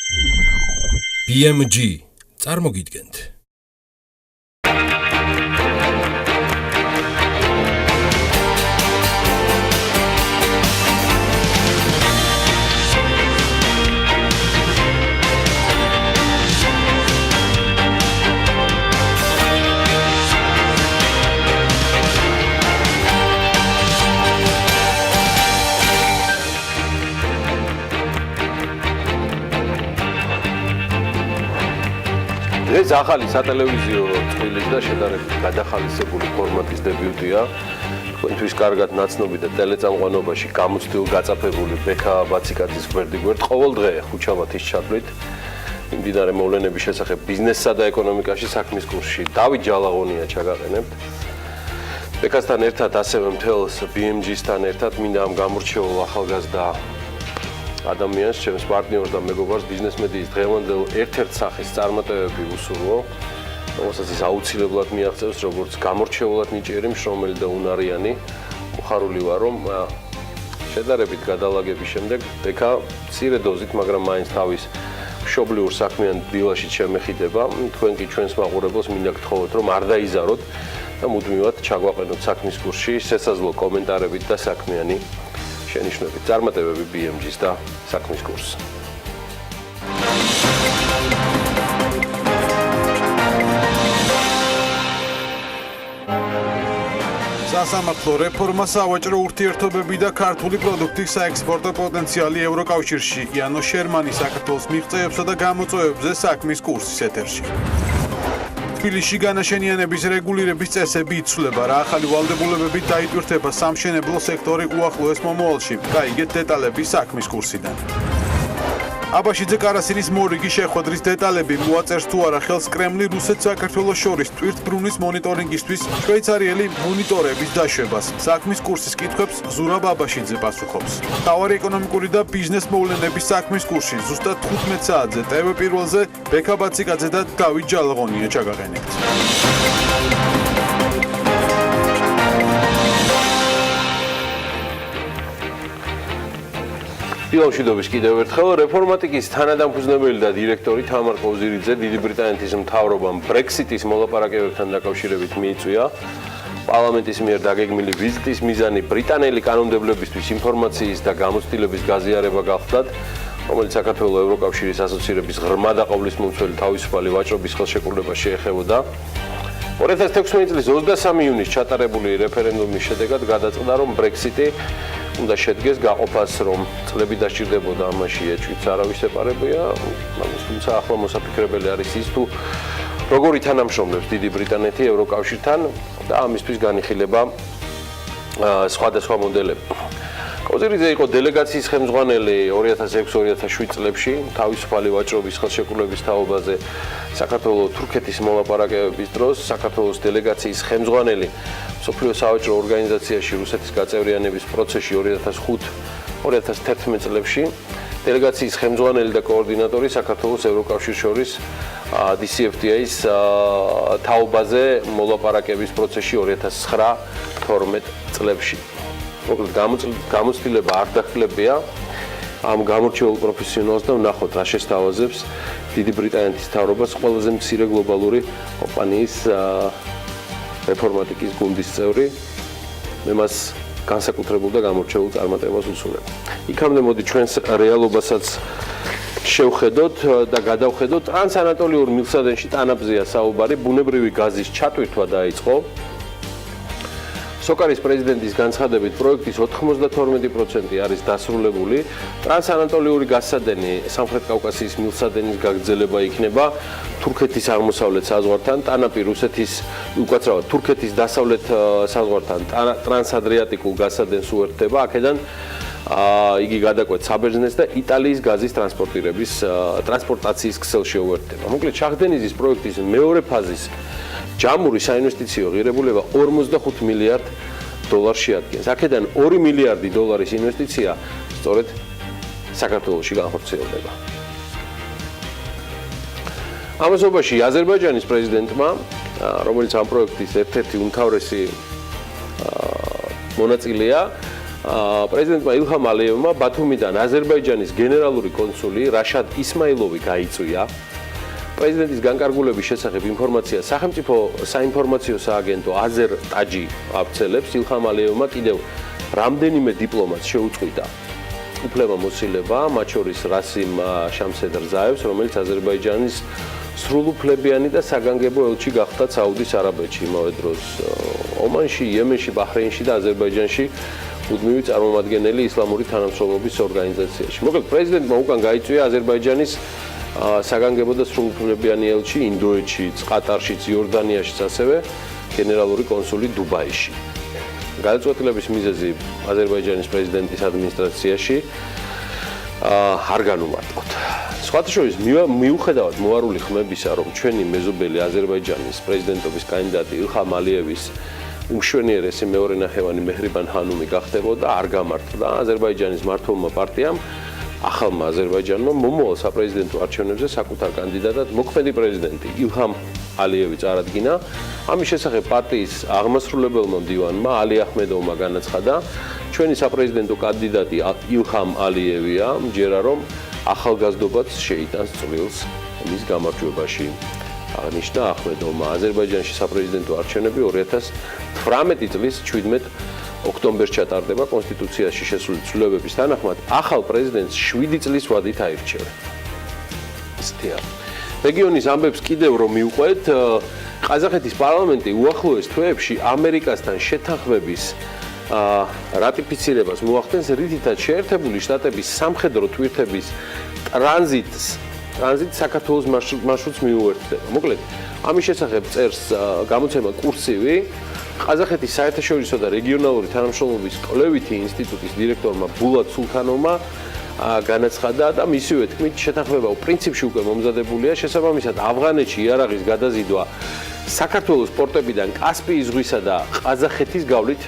BMG წარმოგიდგენთ. ეს ახალი სატელევიზიო წვილის და შედარებით გადახალისებული ფორმატის დებიუტია. თქვენთვის კარგად ნაცნობი და ტელეწამყვანობაში გამოცდილ გაწაფებული ბექა ბაციკაძის გვერდიგვერდ ყოველ დღე ხუჩაბათის ჩათვლით მიმდინარე მოვლენების შესახებ ბიზნესსა და ეკონომიკაში საქმის კურსში დავით ჯალაღონია ჩაგაყენებთ. ბექასთან ერთად ასევე მთელს BMG-სთან ერთად მინდა ამ გამორჩეულ ახალგაზრდა ადამიანს, ჩემს პარტნიორს და მეგობარს ბიზნესმედიის დღევანდელ ერთ-ერთ სახის წარმატებები უსურვო, რომელსაც ის აუცილებლად მიაღწევს როგორც გამორჩეულად ნიჭიერი, მშრომელი და უნარიანი. უხარული ვარ, რომ შედარებით გადალაგების შემდეგ ბექა მცირე დოზით, მაგრამ მაინც თავის მშობლიურ საქმიან დილაში შემეხიდება. თქვენ კი ჩვენს მაყურებელს მინდა გთხოვოთ, რომ არ დაიზაროთ და მუდმივად ჩაგვაყენოთ საქმის კურსში შესაძლო კომენტარებით და საქმიანი შენიშვნებით. წარმატებები BMG-ს და საქმის კურსს. სასამართლო რეფორმა, სავაჭრო ურთიერთობები და ქართული პროდუქტის საექსპორტო პოტენციალი ევროკავშირში. იანო შერმანი საქართველოს მიღწევებსა და გამოწვევებზე საქმის კურსის ეთერში. თბილისში განაშენიანების რეგულირების წესები იცვლება, რა ახალი ვალდებულებებით დაიტვირთება სამშენებლო სექტორი უახლოეს მომავალში. გაიგეთ დეტალები საქმის კურსიდან. აბაშიძე კარასინის მორიგი შეხვედრის დეტალები, მოაწერს თუ არა ხელს კრემლი რუსეთს საქართველოს შორის ტვირთბრუნის მონიტორინგისთვის შვეიცარიელი მონიტორების დაშვებას. საქმის კურსის კითხვებს ზურაბ აბაშიძე პასუხობს. მთავარი ეკონომიკური და ბიზნეს მოვლენების საქმის კურსში ზუსტად 15 საათზე TV პირველზე ბექა ბაციკაძე და დავით ჯალაღონია ჩაგაყენებთ. დილამშვიდობის კიდევ ერთხელ რეფორმატიკის თანადამფუძნებელი და დირექტორი თამარ ყოზირიძე დიდი ბრიტანეთის მთავრობამ ბრექსიტის მოლაპარაკებებთან დაკავშირებით მიიწვია. პარლამენტის მიერ დაგეგმილი ვიზიტის მიზანი ბრიტანელი კანონმდებლებისთვის ინფორმაციის და გამოცდილების გაზიარება გახლდათ, რომელიც საქართველოს ევროკავშირის ასოცირების ღრმა დაყოლისმომცველი თავისუფალი ვაჭრობის ხელშეკრულებას შეეხებოდა. 2016 წლის 23 ივნისს ჩატარებული რეფერენდუმის შედეგად გადაწყდა, რომ ბრექსიტი უნდა შედგეს გაყოფას, რომ წლები დასჭირდებოდა ამაში ეჭვიც არავის ეპარებია, თუმცა ახლა მოსაფიქრებელი არის ის თუ როგორი თანამშრომლობს დიდი ბრიტანეთი ევროკავშირთან და ამისთვის განიხილება სხვადასხვა მოდელები. ყოზირიძე იყო დელეგაციის ხელმძღვანელი 2006-2007 წლებში თავისუფალი ვაჭრობის ხელშეკრულების თაობაზე საქართველოს თურქეთის მოლაპარაკებების დროს, საქართველოს დელეგაციის ხელმძღვანელი მსოფლიო სავაჭრო ორგანიზაციაში რუსეთის გაწევრიანების პროცესში 2005-2011 წლებში, დელეგაციის ხელმძღვანელი და კოორდინატორი საქართველოს ევროკავშირს შორის DCFTA-ის თაობაზე მოლაპარაკების პროცესში 2009-12 წლებში. მოკლედ გამოცდილება არ დახლებია ამ გამორჩეულ პროფესიონალს და ვნახოთ რა შესთავაზებს დიდი ბრიტანეთის მთავრობას ყველაზე მცირე გლობალური კომპანიის რეფორმატიკის გუნდის წევრი. მე მას განსაკუთრებულ და გამორჩეულ წარმატებას ვუსურვებ. იქამდე მოდი ჩვენს რეალობასაც შევხედოთ და გადავხედოთ. ტრანსანატოლიური მილსადენში ტანაბზეა საუბარი, ბუნებრივი გაზის ჩატვირთვა დაიწყო. სოკარის პრეზიდენტის განცხადებით პროექტის 92% არის დასრულებული. ტრანსანატოლიური გაზსადენი სამხრეთ კავკასიის მილსადენის გაგრძელება იქნება თურქეთის აღმოსავლეთ საზღვართან, ტანაპი რუსეთის, უკაცრავად თურქეთის დასავლეთ საზღვართან ტრანსადრიატიკულ გაზსადენს უერთდება. აქედან იგი გადაკვეთ საბერძნეთს და იტალიის გაზის ტრანსპორტაციის ქსელში უერთდება. მოკლედ შაჰდენიზის პროექტის მეორე ფაზის ჯამური საინვესტიციო ღირებულება 45 მილიარდ დოლარს შეადგენს. აქედან 2 მილიარდი დოლარის ინვესტიცია სწორედ საქართველოში განხორციელდება. ამასობაში აზერბაიჯანის პრეზიდენტმა, რომელიც ამ პროექტის ერთ-ერთი უმთავრესი მონაწილეა, პრეზიდენტმა ილჰამ ალიევმა ბათუმიდან აზერბაიჯანის გენერალური კონსული რაშად ისმაილოვი გაიწვია. პრეზიდენტის განკარგულების შესახებ ინფორმაცია სახელმწიფო საინფორმაციო სააგენტო აზერ-ტაჯი აბცელებს. ილჰამ ალიევმა კიდევ რამდენიმე დიპლომატს შეუწყვიტა უფლებამოსილება, მათ შორის რასიმ შამსედრზაევს, რომელიც აზერბაიჯანის სრულუფლებიანი და საგანგებო ელჩი გახდა საუდის არაბეთში იმავე დროს ომანში, იემენში, ბაჰრეინში და აზერბაიჯანში მუდმივი წარმომადგენელი ისლამური თანამშრომლობის ორგანიზაციაში. მოკლედ პრეზიდენტმა უკან გაიწვია აზერბაიჯანის საგანგებო და სრულუფლებიანი ელჩი ინდოეთშიც, ყატარშიც, იორდანიაშიც, ასევე გენერალური კონსული დუბაიში. გადაწყვეტილების მიზეზი აზერბაიჯანის პრეზიდენტის ადმინისტრაციაში არ განუმარტყოთ. სხვათა შორის მიუხედავად მოარული ხმებისა, რომ ჩვენი მეზობელი აზერბაიჯანის პრეზიდენტობის კანდიდატი ილჰამ ალიევის უმშვენიერესი მეორე ნახევანი მეჰრიბან ჰანუმი გახდებოდა, არ გამართლა აზერბაიჯანის მმართველმა პარტიამ ახალმა აზერბაიჯანმა მომავალ საპრეზიდენტო არჩევნებზე საკუთარ კანდიდატად მოქმედი პრეზიდენტი ილჰამ ალიევი წარადგინა. ამის შესახებ პარტიის აღმასრულებელმა მდივანმა ალი აჰმედოვმა განაცხადა, ჩვენი საპრეზიდენტო კანდიდატი ილჰამ ალიევია, მჯერა რომ ახალგაზრდობაც შეიტანს წვლილს მის გამარჯვებაში. აღნიშნა აჰმედოვმა. აზერბაიჯანში საპრეზიდენტო არჩევნები 2018 წლის 17 ოქტომბერს ჩატარდება. კონსტიტუციაში შესული ცვლილებების თანახმად ახალ პრეზიდენტს 7 წლის ვადით აირჩევენ. რეგიონის ამბებს კიდევ რომ მივყვეთ, ყაზახეთის პარლამენტი უახლოეს თვეებში ამერიკასთან შეთანხმების რატიფიცირებას მოახდენს, რითაც შეერთებული შტატების სამხედრო თვირთების ტრანზიტს საქართველოს მარშრუტს მიუერთდება. მოკლედ, ამის შესახებ წერს გამოცემა კურსივი ყაზახეთის საერთაშორისო და რეგიონალური თანამშრომლობის კვლევითი ინსტიტუტის დირექტორმა ბულატ სულთანოვმა განაცხადა და მისივე თქმით შეთანხმება პრინციპში უკვე მომზადებულია. შესაბამისად, ავღანეთში იარაღის გადაზიდვა საქართველოს პორტებიდან კასპიის ზღვისა და ყაზახეთის გავლით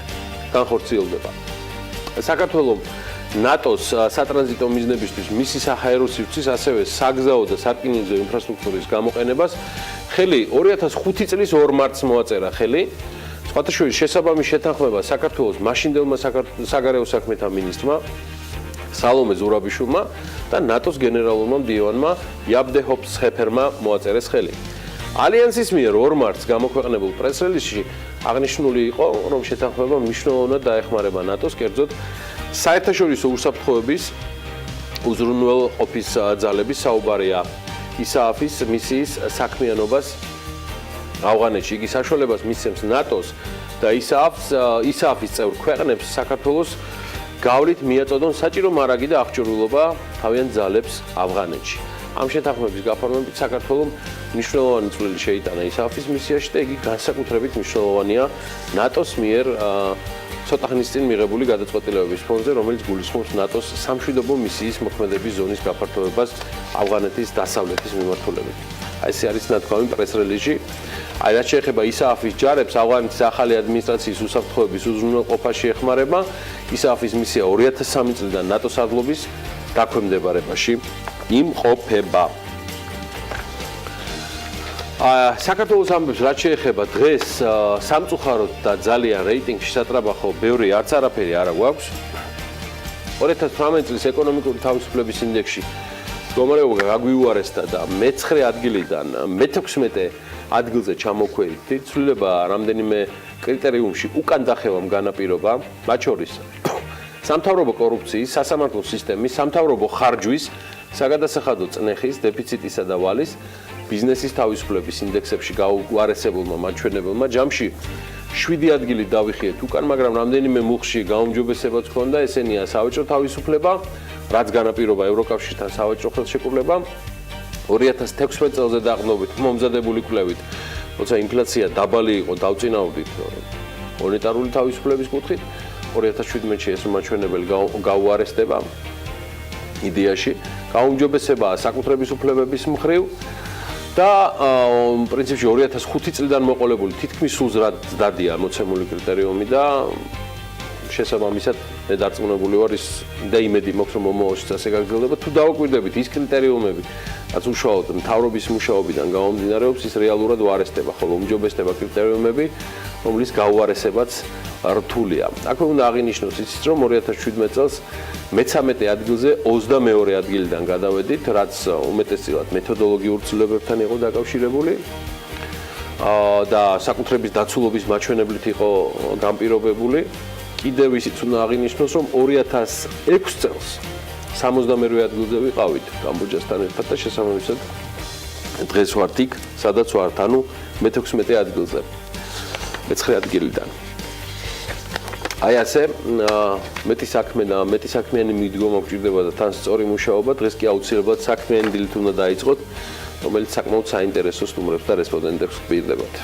განხორციელდება. საქართველოს ნატოს სატრანზიტო მიზნებისთვის მისი საჰაერო სივრცის, ასევე საგზაო და სარკინიგზო ინფრასტრუქტურის გამოყენებას ხელი 2005 წლის 2 მარტს მოაწერა ხელი. სხვათა შორის შესაბამის შეთანხმება საქართველოს მაშინდელმა საგარეო საქმეთა მინისტრმა სალომე ზურაბიშვილმა და ნატოს გენერალურმა მდივანმა იაბდეჰოფსჰეფერმა მოაწერეს ხელი. ალიანსის მიერ 2 მარტს გამოქვეყნებულ პრეს-რელიზში აღნიშნული იყო, რომ შეთანხმება მნიშვნელოვნად დაეხმარება ნატოს, კერძოდ საერთაშორისო უსაფრთხოების უზრუნველყოფის ძალების საუბარია ისააფის მისიის საქმიანობას ავღანეთში. იგი საშუალებას მისცემს ნატოს და ისააფის წევრ ქვეყნებს საქართველოს გავლით მიაწოდონ საჭირო მარაგი და აღჭურვილობა თავიანთ ძალებს ავღანეთში. ამ შეთანხმების გაფორმებით საქართველოს მნიშვნელოვანი წვლილი შეიტანა ისააფის მისიაში და იგი განსაკუთრებით მნიშვნელოვანია ნატოს მიერ ცოტა ხნის წინ მიღებული გადაწყვეტილებების ფონზე, რომელიც გულისხმობს ნატოს სამშვიდობო მისიის მოქმედების ზონის გაფართოებას ავღანეთის დასავლეთის მიმართულებით. აი ეს არის ნათქვამი პრეს-რელიზში. აი რაც შეეხება ისააფის ჯარებს, ავღანეთის ახალი ადმინისტრაციის უსაფრთხოების უზრუნველყოფაში ეხმარება. ისააფის მისია 2003 წლიდან ნატოს აზლობის დაქვემდებარებაში იმყოფება. საქართველოს ამბებს რაც შეეხება დღეს სამწუხაროდ და ძალიან რეიტინგში სატრაბახო ბევრი არც არაფერი არა გვაქვს. 2018 წლის ეკონომიკური თავისუფლების ინდექსში მდგომარეობა გაგვიუარესდა და მე-9 ადგილიდან მე-16 ადგილზე ჩამოქვეითდი. ცვლილება რამდენიმე კრიტერიუმში უკან დახევამ განაპირობა, მათ შორის სამთავრობო კორუფციის, სასამართლო სისტემის, სამთავრობო ხარჯვის, საგადასახადო წნეხის, დეფიციტისა და ვალის, ბიზნესის თავისუფლების ინდექსებში გაუარესებულმა მაჩვენებელმა ჯამში 7 ადგილი დავიხიეთ უკან, მაგრამ რამდენიმე მუხში გაუმჯობესებაც ჰქონდა, ესენია სავაჭრო თავისუფლება, რაც განაპირობა ევროკავშირთან სავაჭრო ხელშეკრულებამ 2016 წელზე დაყრდნობით მომზადებული კვლევით, როცა ინფლაცია დაბალი იყო, დავწინაურდით მონეტარული თავისუფლების კუთხით, 2017-ში ეს მაჩვენებელი გაუარესდება იდეაში, გაუმჯობესებაა საკუთრების უფლებების მხრივ და პრინციპში 2005 წლიდან მოყოლებული თითქმის სულზრად დადია მოცემული კრიტერიუმი და შესაბამისად მე დარწმუნებული ვარ ის და იმედი მაქვს რომ მომავალშიც ასე გაგრძელდება. თუ დავაკვირდებით ის კრიტერიუმები რაც უშუალოდ მთავრობის მუშაობიდან გამომდინარეობს, ის რეალურად უარესდება, ხოლო უმჯობესდება კრიტერიუმები, რომლის გაუარესებაც რთულია. აქვე უნდა აღინიშნოს ისიც, რომ 2017 წელს მე-13 ადგილზე 22 ადგილიდან გადავედით, რაც უმეტესწილად მეთოდოლოგიურ ცვლილებებთან იყო დაკავშირებული და საკუთრების დაცულობის მაჩვენებლით იყო განპირობებული. კიდევ ისიც უნდა აღინიშნოს, რომ 2006 წელს 72 ადგილზე ვიყავით კამბოჯასთან ერთად და შესაბამისად დღეს ვართ იქ, სადაც ვართ, ანუ მე-16 ადგილზე. მე-9 ადგილიდან. აი ასე, მეტი საქმე და მეტი საქმიანი მიდგომა გვჭირდება და თან სწორი მუშაობა, დღეს კი აუცილებლად საქმიანი დილით უნდა დაიწყოთ, რომელიც საკმაოდ საინტერესო სტუმრებს და რესპონდენტებს გვპირდებათ.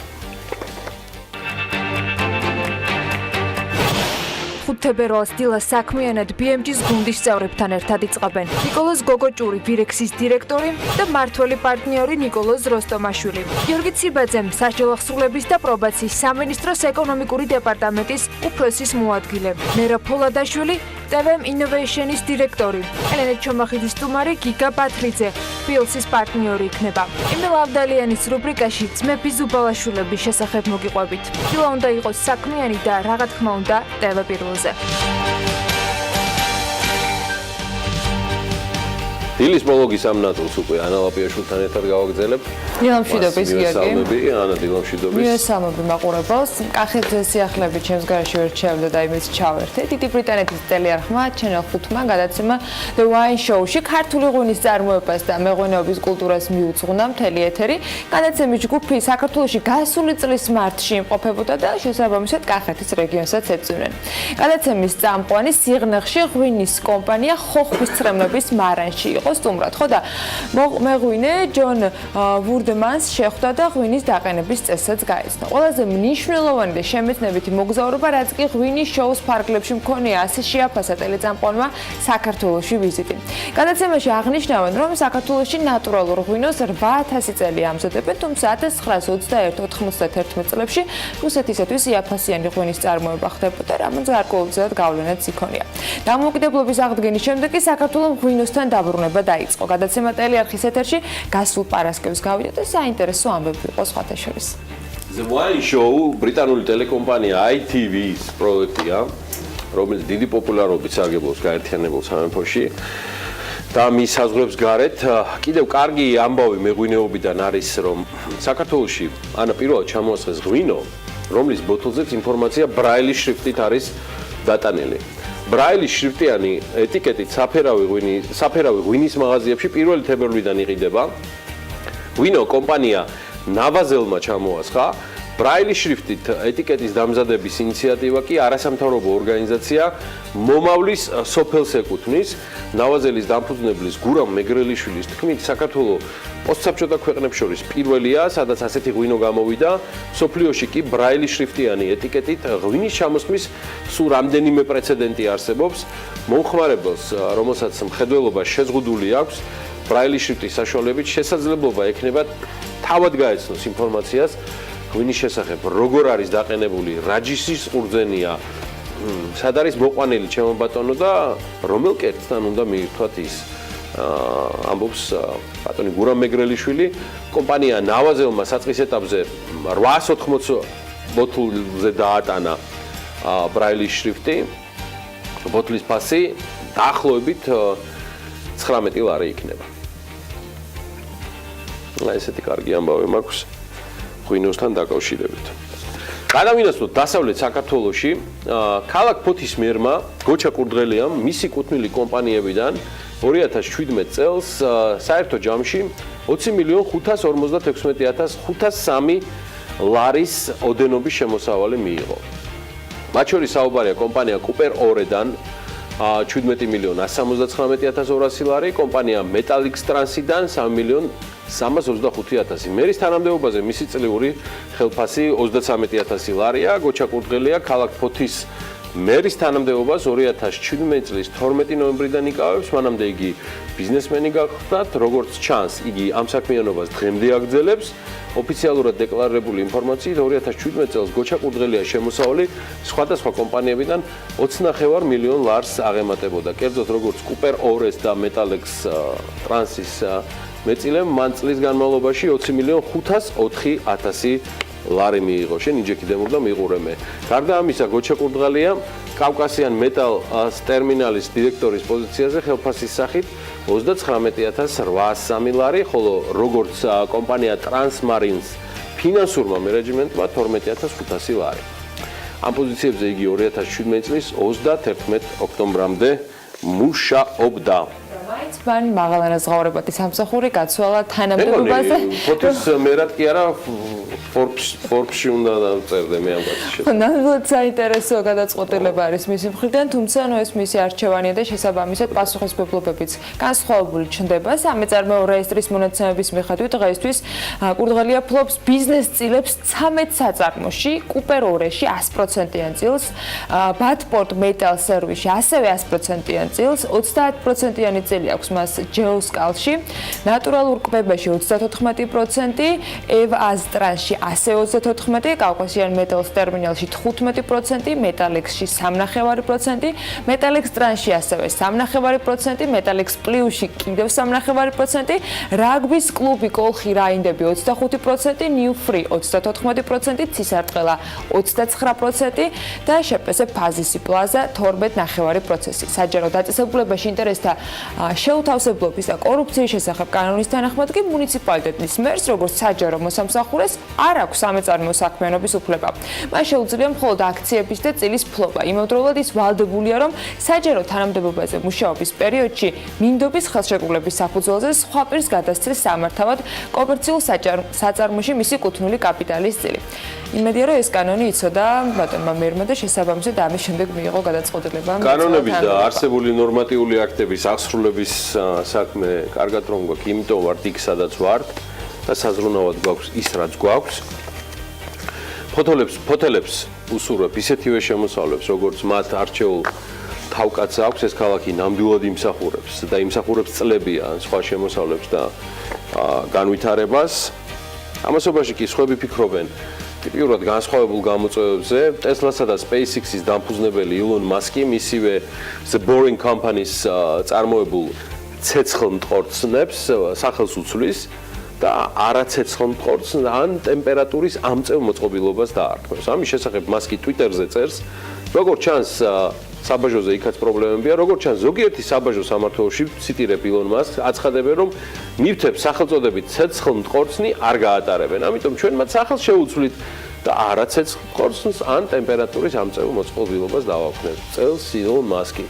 თებერვალს დილა საქმიანად BMG-ს გუნდის წევრებთან ერთად იწყებენ. ნიკოლოზ გოგოჭური, ვირექსის დირექტორი და მმართველი პარტნიორი ნიკოლოზ როსტომაშვილი. გიორგი ციბაძემ სასჯელ ახსრულების და პრობაციის სამინისტროს ეკონომიკური დეპარტამენტის უფროსის მოადგილე. მერა ფოლადაშვილი, TVM Innovation-ის დირექტორი. ელენე ჩომახიძის სტუმარი გიგა ბათრიძე, PLC-ის პარტნიორი იქნება. იმელ ავდალიანის რუბრიკაში ძმები ზუბალაშვილების შესახებ მოგიყვებით. დილა უნდა იყოს საქმიანი და რა თქმა უნდა TV პირველზე. დილის მოლოგის ამ ნაწილს უკვე ანა ლაპიაშვილთან ერთად გავაგრძელებ. დილამშვიდობის გიორგი. ანა დილამშვიდობის. მივესალმები მაყურებელს. კახეთზე სიახლეებით ჩემს გარშევ ერთჩევდა და იმის ჩავერთე. დიდი ბრიტანეთის ტელეარხმა Channel 5-მა გადაცემა The Wine Show-ში ქართული ღვინის წარმოებას და მეღვინეობის კულტურას მიუძღვნა მთელი ეთერი. გადაცემის ჯგუფი საქართველოში გასული წლის მარტში იმყოფებოდა და შესაბამისად კახეთის რეგიონსაც ეწვნენ. გადაცემის წამყვანი სიღნაღში ღვინის კომპანია ხოხბის ცრემლების მარანში იყო სტუმრად, ხო და მეღვინე ჯონ ვურდმანს შეხვდა და ღვინის დაყენების წესსაც გაეცნო. ყველაზე მნიშვნელოვანი და შემეცნებითი მოგზაურობა, რაც კი ღვინის შოუს ფარგლებში მქონია, ასე შეაფასა ტელეწამყვანმა საქართველოში ვიზიტი. გადაცემაში აღნიშნავენ, რომ საქართველოში ნატურალურ ღვინოს 8000 წელი ამზადებენ, თუმცა 1921-91 წლებში რუსეთისათვის იაფასიანი ღვინის წარმოება ხდებოდა, რამაც გარკვეულწილად გავლენაც იქონია. დამოუკიდებლობის აღდგენის შემდეგ კი საქართველოს ღვინოსთან დაბრუნება დაიწყო. გადაცემა ტელეარხის ეთერში გასულ პარასკევს გავიდა და საინტერესო ამბები იყო სხვათა შორის. The Wine Show ბრიტანული ტელეკომპანია ITV-ის პროექტია, რომელიც დიდი პოპულარობით სარგებლობს გაერთიანებულ სამეფოში. და მის საზღვრებს გარეთ კიდევ კარგი ამბავი მეღვინეობიდან არის, რომ საქართველოში ანა პირველად ჩამოასხეს ღვინო, რომლის ბოთლზეც ინფორმაცია ბრაილის შრიფტით არის დატანილი. ბრაილის შრიფტიანი ეტიკეტით საფერავი ღვინის მაღაზიებში 1 თებერვლიდან იყიდება. ღვინო კომპანია ნავაზელმა ჩამოასხა. ბრაილის შრიფტით ეტიკეტის დამზადების ინიციატივა კი არასამთავრობო ორგანიზაცია მომავლის სოფელს ეკუთვნის. ნავაზელის დამფუძნებლის გურამ მეგრელიშვილის თქმით, საქართველოს პოსტსაბჭოთა ქვეყნებს შორის პირველია, სადაც ასეთი ღვინო გამოვიდა. სოფლიოში კი ბრაილის შრიფტიანი ეტიკეტით ღვინის ჩამოსხმის სულ რამდენიმე პრეცედენტი არსებობს. მომხმარებელს, რომელსაც მხედველობა შეზღუდული აქვს, ბრაილის შრიფტის საშუალებით შესაძლებლობა ექნება თავად გაეცნოს ინფორმაციას ღვინის შესახებ, როგორ არის დაყენებული, რა ჯიშის ყურძენია, სად არის მოყვანილი ჩემო ბატონო და რომელ კერძთან უნდა მიირთვათ ის. ამბობს ბატონი გურამ მეგრელიშვილი. კომპანია ნავაზელმა საწყის ეტაპზე 880 ბოთლზე დაატანა ბრაილის შრიფტი. ბოთლის ფასი დაახლოებით 19 ლარი იქნება. ესეთი კარგი ამბავი მაქვს ღვინოსთან დაკავშირებით. გადავინაცვლოთ დასავლეთ საქართველოში, ქალაქ ფოთის მერმა გოჩა კურდღელიამ მისი კუთვნილი კომპანიებიდან 2017 წელს საერთო ჯამში 20.556.503 ლარის ოდენობის შემოსავალი მიიღო. მათ შორის საუბარია კომპანია კუპერ ორედან 17.179.200 ლარი, კომპანია მეტალიქს ტრანსიდან 3.325.000. მერის თანამდებობაზე მისი წლიური ხელფასი 33.000 ლარია. გოჩა კურდღელია ქალაქ ფოთის მერის თანამდებობას 2017 წლის 12 ნოემბრიდან იკავებს, მანამდე იგი ბიზნესმენი გახდა, როგორც ჩანს, იგი ამ საქმიანობას დღემდე აგრძელებს. ოფიციალურად დეკლარირებული ინფორმაციით 2017 წელს გოჩა კურდღელია შემოსავალი სხვადასხვა კომპანიებიდან 20.5 მილიონ ლარს აღემატებოდა. კერძოდ როგორც კუპერ ორეს და მეტალექს ტრანსის მეწილემ მან წლის განმავლობაში 20.504.000 ლარი მიიღო. შენ იჯექი დემურდა მიყურე მე. გარდა ამისა, გოჩა კურდღალია კავკასიან მეტალს ტერმინალის დირექტორის პოზიციაზე ხელფასის სახით 39.803 ლარი, ხოლო როგორც კომპანია ტრანსმარინს ფინანსურმა მენეჯმენტმა 12.500 ლარი. ამ პოზიციებზე იგი 2017 წლის 31 ოქტომბრამდე მუშაობდა. მაინც მან მაღალანაზღაურებადი სამსახური გაცვალა თანამდებობაზე. ფოტოს მერად კი არა Forbes-ში უნდა დაწერდე მე ამ კაცში. ნამდვილად საინტერესო გადაწყვეტილება არის მისი მხრიდან, თუმცა ეს მისი არჩევანია და შესაბამისად პასუხისმგებლობებიც განსხვავებული ჩნდება. სამეწარმეო რეესტრის მონაცემების მიხედვით დღეისთვის კურდღალია ფლობს ბიზნეს წილებს 13 საწარმოში, კუპერორეში 100%-იან წილს, ბატპორტ მეტალ სერვისში ასევე 100%-იან წილს, 30%-იანი წილი აქვს მას ჯეოსკალში, ნატურალურ კვებაში 34%, ევაზტრანში ასე 34%, კავკასიან მეტალს ტერმინალში 15%, მეტალექსში 3.5%, მეტალექს ტრანსში ასევე 3.5%, მეტალექს პლიუსში კიდევ 3.5%, რაგბის კლუბი კოლხი რაინდები 25%, ნიუ ფრი 34%, ცისარტყელა 29% და შეპესე ფაზისი პლაზა 12.5%. საჯარო დაწესებულებაში ინტერესთა შეუთავსებლობის და კორუფციის შესახებ კანონის თანახმად კი მუნიციპალიტეტის მერს, როგორც საჯარო მოსამსახურეს არ აქვს სამეწარმეო საქმიანობის უფლება. მას შეუძლია მხოლოდ აქციების და წილის ფლობა. იმავდროულად ის ვალდებულია, რომ საჯარო თანამდებობაზე მუშაობის პერიოდში მინდობის ხელშეკრულების საფუძველზე სხვა პირს გადასცეს სამართავად კომერციულ საწარმოში მისი კუთვნილი კაპიტალის წილი. იმედია, რომ ეს კანონი იცოდა ბატონმა მერმა და შესაბამისად ამის შემდეგ მიიღო გადაწყვეტილება. კანონების და არსებული ნორმატიული აქტების აღსრულების საქმე კარგად რომ გვაქვს, იმიტომ ვართ იქ, სადაც ვართ. და საზრუნავად გვაქვს ის, რაც გვაქვს. ფოთელებს უსურვებ ისეთივე შემოსავლებს, როგორც მათ არჩეულ თავკაცს აქვს, ეს ქალაქი ნამდვილად იმსახურებს და იმსახურებს წლებია სხვა შემოსავლებს და განვითარებას. ამასობაში კი სხვები ფიქრობენ ტიპიურად განსხვავებულ გამოწვევებზე. Tesla-სა და SpaceX-ის დამფუძნებელი ილონ მასკი მისივე The Boring Company-ს წარმოებულ ცეცხლ მტყორცნებს სახელს უცვლის და არაცეცხლ მტყორცნს ან ტემპერატურის ამწევ მოწყობილობას დაარქმევს. ამის შესახებ მასკი Twitter-ზე წერს, როგორც ჩანს საბაჟოზე იქაც პრობლემებია, როგორც ჩანს ზოგიერთი საბაჟო სამმართველოში, ციტირებ ილონ მასკს, აცხადებენ, რომ ნივთებს სახელწოდებით ცეცხლ მტყორცნი არ გაატარებენ. ამიტომ ჩვენ მათ სახელს შევუცვლით და არაცეცხლ მტყორცნს ან ტემპერატურის ამწევ მოწყობილობას დავაქვთ. წელს ილონ მასკი.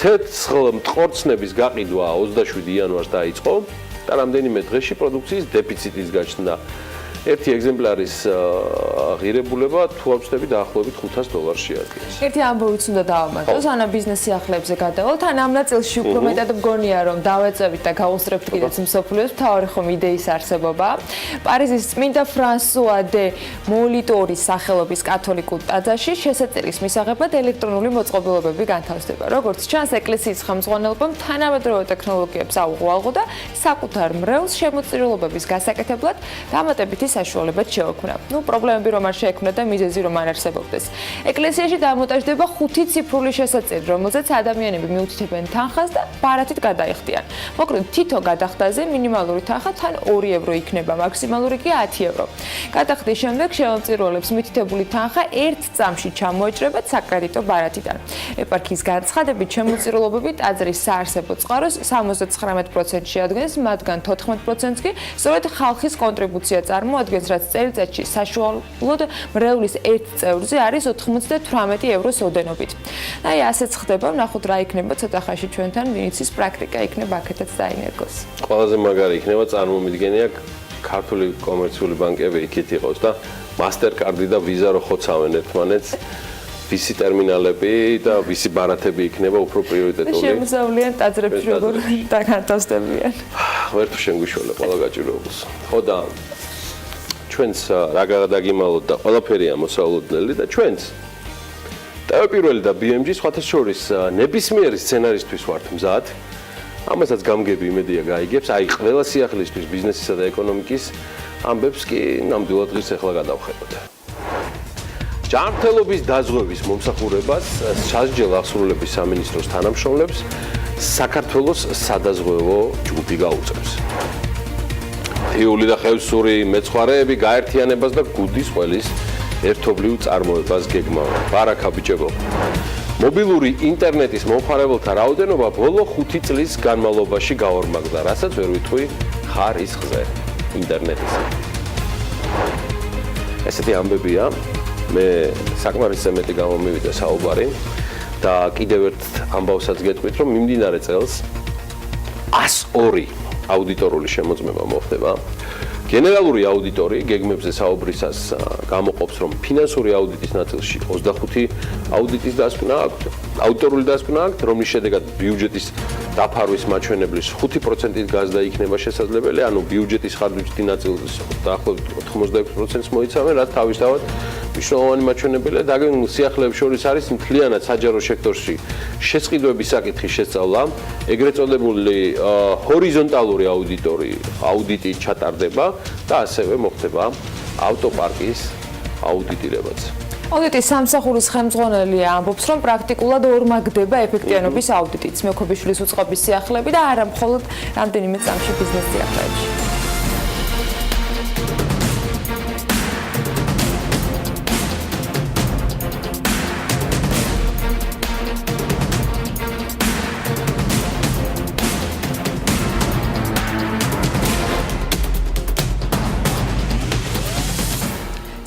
ცეცხლ მტყორცნების გაყიდვა 27 იანვარს დაიწყო. და რამდენიმე დღეში პროდუქციის დეფიციტის გაჩნდა. ერთი ეგზემპლარის ღირებულება თუ არ ვცდები დაახლოებით $500 ადგილს. ერთი ამბავიც უნდა დავამატოს, ანა ბიზნეს სიახლეებზე გადავალთ, ან ამ ნაწილში უფრო მეტად მგონია, რომ დავეწევით და გავუსწრებთ კიდეც მსოფლიოს, მთავარი ხომ იდეის არსებობა. პარიზის წმინდა ფრანსუა დე მოლიტორის სახელობის კათოლიკურ ტაძარში შესაწერის მისაღებად ელექტრონული მოწყობილობები განთავსდება. როგორც ჩანს, ეკლესიის ხელმძღვანელობამ თანამედროვე ტექნოლოგიებს აუღვალღო და საკუთარ მრევლს შემოწირულობების გასაკეთებლად დამატებითი საშუალებად შეექმნა. პრობლემები რომ არ შეექმნა და მიზეზი რომ არ არსებობდეს. ეკლესიაში დამონტაჟდება 5 ციფრული შესაწერი, რომელზეც ადამიანები მიუთითებენ თანხას და ბარათით გადაიხდიან. მოკლედ, თითო გადახდაზე მინიმალური თანხა თან 2 ევრო იქნება, მაქსიმალური კი 10 ევრო. გადახდის შემდეგ შემოწირულებს მითითებული თანხა 1 წამში ჩამოეჭრებათ საკრედიტო ბარათიდან. ეპარქიის განცხადებით, შემოწირულობები ტაძრის საარსებო წყაროს 79% შეადგენს, მათგან 14%-ს კი სწორედ ხალხის კონტრიბუცია წარმოადგენს, რაც წელიწადში საშუალოდ მრევლის 1 წევრზე არის 98 ევროს ოდენობით. აი, ასეც ხდება, ვნახოთ რა იქნება ცოტა ხანში ჩვენთან, ვინც ის პრაქტიკა იქნება აქეთაც დაინერგოს. ყველაზე მაგარი იქნება წარმომიდგენია ქართული კომერციული ბანკები იქით იყოს და Mastercard-ი და Visa რო ხოცავენ ერთმანეთს. ვისი ტერმინალები და ვისი ბარათები იქნება უფრო პრიორიტეტული. შემოსავლიან ტაძრებში როგორ დაგანთავსდებიან. ვერ თუ შემგვიშველე ყველა გაჭიროებას. ხო და ჩვენს რა გადაგიმალოთ და ყველაფერია მოსალოდნელი და ჩვენს პირველი და BMG სხვათა შორის ნებისმიერი სცენარისთვის ვართ მზად. ამასაც გამგები იმედია გაიგებს. აი ყველა სიახლისთვის ბიზნესისა და ეკონომიკის ამბებს კი ნამდვილად დღეს ახლა გადავხედოთ. ჯანმრთელობის დაზღვევის მომსახურებას სასჯელ აღსრულების სამინისტროს თანამშრომლებს საქართველოს სადაზღვევო ჯგუფი გაუწევს. თიული და ხევსური მეცხვარეები გაერთიანებას და გუდის ყველის ერთობლივ წარმოებას გეგმავენ. ბარაკა ბიჭებო. მობილური ინტერნეტის მომხმარებელთა რაოდენობა ბოლო 5 წლის განმავლობაში გაორმაგდა, რასაც ვერ ვიტყვი ხარისხზე ინტერნეტის. ესეთი ამბებია, მე საკმარისზე მეტი გამომივიდა საუბარი და კიდევ ერთ ამბავსაც გეტყვით, რომ მიმდინარე წელს 102 აუდიტორული შემოწმება მოხდება. გენერალური აუდიტორი გეგმებზე საუბრისას გამოყოფს, რომ ფინანსური აუდიტის ნაწილში 25 აუდიტის დასკვნა აქვთ, აუდიტორული დასკვნა აქვთ, რომლის შედეგად ბიუჯეტის დაფარვის მაჩვენებლის 5%-ით გაზრდა იქნება შესაძლებელი, ანუ ბიუჯეტის ხარჯვითი ნაწილის დაახლოებით 86%-ს მოიცავენ, რაც თავისთავად მნიშვნელოვანი მაჩვენებელია. დაგეგმილ სიახლეებს შორის არის მთლიანად საჯარო სექტორში შესყიდვების საკითხის შესწავლა, ეგრეთ წოდებული ჰორიზონტალური აუდიტი ჩატარდება და ასევე მოხდება ავტოპარკის აუდიტირებაც. აუდიტის სამსახურის ხელმძღვანელი ამბობს, რომ პრაქტიკულად ორმაგდება ეფექტიანობის აუდიტიც, მეოქობიშვილის უწყების სიახლეები და არა მხოლოდ რამდენიმე წამში ბიზნეს სიახლეებში.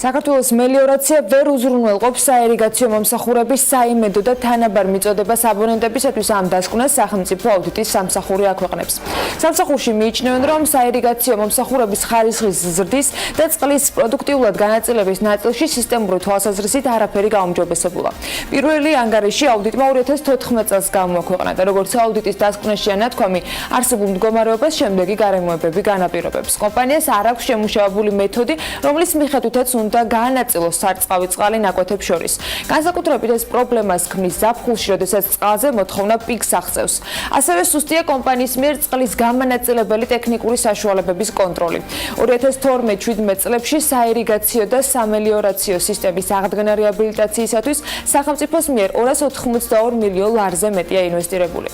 საქართველოს მელიორაცია ვერ უზრუნველყოფს საირიგაციო მომსახურების საიმედო და თანაბარ მიწოდებას აბონენტებისათვის ამ დასკვნას სახელმწიფო აუდიტის სამსახური აქვეყნებს. სამსახურში მიიჩნევენ, რომ საირიგაციო მომსახურების ხარისხის ზრდის და წყლის პროდუქტიულად განაწილების ნაწილში სისტემური თვალსაზრისით არაფერი გაუმჯობესებულა. პირველი ანგარიში აუდიტმა 2014 წელს გამოაქვეყნა და როგორც აუდიტის დასკვნაშია ნათქვამი, არსებულ მდგომარეობას შემდეგი გარემოებები განაპირობებს. კომპანიას არ აქვს შემუშავებული მეთოდი, რომლის მიხედვითაც უნდა გაანაწილოს სარწყავი წყალი ნაკვეთებს შორის. განსაკუთრებით ეს პრობლემას ქმნის ზაფხულში, როდესაც წყალზე მოთხოვნა პიკს აღწევს. ასევე სუსტია კომპანიის მიერ წყლის გამანაწილებელი ტექნიკური საშუალებების კონტროლი. 2012-17 წლებში საირიგაციო და სამელიორაციო სისტემის აღდგენა რეაბილიტაციისათვის სახელმწიფოს მიერ 282 მილიონ ლარზე მეტია ინვესტირებული.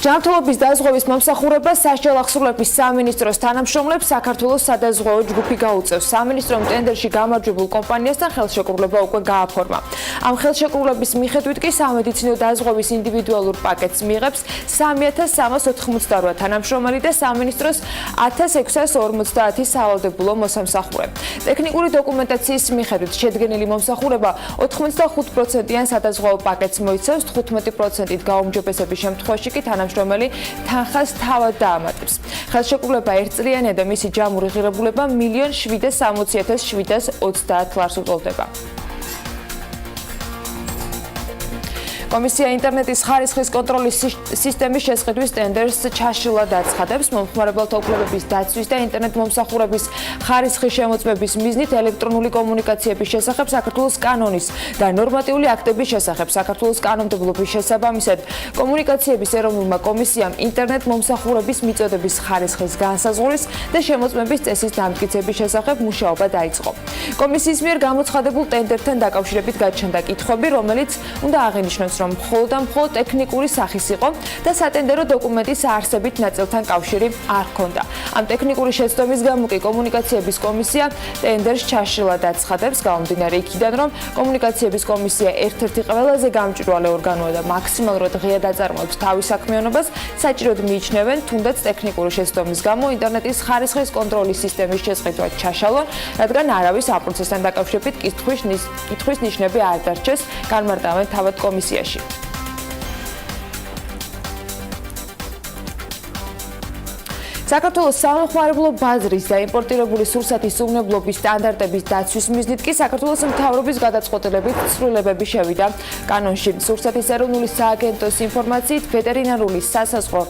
ჯანმრთელობის დაზღვევის მომსახურებას სასჯელ ახსრულების სამინისტროს თანამშრომლებს საქართველოს სადაზღვეო ჯგუფი გაუწევს. სამინისტრომ ტენდერში გამარჯვებულ კომპანიასთან ხელშეკრულება უკვე გააფორმა. ამ ხელშეკრულების მიხედვით კი სამედიცინო დაზღვევის ინდივიდუალურ პაკეტს მიიღებს 3388 თანამშრომელი და სამინისტროს 1650 სავალდებულო მოსამსახურე. ტექნიკური დოკუმენტაციის მიხედვით შედგენილი მომსახურება 85%-იან სადაზღვეო პაკეტს მოიცავს, 15%-ით გაუმჯობესების შემთხვევაში კი თანამშრომელი თანხას თავად დაამატებს. ხელშეკრულება ერთწლიანია და მისი ჯამური ღირებულება 1,760,730 ლარს უტოლდება. კომისია ინტერნეტის ხარისხის კონტროლის სისტემის შესყიდვის ტენდერს ჩაშლილად აცხადებს. მომხმარებელთა უფლებების დაცვის და ინტერნეტ მომსახურების ხარისხის შემოწმების მიზნით ელექტრონული კომუნიკაციების შესახებ საქართველოს კანონის და ნორმატიული აქტების შესახებ საქართველოს კანონმდებლობის შესაბამისად კომუნიკაციების ეროვნულმა კომისიამ ინტერნეტ მომსახურების მიწოდების ხარისხის განსაზღვრის და შემოწმების წესის დამტკიცების შესახებ მუშაობა დაიწყო. კომისიის მიერ გამოცხადებულ ტენდერთან დაკავშირებით გაჩნდა კითხვები, რომელიც უნდა აღინიშნოს, რომ მხოლოდ ტექნიკური სახის იყო და სატენდერო დოკუმენტის არსებით ნაწილთან კავშირი არ ჰქონდა. ამ ტექნიკური შეცდომის გამო კი კომუნიკაციების კომისია ტენდერს ჩაშლილად აცხადებს, გამომდინარე იქიდან, რომ კომუნიკაციების კომისია ერთ-ერთი ყველაზე გამჭვირვალე ორგანოა და მაქსიმალურად ღიად აწარმოებს თავის საქმიანობას, საჭიროდ მიიჩნევენ, თუნდაც ტექნიკური შეცდომის გამო ინტერნეტის ხარისხის კონტროლის სისტემის შესყიდვა ჩაშალონ, რადგან არავის ამ პროცესთან დაკავშირებით კითხვის ნიშნები არ დარჩეს, განმარტავენ თავად კომისიაში. საქართველოს სამხმარებლო ბაზრის და იმპორტირებული სურსათის უვნებლობის სტანდარტების დაცვის მიზნით კი საქართველოს მთავრობის გადაწყვეტილებით ცვლილებები შევიდა კანონში. სურსათის ეროვნული სააგენტოს ინფორმაციით ვეტერინარული სასაზღვრო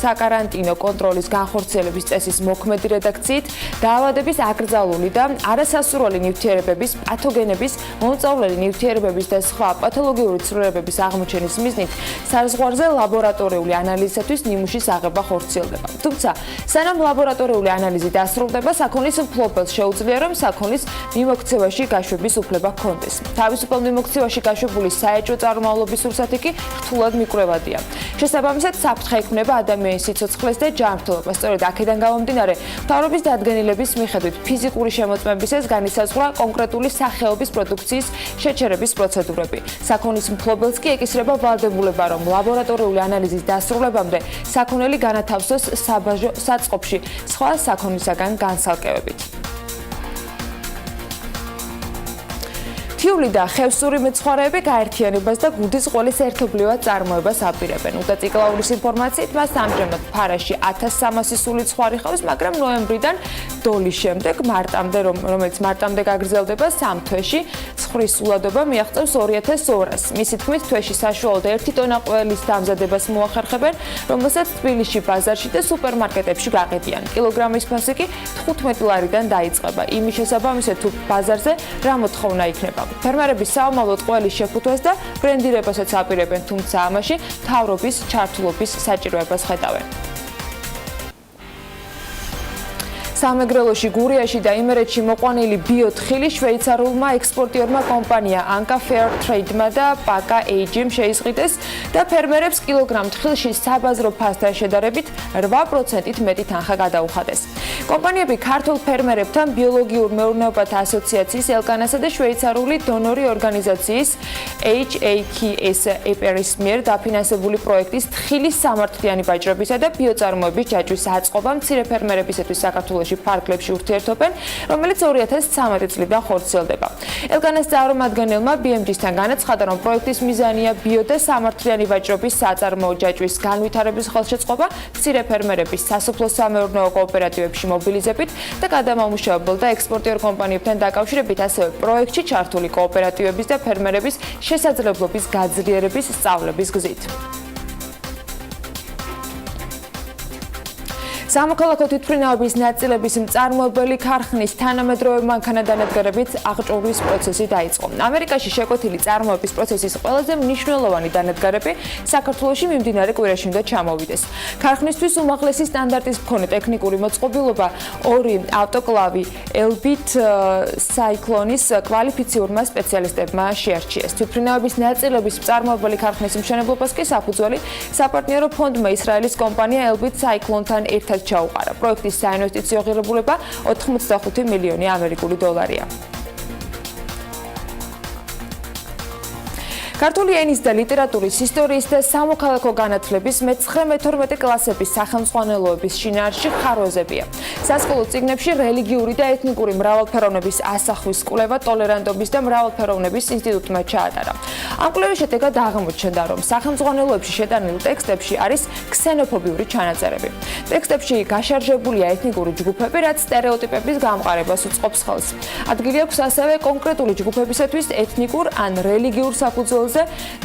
საკარანტინო კონტროლის განხორციელების წესის მოქმედი რედაქციით დაავადების აკრძალული და არასასურველი ნივთიერებების, პათოგენების, მომწავლელი ნივთიერებების და სხვა პათოლოგიური ცვლილებების აღმოჩენის მიზნით საზღვარზე ლაბორატორიული ანალიზისათვის ნიმუშის აღება ხორციელდება. თუმცა სანამ ლაბორატორიული ანალიზი დასრულდება, საქონლის მფლობელს შეუძლია რომ საქონლის მიმოქცევაში გაშვების უფლება ჰქონდეს. თავისუფალ მიმოქცევაში გაშვებული საეჭვო წარმომავლობის სურსათი კი რთულად მიკვლევადია. შესაბამისად, საფრთხე ექმნება ადამიანის სიცოცხლეს და ჯანმრთელობას. სწორედ აქედან გამომდინარე, მთავრობის დადგენილების მიხედვით ფიზიკური შემოწმებისას განისაზღვრა კონკრეტული სახეობის პროდუქციის შეჩერების პროცედურები. საქონლის მფლობელს კი ეკისრება ვალდებულება, რომ ლაბორატორიული ანალიზის დასრულებამდე საქონელი განათავსოს საბაჟო საწყობში სხვა საქონლისაგან განსალკევებით. თიული და ხევსური მეცხვარეები გაერთიანებას და გუდის ყოლის ერთობლივად წარმოებას აპირებენ. უდაწიკლაურის ინფორმაციით, მას ამჟამად ფარაში 1300 სული ცხვარი ხავს, მაგრამ ნოემბრიდან დოლის შემდეგ, რომელიც მარტამდე გაგრძელდება 3 თვეში, ცხვრის სულადობა მიაღწევს 2200. მისი თქმით, თვეში საშუალოდ 1 ტონა ყველის დამზადებას მოახერხებენ, რომელსაც თბილისში ბაზარში და სუპერმარკეტებში გაყიდიან. კილოგრამის ფასი კი 15 ლარიდან დაიწყება. იმის შესაბამისად, თუ ბაზარზე რა მოთხოვნა იქნება. ფერმერები საომავლოდ ყველის შეფუთვას და ბრენდირებასაც აპირებენ, თუმცა ამაში მთავრობის ჩართულობის საჭიროებას ხედავენ. სამეგრელოში, გურიაში და იმერეთში მოყვანილი ბიოთხილი შვეიცარულმა ექსპორტიორმა კომპანია Anka Fair Trade-მა და Paka AG-მ შეიზღიდეს და ფერმერებს კილოგრამ თხილში საბაზრო ფასთან შედარებით 8%-ით მეტი თანხა გადაუხადეს. კომპანიები ქართულ ფერმერებთან ბიოლოგიურ მეურნეობათა ასოციაციის ელკანასა და შვეიცარიული დონორი ორგანიზაციის HAKS EPR-ის მიერ დაფინანსებული პროექტის თხილის სამართლიანი ვაჭრობისა და ბიოწარმოების ჯაჭვის აწყობა მცირე ფერმერებისათვის საქართველოში ფარგლებში ურთიერთობენ, რომელიც 2013 წლიდან ხორციელდება. ელკანას წარმომადგენელმა BMG-სთან განაცხადა, რომ პროექტის მიზანია ბიო და სამართლიანი ვაჭრობის საწარმოო ჯაჭვის განვითარების ხელშეწყობა, მცირე ფერმერების სასოფლო-სამეურნეო კოოპერატივებში მობილიზებით და გადამამუშავებელ და ექსპორტიორ კომპანიებთან დაკავშირებით, ასევე პროექტში ჩართული კოოპერატივების და ფერმერების შესაძლებლობის გაძლიერების სწავლების გზით. სამოქალაქო თვითმფრინავების ნაწილების მწარმოებელი ქარხნის თანამედროვე მანქანადანადგარებით აღჭურვის პროცესი დაიწყო. ამერიკაში შეკვეთილი წარმოების პროცესის ყველაზე მნიშვნელოვანი დანადგარები საქართველოში მიმდინარე კვირაში უნდა ჩამოვიდეს. ქარხნისთვის უმაღლესი სტანდარტის მქონე ტექნიკური მოწყობილობა 2 ავტოკლავი ელბით საიკლონის კვალიფიციურმა სპეციალისტებმა შეარჩიეს. თვითმფრინავების ნაწილების მწარმოებელი ქარხნის მშენებლობას კი საფუძველი საპარტნიორო ფონდმა ისრაელის კომპანია ელბით საიკლონთან ერთად ჩაუყარა. პროექტის საინვესტიციო ღირებულება 85 მილიონი ამერიკული დოლარია. ქართული ენის და ლიტერატურის, ისტორიის და სამოქალაქო განათლების მე-9-12 კლასების სახელმძღვანელოების შინაარსში ხარვეზებია. სასკოლო წიგნებში რელიგიური და ეთნიკური მრავალფეროვნების ასახვის კვლევა ტოლერანტობის და მრავალფეროვნების ინსტიტუტმა ჩაატარა. ამ კვლევის შედეგად აღმოჩნდა, რომ სახელმძღვანელოებში შეტანილ ტექსტებში არის ქსენოფობიური ჩანაწერები. ტექსტებში გაშარჟებულია ეთნიკური ჯგუფები, რაც სტერეოტიპების გამყარებას უწყობს ხელს. ადგილი აქვს ასევე კონკრეტული ჯგუფებისათვის ეთნიკურ ან რელიგიურ საფუძველზე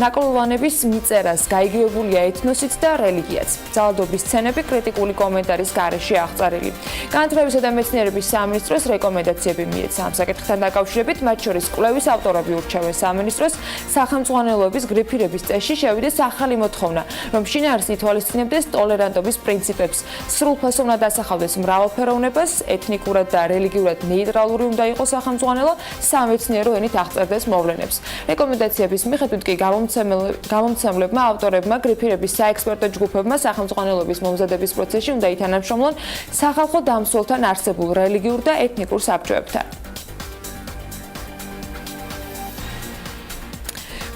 ნაკოლვანების მიწერას, გაიგივებულია ეთნოსიც და რელიგიაც. ძალადობის სცენები კრიტიკული კომენტარის გარეშე აღწერილი. განათლებისა და მეცნიერების სამინისტროს რეკომენდაციები მიეცა ამ საკითხთან დაკავშირებით, მათ შორის კვლევის ავტორები ურჩევენ სამინისტროს სახელმძღვანელოების გრიფირების წესში შევიდეს ახალი მოთხოვნა, რომ შინაარსი ითვალისწინებდეს ტოლერანტობის პრინციპებს, სრულფასოვნად ასახავდეს მრავალფეროვნებას, ეთნიკურად და რელიგიურად ნეიტრალური უნდა იყოს სახელმძღვანელო, სამეცნიერო ენით აღწერდეს მოვლენებს. რეკომენდაციების მიხედვით კი გამომცემლებმა ავტორებმა გრიფირების საექსპერტო ჯგუფებმა სახელმძღვანელოების მომზადების პროცესში უნდა ითანამშრომლონ სახალხო დამსვლელთან არსებულ რელიგიურ და ეთნიკურ საბჭოებთან.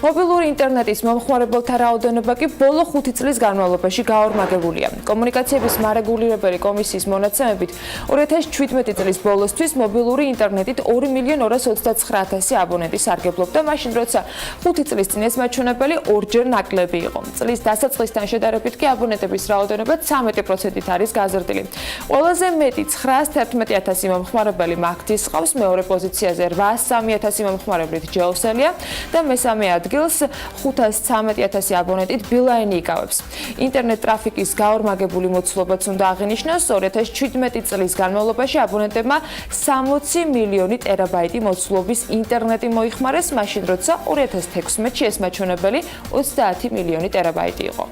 მობილური ინტერნეტის მომხმარებელთა რაოდენობა კი ბოლო 5 წლის განმავლობაში გაორმაგებულია. კომუნიკაციების მარეგულირებელი კომისიის მონაცემებით 2017 წლის ბოლოსთვის მობილური ინტერნეტით 2.229.000 აბონენტი სარგებლობდა, მაშინ როცა 5 წლის წინ ეს მაჩვენებელი ორჯერ ნაკლები იყო. წლის დასაწყისთან შედარებით კი აბონენტების რაოდენობა 13%-ით არის გაზრდილი. ყველაზე მეტი 911.000 მომხმარებელი მაგდის ყავს, მეორე პოზიციაზე 803.000 მომხმარებლით ჯეოსელია და მესამე ადგილს 513.000 აბონენტით ბილაინი იკავებს. ინტერნეტ ტრაფიკის გაორმაგებული მოცულობაც უნდა აღინიშნოს, 2017 წლის განმავლობაში აბონენტებმა 60 მილიონი ტერაბაიტი მოცულობის ინტერნეტი მოიხმარეს, მაშინ როცა 2016-ში ეს მაჩვენებელი 30 მილიონი ტერაბაიტი იყო.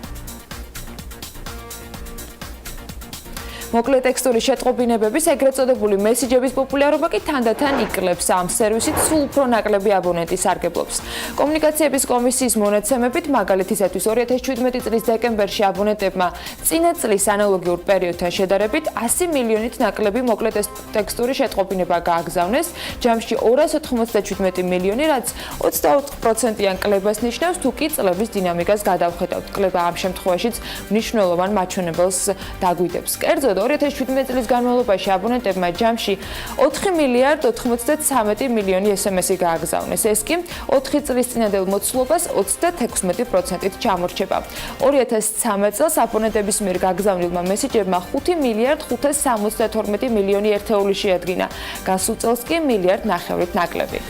მოკლე ტექსტური შეტყობინებების ეგრეთ წოდებული მესიჯების პოპულარობა კი თანდათან იკლებს ამ სერვისით სულ უფრო ნაკლები აბონენტი სარგებლობს. კომუნიკაციების კომისიის მონაცემებით მაგალითისათვის 2017 წლის დეკემბერში აბონენტებმა წინა წლის ანალოგიურ პერიოდთან შედარებით 100 მილიონით ნაკლები მოკლე ტექსტური შეტყობინება გააგზავნეს, ჯამში 297 მილიონი, რაც 24%-იან კლებას ნიშნავს, თუ კი წლების დინამიკას გადავხედავთ. კლება ამ შემთხვევაშიც მნიშვნელოვან მაჩვენებელს დაგვიდებს. კერძოდ 2017 წლის განმავლობაში აბონენტებმა ჯამში 4 მილიარდ 93 მილიონი SMS-ი გააგზავნეს. ეს კი 4 წლის წინანდელ მოცულობას 36%-ით ჩამორჩება. 2013 წელს აბონენტების მიერ გაგზავნილმა მესიჯებმა 5 მილიარდ 572 მილიონი ერთეული შეადგინა. გასულ წელს კი მილიარდ ნახევრით ნაკლები.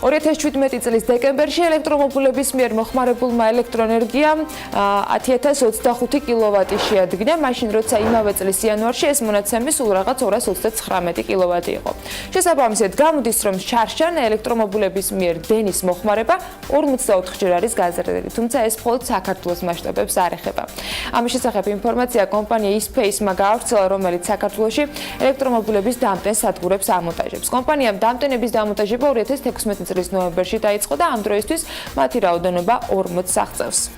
2017 წლის დეკემბერში ელექტრომობილების მიერ მოხმარებულმა ელექტროენერგიამ 10025 კილოვატი შეადგინა, მაშინ როცა იმავე წლის იანვარში ეს მონაცემი სულ რაღაც 239 კილოვატი იყო. შესაბამისად, გამოდის, რომ შარშან ელექტრომობილების მიერ დენის მოხმარება 54-ჯერ არის გაზრდილი, თუმცა ეს მხოლოდ საქართველოს მასშტაბებს არ ეხება. ამის შესახებ ინფორმაცია კომპანია E-Space-მა გაავრცელა, რომელიც საქართველოში ელექტრომობილების დამტენ სადგურებს ამონტაჟებს. კომპანიამ დამტენების დამონტაჟება 2016 წლის ნოემბერში დაიწყო და ამ დროისთვის მათი რაოდენობა 40 აღწევს.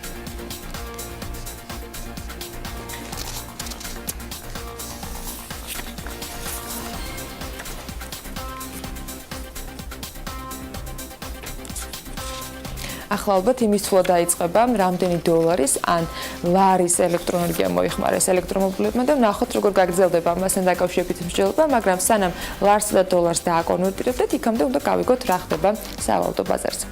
ახლა ალბათ იმის თვლა დაიწყება, რამდენი დოლარის ან ლარის ელექტროენერგია მოიხმარეს ელექტრომობილებმა და ნახოთ როგორ გაგრძელდება ამასთან დაკავშირებით მსჯელობა, მაგრამ სანამ ლარსა და დოლარს დააკონვერტირებდეთ, იქამდე უნდა გავიგოთ რა ხდება სავალუტო ბაზარზე.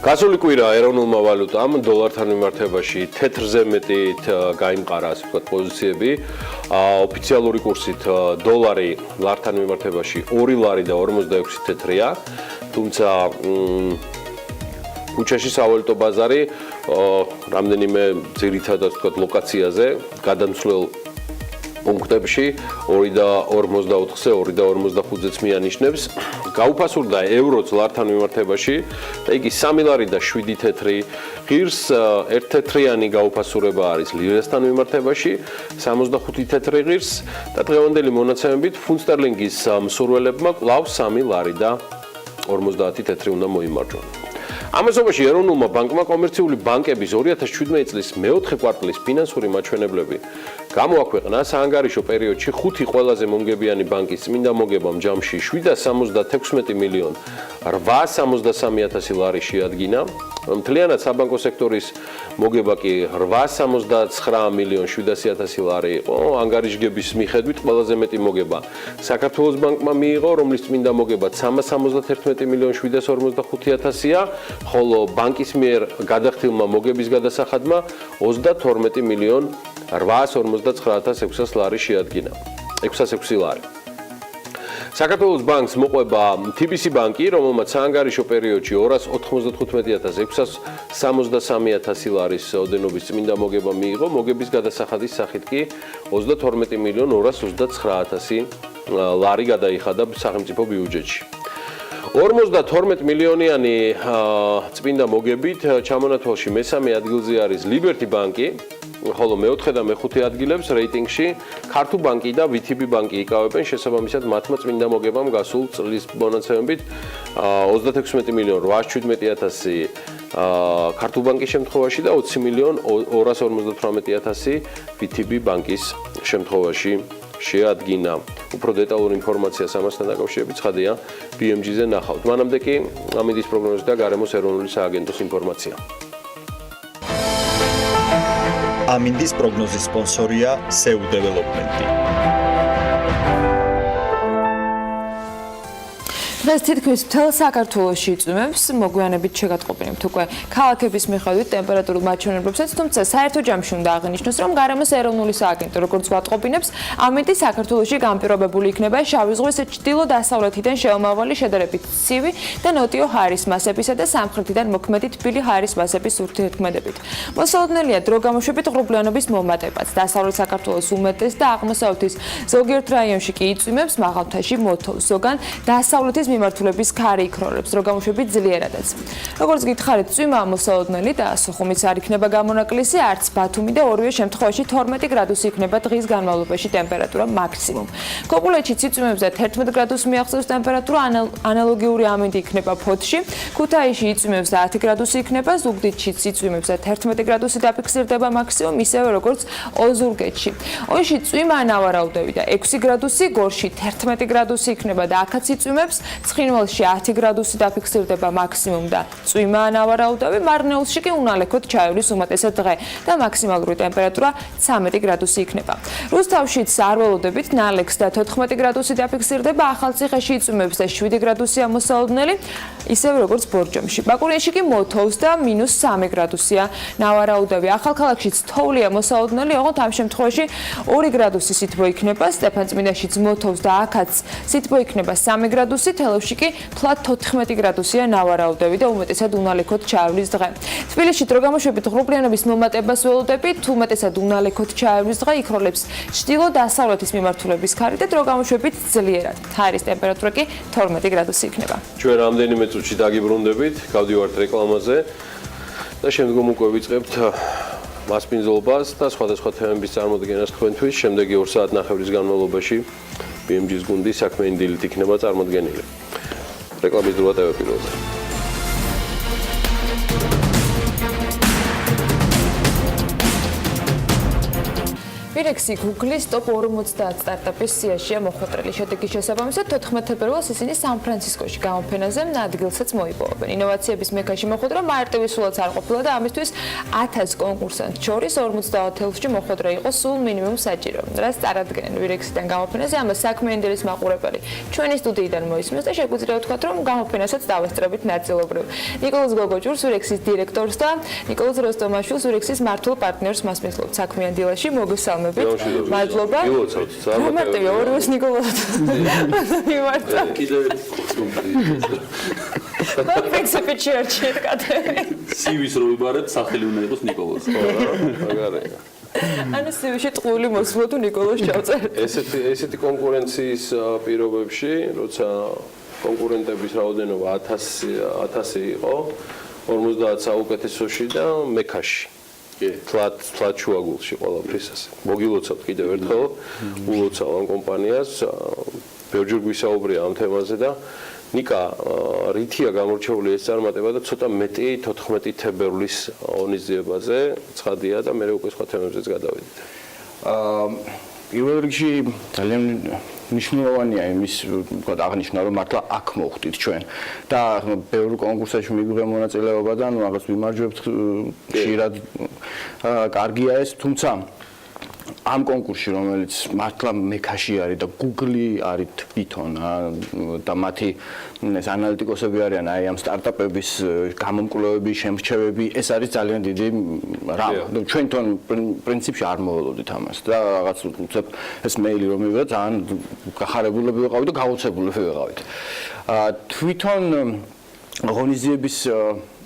გასული კვირა ეროვნულმა ვალუტამ დოლართან მიმართებაში თეთრზე მეტით გაიმყარა, ასე ვთქვათ, პოზიციები. ოფიციალური კურსით დოლარი ლართან მიმართებაში 2 ლარი და 46 თეთრია, თუმცა ბუჩაში სავალუტო ბაზარი რამდენიმე ძირითადად ვთქვათ ლოკაციაზე გადამცვლელ პუნქტებში 2.44-ზე, 2.45-ზეც მიანიშნებს. გაუფასურდა ევროც ლართან მიმართებაში და იგი 3 ლარი და 7 თეთრი ღირს, 1 თეთრიანი გაუფასურება არის ლირასთან მიმართებაში, 65 თეთრი ღირს და დღევანდელი მონაცემებით ფუნტ სტერლინგის მსურველებმა კვლავ 3 ლარი და 50 თეთრი უნდა მოიმარჯვონ. ამასობაში ეროვნულმა ბანკმა კომერციული ბანკების 2017 წლის მეოთხე კვარტალის ფინანსური მაჩვენებლები გამოაქვეყნა. საანგარიშო პერიოდში 5 ყველაზე მომგებიანი ბანკის წმინდა მოგებამ ჯამში 776 მილიონ 863,000 ლარი შეადგინა. მთლიანად საბანკო სექტორის მოგება კი 869 მილიონ 700,000 ლარი იყო. ანგარიშგების მიხედვით ყველაზე მეტი მოგება საქართველოს ბანკმა მიიღო, რომლის წმინდა მოგება 371 მილიონ 745,000-ია, ხოლო ბანკის მიერ გადახდილმა მოგების გადასახადმა 32 მილიონ 859,600 ლარი შეადგინა. 606 ლარი. საქართველოს ბანკს მოყვება TBC ბანკი, რომელმაც საანგარიშო პერიოდში 295,663,000 ლარის ოდენობის წმინდა მოგება მიიღო, მოგების გადასახადის სახით კი 32 მილიონ 229,000 ლარი გადაიხადა სახელმწიფო ბიუჯეტში. 52 მილიონიანი წმინდა მოგებით ჩამონათვალში მესამე ადგილზე არის Liberty ბანკი, ხოლო მეოთხე და მეხუთე ადგილებს რეიტინგში ქართულ ბანკი და VTB ბანკი იკავებენ, შესაბამისად მათმა წმინდა მოგებამ გასულ წლის მონაცემებით 36 მილიონ 817,000 ქართულ ბანკის შემთხვევაში და 20 მილიონ 258,000 VTB ბანკის შემთხვევაში შეადგინა. უფრო დეტალურ ინფორმაციას ამასთან დაკავშირებით ცხადია BMG-ზე ნახავთ. მანამდე კი ამინდის პროგნოზი და გარემოს ეროვნული სააგენტოს ინფორმაცია. ამინდის პროგნოზის სპონსორია SEU Development. დღეს თითქმის მთელ საქართველოში იწვიმებს, მოგვიანებით შეგატყობინებთ უკვე ქალაქების მიხედვით ტემპერატურულ მაჩვენებლებსაც, თუმცა საერთო ჯამში უნდა აღინიშნოს, რომ გარემოს ეროვნული სააგენტო როგორც ვატყობინებს, ამინდი საქართველოში განპირობებული იქნება შავი ზღვის ჩრდილო-დასავლეთიდან შეომავალი შედარებით ცივი და ნოტიო ჰაერის მასებისა და სამხრეთიდან მოქმედი თბილი ჰაერის მასების ურთიერთქმედებით. მოსალოდნელია დრო გამოშვებით ღრუბლიანობის მომატებაც. დასავლეთ საქართველოს უმეტეს და აღმოსავლეთის ზოგიერთ რაიონში კი იწვიმებს, მაღალ მთაში მოთოვს, ზოგან დასავლეთის მიმართულების ქარი იქროლებს, დრო გამოშვებით ძლიერადაც. როგორც გითხარით, წვიმა მოსალოდნელი და სოხუმიც არ იქნება გამონაკლისი, არც ბათუმი და ორივე შემთხვევაში 12 გრადუსი იქნება დღის განმავლობაში ტემპერატურა მაქსიმუმ. ქობულეთში წვიმებს და 11 გრადუსს მიაღწევს ტემპერატურა, ანალოგიური ამინდი იქნება ფოთში, ქუთაისში იწვიმებს და 10 გრადუსი იქნება, ზუგდიდში იწვიმებს და 11 გრადუსი დაფიქსირდება მაქსიმუმ, ისევე როგორც ოზურგეთში. ოიში წვიმა ნავარაუდები და 6 გრადუსი, გორში 11 გრადუსი იქნება და აქაც იწვიმებს, ცხინვალში 10 გრადუსი დაფიქსირდება მაქსიმუმ და წვიმა ნავარაუდები, მარნეულში კი უნალექოდ ჩაივლის უმეტესად დღე და მაქსიმალური ტემპერატურა 13 გრადუსი იქნება. რუსთავშიც არ ველოდებით, ნალექს და 14 გრადუსი დაფიქსირდება, ახალციხეში იწვიმებს და 7 გრადუსია მოსალოდნელი, ისევე როგორც ბორჯომში. ბაკურიაში კი მოთოვს და -3 გრადუსია ნავარაუდები. ახალქალაქშიც თოვლია მოსალოდნელი, ოღონდ ამ შემთხვევაში 2 გრადუსი სითბო იქნება, სტეფანწმინდაშიც მოთოვს და აქაც სითბო იქნება 3 გრადუსი, თელავში კი ფლად 14 გრადუსია ნავარაუდები და უმეტესად უნალექოდ ჩაივლის დღე. თბილისში დრო გამოშვებით ღრუბლიანობის მომატებას ველოდებით, უმეტესად უნალექოდ ჩაივლის დღე, იქროლებს ჩრდილო-დასავლეთის მიმართულების ქარი და დრო გამოშვებით ძლიერად. ჰაერის ტემპერატურა კი 12 გრადუსი იქნება. ჩვენ რამდენიმე წუთში დაგიბრუნდებით, გავდივართ რეკლამაზე და შემდგომ უკვე ვიწყებთ მასპინძლობას და სხვადასხვა თემების წარმოდგენას თქვენთვის. შემდეგი 2 საათნახევრის განმავლობაში BMG-ის გუნდი საქმიანი დილით იქნება წარმოდგენილი. რეკლამის დროა TV პირველზე. ვირექსი Google-ის top 50 სტარტაპის სიაშია მოხვედრილი. შედეგის შესაბამისად 14 თებერვალს ისინი სან-ფრანცისკოში გამოფენაზე ადგილსაც მოიპოვებენ. ინოვაციების მექაში მოხვედრა მარტივი სულაც არ ყოფილა და ამისთვის 1000 კონკურსანტს შორის 50,000-ში მოხვედრა იყო სულ მინიმუმ საჭირო. რაც წარადგენენ ვირექსიდან გამოფენაზე, ამას საქმიანი დილის მაყურებელი ჩვენი სტუდიიდან მოისმენს და შეგვიძლია ვთქვათ, რომ გამოფენასაც დავესწრებით ნაწილობრივ. ნიკოლოზ გოგოჭურს, ვირექსის დირექტორს და ნიკოლოზ როსტომაშვილს, ვირექსის მმართველ პარტნიორს მასპინძლობთ საქმიან დილაში. მოგესალმებით. მადლობა. მარტივია, ორივეს ნიკოლოზად. მიმართა. კიდევ პრინციპი შეერჩიეთ კადრე. სივის რო ვიბარეთ, სახელი უნდა იყოს ნიკოლოზ. მაგარია. ანუ სივიში ტყუილი მოსულა თუ ნიკოლოზ ჩავწერეთ. ესეთი კონკურენციის პირობებში, როცა კონკურენტების რაოდენობა 1000 იყო, 50 საუკეთესოში და მექაში. ფლატ შუაგულში ყველაფრისას. მოგილოცავთ კიდევ ერთხელ, ულოცავ ამ კომპანიას, ბევრჯერ გვისაუბრია ამ თემაზე და ნიკა რითია გამორჩეული ეს წარმატება და ცოტა მეტი 14 თებერვლის ღონისძიებაზე ცხადია და მე უკვე სხვა თემებზეც გადავიდეთ. პირველ რიგში ძალიან მნიშვნელოვანია იმის აღნიშნა, რომ მართლა აქ მოხვდით ჩვენ და ბევრ კონკურსებში მიგვიღე მონაწილეობა და რაღაც ვიმარჯვებთ ხშირად კარგია ეს, თუმცა ამ კონკურსში, რომელიც მართლა მექაში არის და Google არის თვითონ და მათი ეს ანალიტიკოსები არიან აი ამ სტარტაპების გამომკვლევები, შემრჩევები, ეს არის ძალიან დიდი რამ. ჩვენ თვითონ პრინციპში არ მოველოდით ამას და რაღაც უცებ ეს მეილი რომ მივიღეთ, ძალიან გახარებულები ვიყავით და გაოცებულები ვიყავით. თვითონ ღონისძიების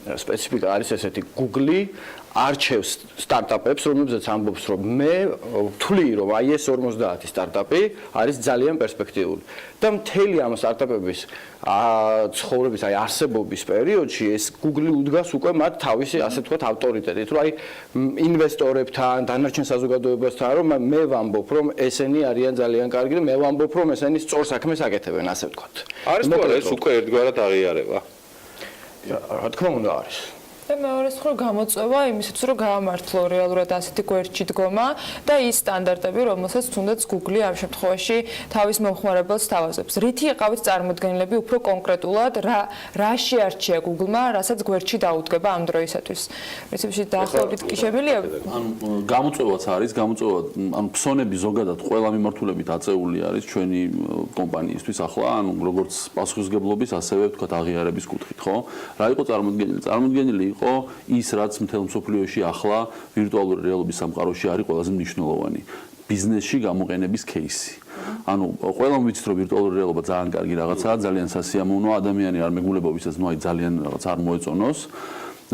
სპეციფიკა არის ესეთი, Google არჩევს სტარტაპებს, რომლებზეც ამბობს, რომ მე ვთვლი, რომ აი ეს 50 სტარტაპი არის ძალიან პერსპექტიული. და მთელი ამ სტარტაპების ცხოვრების, აი არსებობის პერიოდში ეს Google უდგას უკვე მათ თავისი, ასე ვთქვათ, ავტორიტეტით, რომ აი ინვესტორებთან, დანარჩენ საზოგადოებასთან, რომ მე ვამბობ, რომ ესენი არიან ძალიან კარგი და მე ვამბობ, რომ ესენი სწორ საქმეს აკეთებენ, ასე ვთქვათ. არის თუ არა ეს უკვე ერთგვარად აღიარება? რა თქმა უნდა არის. და მეორე მხრივ გამოწვევა იმისათვის, რომ გაამართლო რეალურად ასეთი გვერდში დგომა და ის სტანდარტები, რომელსაც თუნდაც Google ამ შემთხვევაში თავის მომხმარებელს თავაზობს. რითი იყავით წარმოდგენილები უფრო კონკრეტულად, რა შეარჩია Google-მა, რასაც გვერდში დაუდგება ამ დროისათვის. პრინციპში დაახლოებით კი შემიძლია? ანუ გამოწვევაც არის, ანუ ფსონები ზოგადად ყველა მიმართულებით აწეული არის ჩვენი კომპანიისთვის ახლა, ანუ როგორც პასუხისგებლობის, ასევე ვთქვათ აღიარების კუთხით, ხო? რა იყო წარმოდგენილი? წარმოდგენილი იყო ის, რაც მთელ მსოფლიოში ახლა ვირტუალური რეალობის სამყაროში არის ყველაზე მნიშვნელოვანი. ბიზნესში გამოყენების кейსი. ანუ ყველამ ვიცით, რომ ვირტუალური რეალობა ძალიან კარგი რაღაცაა, ძალიან სასიამოვნოა, ადამიანი არ მეგულება, ვისაც ნუ ძალიან რაღაც არ მოეწონოს.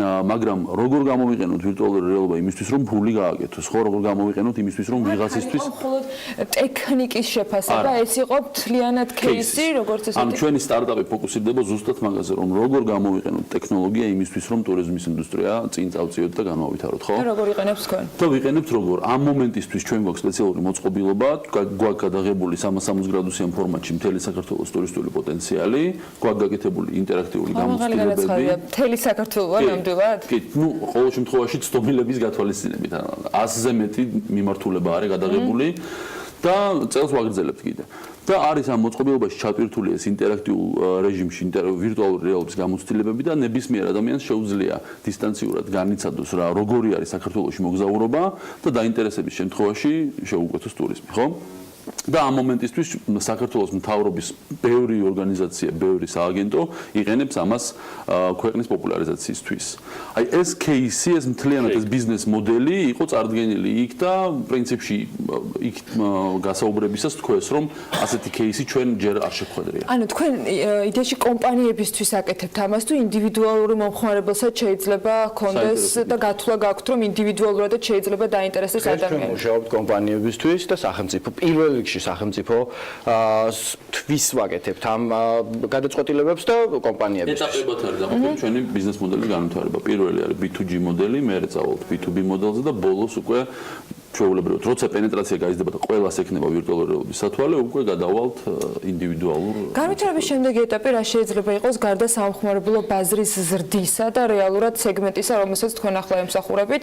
მაგრამ როგორ გამოვიყენოთ ვირტუალური რეალობა იმისთვის, რომ ფული გააკეთოს, ხო, როგორ გამოვიყენოთ იმისთვის, რომ ვიღაცისთვის მხოლოდ ტექნიკის შეფასება, ეს იყო მთლიანად кейსი, როგორც ესეთი. ანუ ჩვენი სტარტაპი ფოკუსირდება ზუსტად მაგაზე, რომ როგორ გამოვიყენოთ ტექნოლოგია იმისთვის, რომ ტურიზმის ინდუსტრია წინ წავწიოთ და განმავითაროთ, ხო? და როგორ იყენებს თქვენ? და ვიყენებთ როგორ? ამ მომენტისთვის ჩვენ გვაქვს სპეციალური მოწყობილობა, გვაქვს გადაღებული 360 გრადუსიან ფორმატში მთელი საქართველოს ტურისტული პოტენციალი, გვაქვს გაკეთებული ინტერაქტიული გამოცდილებები. მთელი საქართველოს კი, ნუ ყოველ შემთხვევაში ცდომილების გათვალისწინებით 100-ზე მეტი მიმართულება არის გადაღებული და წელს ვაგრძელებთ კიდე. და არის ამ მოწყობილობაში ჩატვირთული ეს ინტერაქტიულ რეჟიმში ვირტუალური რეალობის გამოცდილებები და ნებისმიერ ადამიანს შეუძლია დისტანციურად განიცადოს რა როგორი არის საქართველოში მოგზაურობა და დაინტერესების შემთხვევაში შეუკვეთოს ტურიზმი, ხო? და ამ მომენტისთვის საქართველოს მთავრობის ბევრი ორგანიზაცია, ბევრი სააგენტო იყენებს ამას ქვეყნის პოპულარიზაციისთვის. აი ეს кейსი, ეს მთლიანად ეს ბიზნეს მოდელი იყო წარდგენილი იქ და პრინციპში იქ გასაუბრებისას თქვეს, რომ ასეთი кейსი ჩვენ ჯერ არ შეგვხვედრია. ანუ თქვენ იდეაში კომპანიებისთვის აკეთებთ ამას თუ ინდივიდუალური მომხმარებელსაც შეიძლება ჰქონდეს და გათვლა გაქვთ, რომ ინდივიდუალურადაც შეიძლება დაინტერესდეს ადამიანი. ჩვენ მუშაობთ კომპანიებისთვის და სახელმწიფო პირველ რიგში სახელმწიფო თვის ვაკეთებთ ამ გადაწყვეტილებებს და კომპანიებისთვის. ეტაპებად არის დაყოფილი ჩვენი ბიზნეს მოდელის განვითარება. პირველი არის B2G მოდელი, მერე წავალთ B2B მოდელზე და ბოლოს უკვე ჩვეულებრივად, როცა პენეტრაცია გაიზრდება და ყველას ექნება ვირტუალური რეალობის სათვალე, უკვე გადავალთ ინდივიდუალურ. განვითარების შემდეგი ეტაპი რა შეიძლება იყოს გარდა სამხმარებლო ბაზრის ზრდისა და რეალურად სეგმენტისა, რომელსაც თქვენ ახლა ემსახურებით,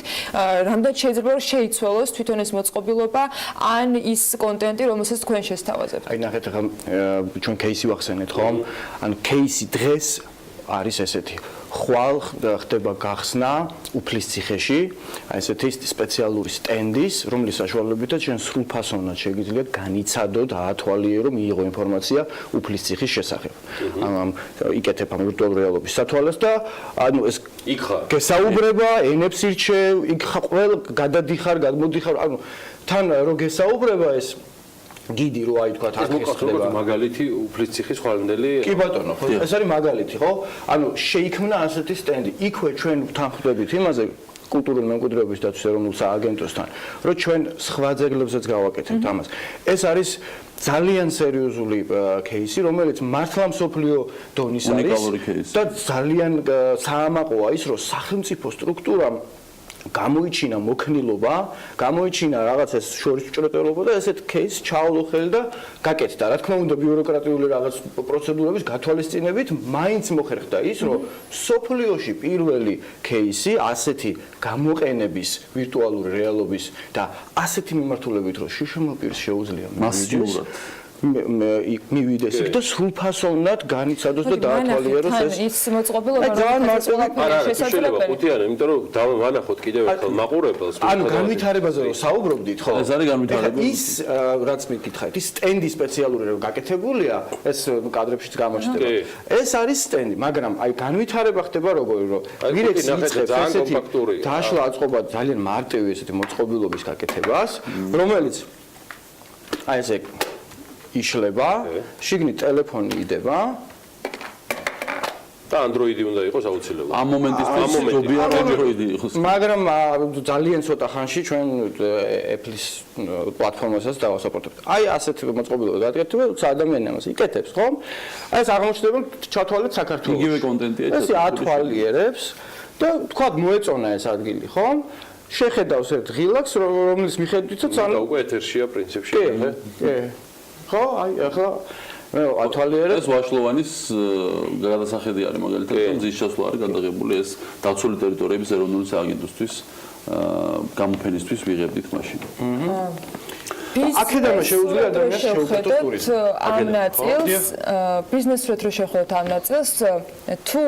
რამდენად შეიძლება რომ შეიცვალოს თვითონ ეს მოწყობილობა ან ის კონტენტი, რომელსაც თქვენ შესთავაზებთ. აი ნახეთ ახლა ჩვენ кейსი ვახსენეთ, ხო? ანუ кейსი დღეს არის ესეთი. ხვალ ხდება გახსნა უფლისციხეში, აი ესეთი სპეციალური სტენდის, რომლის საშუალებითაც ჩვენ სრულფასოვნად შეგიძლიათ განიცადოთ, აათვალიერო, მიიღო ინფორმაცია უფლისციხის შესახებ. ამ იკეთებ ამ ვირტუალურ რეალობის სათვალეს და ანუ ეს იქ ხარ. გესაუბრება, ენებს ირჩევ, იქ ყველ გადადიხარ, გადმოდიხარ, ანუ თან რო გესაუბრება ეს გიდი რო აი თქვა აქ ეს ხდება მაგალითი უფლისციხის ხვალინდელი კი ბატონო ხო ეს არის მაგალითი ხო ანუ შეიქმნა ასეთი სტენდი იქვე ჩვენ თან ხვდებით იმაზე კულტურული მემკვიდრეობის დაცვის ეროვნულ სააგენტოსთან რომ ჩვენ სხვა ძეგლებზეც გავაკეთებთ ამას ეს არის ძალიან სერიოზული кейსი რომელიც მართლა მსოფლიო დონის არის და ძალიან საამაყოა ის რომ სახელმწიფო სტრუქტურამ გამოიჩინა მოქნილობა, გამოიჩინა რაღაც ეს შორის უჭრეტელობა და ესეთ кейს ჩაავლო ხელი და გაკეთდა. რა თქმა უნდა, ბიუროკრატიული რაღაც პროცედურების გათვალისწინებით მაინც მოხერხდა ის, რომ სოფლიოში პირველი кейსი ასეთი გამოყენების ვირტუალური რეალობის და ასეთი მიმართულებით, რომ შიშმოპირს შეუძლია მასიურად მივიდეს იქ და სრულფასოვნად განიცადოს და დაათვალიეროს ეს ის მოწყობილობა რომ შესაძლებელი ხუთიანი, იმიტომ რომ დავანახოთ კიდევ ერთხელ მაყურებელს. ანუ განვითარებაზე რომ საუბრობდით, ხო? ეს არის განვითარება. ის რაც მეკითხეთ, ის სტენდი სპეციალური რომ გაკეთებულია, ეს კადრებშიც გამოჩნდება. ეს არის სტენდი, მაგრამ აი განვითარება ხდება როგორი რომ ვირექს იწყებს ესეთი დაშლა აწყობა ძალიან მარტივი ესეთი მოწყობილობის გაკეთებას, რომელიც აი ესე იშლება, შიგნით ტელეფონი იდება და Android-ი უნდა იყოს აუცილებლად. ამ მომენტისთვის ჯობია Android-ი იყოს. მაგრამ ძალიან ცოტა ხანში ჩვენ Apple-ის პლატფორმასაც დავასაპორტებთ. აი ასეთ მოწყობილობა გადაგეთება, როცა ადამიანი ამას იკეთებს, ხო? აი ეს აღმოჩნდება ჩათვალეთ საქართველოს. იგივე კონტენტია. ეს ათვალიერებს და თქვა მოეწონა ეს ადგილი, ხო? შეხედავს ერთ ღილაკს, რომლის მიხედვითაც ანუ უკვე ეთერშია პრინციპში, ხო, აი ახლა მე ათვალიერებ ეს ვაშლოვანის გადასახედი არის მაგალითად მზის შესვლა არის გადაღებული ეს დაცული ტერიტორიების ეროვნული სააგენტოსთვის გამოფენისთვის ვიღებდით მაშინ. აქედან შეუძლია ადამიანს შეუქმნას ტურიზმი. ამ ნაწილს ბიზნესურად რო შევხედოთ ამ ნაწილს თუ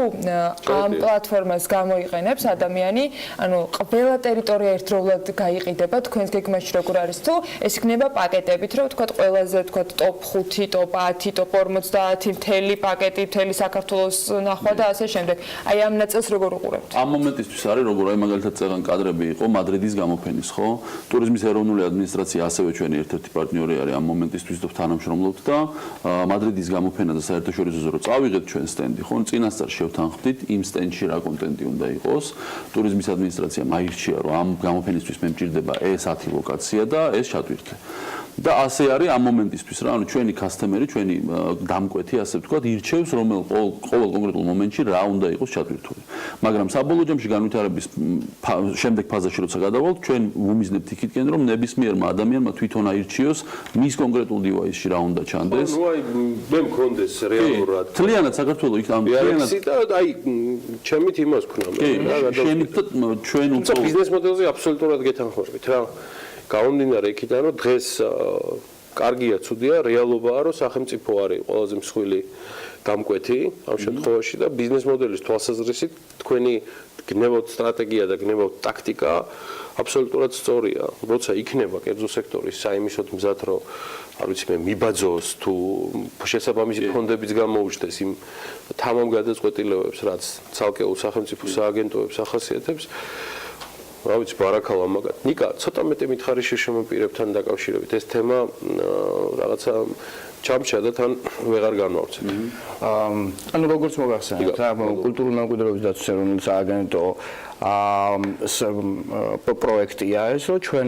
ამ პლატფორმას გამოიყენებს ადამიანი, ანუ ყველა ტერიტორია ერთდროულად გაიყიდება თქვენს გეგმაში როგორ არის თუ ეს იქნება პაკეტებით, რომ თქვა ყველაზე თქვა ტოპ 5, ტოპ 10, ტოპ 50 მთელი პაკეტი, მთელი საქართველოს ნახვა და ასე შემდეგ. აი ამ ნაწილს როგორ უყურებთ? ამ მომენტისთვის არის როგორ აი მაგალითად წეგან კადრები იყო მადრიდის გამოფენის, ხო? ტურიზმის ეროვნული ადმინისტრაცია ასევე ჩვენი ერთ-ერთი პარტნიორი არის ამ მომენტისთვის და თანამშრომლობთ და მადრიდის გამოფენა და საერთაშორისო რო წავიღეთ ჩვენ სტენდი, ხო? წინასწარ შევთანხმდით იმ სტენდში რა კონტენტი უნდა იყოს. ტურიზმის ადმინისტრაციამ აირჩია, რომ ამ გამოფენისთვის მე მჭირდება ეს 10 ლოკაცია და ეს ჩატვირთე. და ასე არის ამ მომენტისთვის რა, ანუ ჩვენი კასტომერი, ჩვენი დამკვეთი, ასე ვთქვათ, ირჩევს ყოველ კონკრეტულ მომენტში რა უნდა იყოს ჩატვირთული. მაგრამ საბოლოო ჯამში განვითარების შემდეგ ფაზაში როცა გადავალთ, ჩვენ ვუმიზნებთ იქითკენ, რომ ნებისმიერმა ადამიანმა თვითონ აირჩიოს მის კონკრეტულ დივაისში რა უნდა ჩანდეს. ნუ აი მე მქონდეს რეალურად თლიანად საქართველოს იქ ამ თლიანად და აი ჩემით იმას ვქნა მე რა შენით ჩვენ უფრო ბიზნეს მოდელზე აბსოლუტურად გეთანხმებით რა. გამომდინარე იქიდან რომ დღეს კარგია, ცუდია, რეალობაა რომ სახელმწიფო არის ყველაზე მსხვილი დამკვეთი ამ შემთხვევაში და ბიზნეს მოდელის თვალსაზრისით თქვენი გნებავთ სტრატეგია და გნებავთ ტაქტიკა აბსოლუტურად სწორია. როცა იქნება კერძო სექტორის საიმისოდ მზად რომ არ ვიცი მე მიბაძოს თუ შესაბამისი ფონდებიც გამოუჩნდეს იმ თამამ გადაწყვეტილებებს რაც ცალკეულ სახელმწიფო სააგენტოებს ახასიათებს რა ვიცი ბარაქალა მაგათ. ნიკა, ცოტა მეტი მითხარი შემოპირებთან დაკავშირებით. ეს თემა რაღაცა ჩამჩა და თან ვეღარ განვავრცებ. ანუ როგორც მოგახსენეთ, კულტურული მემკვიდრეობის დაცვის ეროვნული სააგენტო პროექტია ეს, რომ ჩვენ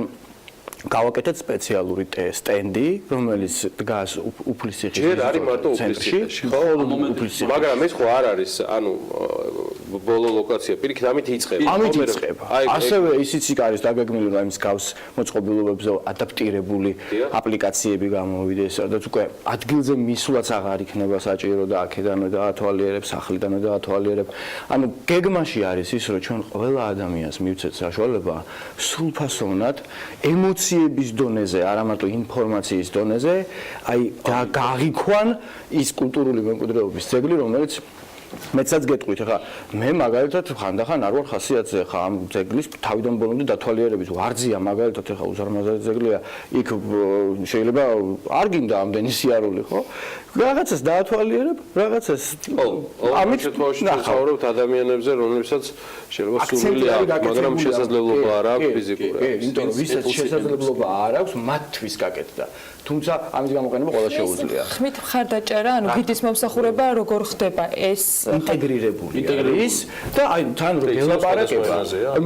გავაკეთეთ სპეციალური სტენდი, რომელიც დგას უფლისციხის ცენტრში. ხო, უფლისციხის. მაგრამ ეს ხო არ არის, ანუ ბოლო ლოკაცია პირიქით ამით იწყება. ამით იწყება. ასევე ისიც იქ არის დაგეგმილი, რომ იმის გავს მოწყობილობებზე ადაპტირებული აპლიკაციები გამოვიდეს, სადაც უკვე ადგილზე მისვლაც აღარ იქნება საჭირო და აქედანვე დაათვალიერებ, სახლიდანვე დაათვალიერებ. ანუ გეგმაში არის ის, რომ ჩვენ ყველა ადამიანს მივცეთ საშუალება სრულფასოვნად ემოციების დონეზე, არა მარტო ინფორმაციის დონეზე, აი გააღიქვან ის კულტურული მემკვიდრეობის ძეგლი, რომელიც მეცაც გეტყვით, ხა მე მაგალითად ხანდახან არ ვარ ხასიათზე, ხა ამ ძეგლის თავიდან ბოლომდე დათვალიერებით ვარძია მაგალითად, ხა უზარმაზარი ძეგლია, იქ შეიძლება არ გინდა ამდენი სიარული, ხო? რაღაცას დაათვალიერებ, რაღაცას ამით შემთხვევაში ვცხოვრობთ ადამიანებზე, რომლებსაც შეიძლება სურვილი აქვს, მაგრამ შესაძლებლობა არ აქვს ფიზიკურად. იმიტომ რომ ვისაც შესაძლებლობა არ აქვს, მათთვის გაკეთდა. თუმცა ამის გამოყენება ყველა შეუძლია. ხმით მხარდაჭერა, ანუ გიდის მომსახურება როგორ ხდება ეს ინტეგრირებული ის და აი თან რო გელაპარაკება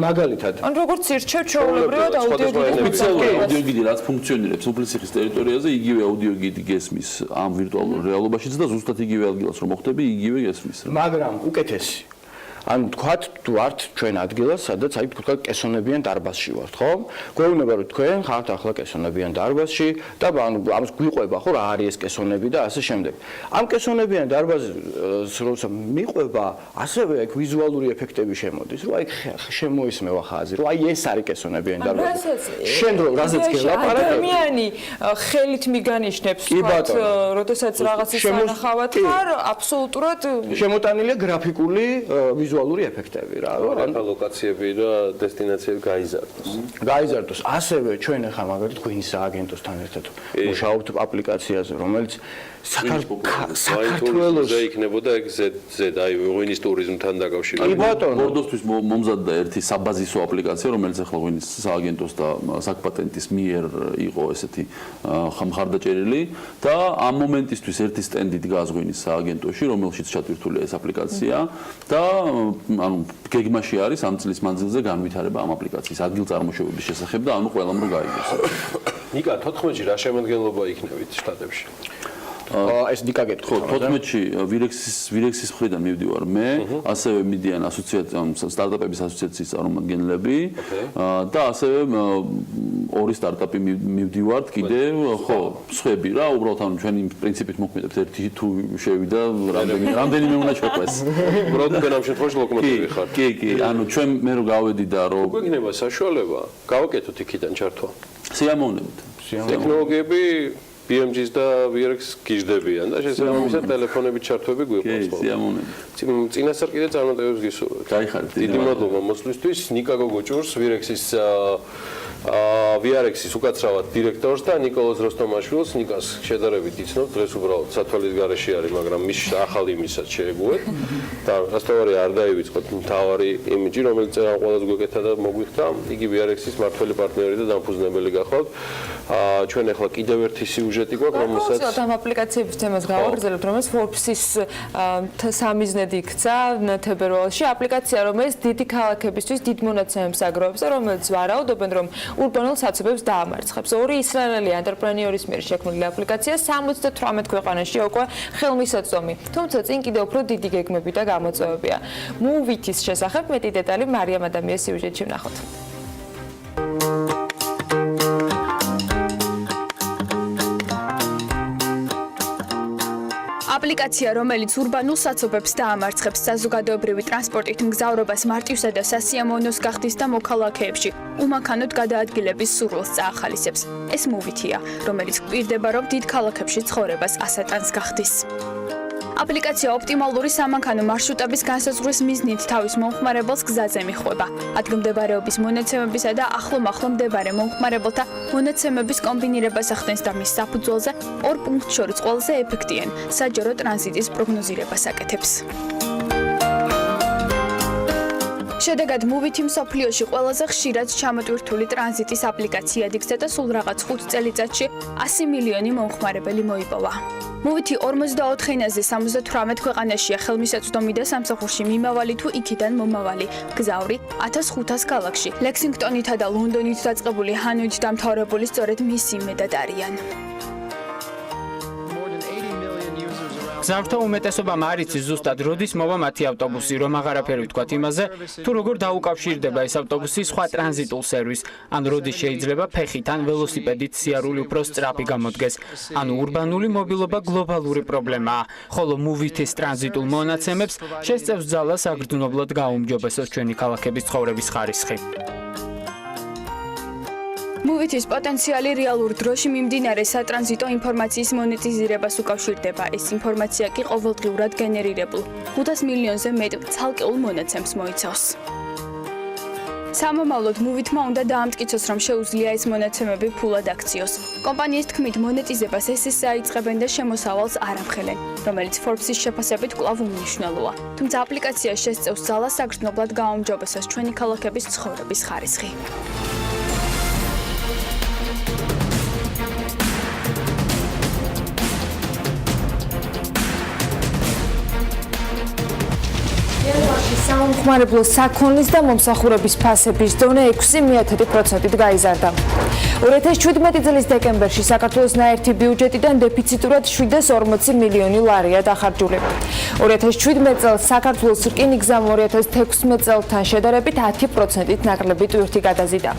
მაგალითად ან როგორც ირჩევ ჩვეულებრივად აუდიოგიდი ოფიციალური აუდიოგიდი რაც ფუნქციონირებს უფლისციხის ტერიტორიაზე იგივე აუდიოგიდი გესმის ამ ვირტუალურ რეალობაშიც და ზუსტად იგივე ადგილას რომ მოხდები იგივე გესმის მაგრამ უკეთესი ან თქვათ თუ ართ ჩვენ ადგილას, სადაც აი თქვათ კესონებიან დარბაზში ვართ, ხო? გვეუბნება რომ თქვენ ხართ ახლა კესონებიან დარბაზში და ანუ ამას გვიყვება ხო რა არის ეს კესონები და ასე შემდეგ. ამ კესონებიან დარბაზს როცა მიყვება, ასევე აქ ვიზუალური ეფექტები შემოდის, რომ აი შემოისმევა ხაზი, რომ აი ეს არის კესონებიან დარბაზი. შენ რასაც გელაპარაკებ, ადამიანი ხელით მიგანიშნებს თქვათ, როდესაც რაღაცას ანახავთ, ხარ აბსოლუტურად შემოტანილია გრაფიკული ვიზუალური ეფექტები რა. ანუ ლოკაციები და დესტინაციები გაიზარდოს. გაიზარდოს. ასევე ჩვენ ახლა მაგალითად გვინის სააგენტოსთან ერთად მუშაობთ აპლიკაციაზე, რომელიც საქართველოს იქნებოდა ეგ ზედ აი ღვინის ტურიზმთან დაკავშირებით. კი ბატონო, ბორდოსთვის მომზადდა ერთი საბაზისო აპლიკაცია, რომელიც ახლა ღვინის სააგენტოს და საკპატენტის მიერ იყო ესეთი მხარდაჭერილი და ამ მომენტისთვის ერთი სტენდი დგას ღვინის სააგენტოში, რომელშიც ჩატვირთულია ეს აპლიკაცია და ანუ გეგმაში არის ამ წლის მანძილზე განვითარება ამ აპლიკაციის ადგილწარმოშობების შესახებ და ანუ ყველამ რო გაიგოს. ნიკა 14-ში რა შემადგენლობა იქნებით შტატებში? ეს დიკაგეთქო. ხო, 14-ში ვირექსის მხრიდან მივდივარ მე, ასევე მიდიან სტარტაპების ასოციაციის წარმომადგენლები და ასევე ორი სტარტაპი მივდივართ კიდე, ხო, სხვები რა, უბრალოდ ანუ ჩვენი პრინციპით მოქმედებს ერთი თუ შევიდა, რამდენიმე უნდა შეყვეს. უბრალოდ თქვენ ამ შემთხვევაში ლოკომოტივი ხართ. კი, ანუ ჩვენ მე რო გავედი და რო გვექნება საშუალება გავაკეთოთ იქიდან ჩართვა. სიამოვნებით. ტექნოლოგიები BMG-ს და VRX-ს გიждდებიან და შესაბამისად ტელეფონებით ჩართვები გვიყვანს. კი, სიამოვნებით. წინასწარ კიდე წარმატებებს გისურვებთ. გაიხარეთ. დიდი მადლობა მოსვლისთვის. ნიკა გოგოჭურს VRX-ის VRX-ის უკაცრავად დირექტორს და ნიკოლოზ როსტომაშვილს. ნიკას შედარებით იცნობ, დღეს უბრალოდ სათვალის გარეშე არის, მაგრამ მის ახალი იმისაც შეეგუეთ და რასთავარი არ დაივიწყოთ მთავარი იმიჯი, რომელიც ამ ყველას გვეკეთა და მოგვიხდა. იგი VRX-ის მართველი პარტნიორი და დამფუძნებელი გახავთ. ჩვენ ახლა კიდევ ერთი სიუჟეტი გვაქვს, რომელსაც ამ აპლიკაციების თემას გავაგრძელებთ, რომელიც Forbes-ის სამიზნედ იქცა თებერვალში. აპლიკაცია, რომელიც დიდი ქალაქებისთვის დიდ მონაცემებს აგროვებს და რომელიც ვარაუდობენ, რომ ურბანულ საცობებს დაამარცხებს. ორი ისრაელელი ანტრეპრენიორის მიერ შექმნილი აპლიკაცია 78 ქვეყანაში უკვე ხელმისაწვდომი. თუმცა წინ კიდევ უფრო დიდი გეგმები და გამოწვევებია. Move-ით შესახებ მეტი დეტალი მარიამ ადამიანის სიუჟეტში ვნახოთ. აპლიკაცია, რომელიც ურბანულ საცობებს დაამარცხებს, საზოგადოებრივი ტრანსპორტით მგზავრობას მარტივსა და სასიამოვნოს გახდის და მოქალაქეებში უმანქანოდ გადაადგილების სურვილს წაახალისებს. ეს Move-ია, რომელიც გვპირდება, რომ დიდ ქალაქებში ცხოვრებას ასატანს გახდის. აპლიკაცია ოპტიმალური სამანქანო მარშრუტების განსაზღვრის მიზნით თავის მომხმარებელს გზაზე მიხვება. ადგილმდებარეობის მონაცემებისა და ახლო-მახლო მდებარე მომხმარებელთა მონაცემების კომბინირებას ახდენს და მის საფუძველზე ორ პუნქტს შორის ყველაზე ეფექტიან საჯარო ტრანზიტის პროგნოზირებას აკეთებს. შედეგად Move-ით მსოფლიოში ყველაზე ხშირად ჩამოტვირთული ტრანზიტის აპლიკაციად იქცა და სულ რაღაც 5 წელიწადში 100 მილიონი მომხმარებელი მოიპოვა. Move-ით 44-ნაზე 78 ქვეყანაშია ხელმისაწვდომი და სამსახურში მიმავალი თუ იქიდან მომავალი მგზავრი 1500 ქალაქში. ლექსინგტონითა და ლონდონით დაწყებული ჰანოით დამთავრებული სწორედ მისი მეტად არიან. გზავრთა უმეტესობამ არ იცის ზუსტად როდის მოვა მათი ავტობუსი, რომ აღარაფერი ვთქვათ იმაზე, თუ როგორ დაუკავშირდება ეს ავტობუსი სხვა ტრანზიტულ სერვისს, ან როდის შეიძლება ფეხით ან ველოსიპედით სიარული უფრო სწრაფი გამოდგეს. ანუ ურბანული მობილობა გლობალური პრობლემაა, ხოლო Move-ის ტრანზიტულ მონაცემებს შესწევს ძალას აგრძნობლად გაუმჯობესოს ჩვენი ქალაქების ცხოვრების ხარისხი. Move-ის პოტენციალი რეალურ დროში მიმდინარე სატრანზიტო ინფორმაციის მონეტიზირებას უკავშირდება. ეს ინფორმაცია კი ყოველდღიურად გენერირებულ 500 მილიონზე მეტ ცალკეულ მონაცემს მოიცავს. სამომავლოდ Move-მა უნდა დაამტკიცოს, რომ შეუძლია ეს მონაცემები ფულად აქციოს. კომპანიის თქმით, მონეტიზებას SS აიწყებენ და შემოსავალს არ ამხელენ, რომელიც Forbes-ის შეფასებით კვლავ უმნიშვნელოა. თუმცა აპლიკაცია შესწევს ძალას აგრძნობლად გაუმჯობესოს ჩვენი ქალაქების ცხოვრების ხარისხი. სამომხმარებლო საქონლის და მომსახურების ფასების დონე 6% გაიზარდა. 2017 წლის დეკემბერში საქართველოს ნაერთი ბიუჯეტიდან დეფიციტურად 740 მილიონი ლარია დახარჯული. 2017 წელს საქართველოს რკინიგზამ 2016 წელთან შედარებით 10%-ით ნაკლები ტვირთი გადაზიდა.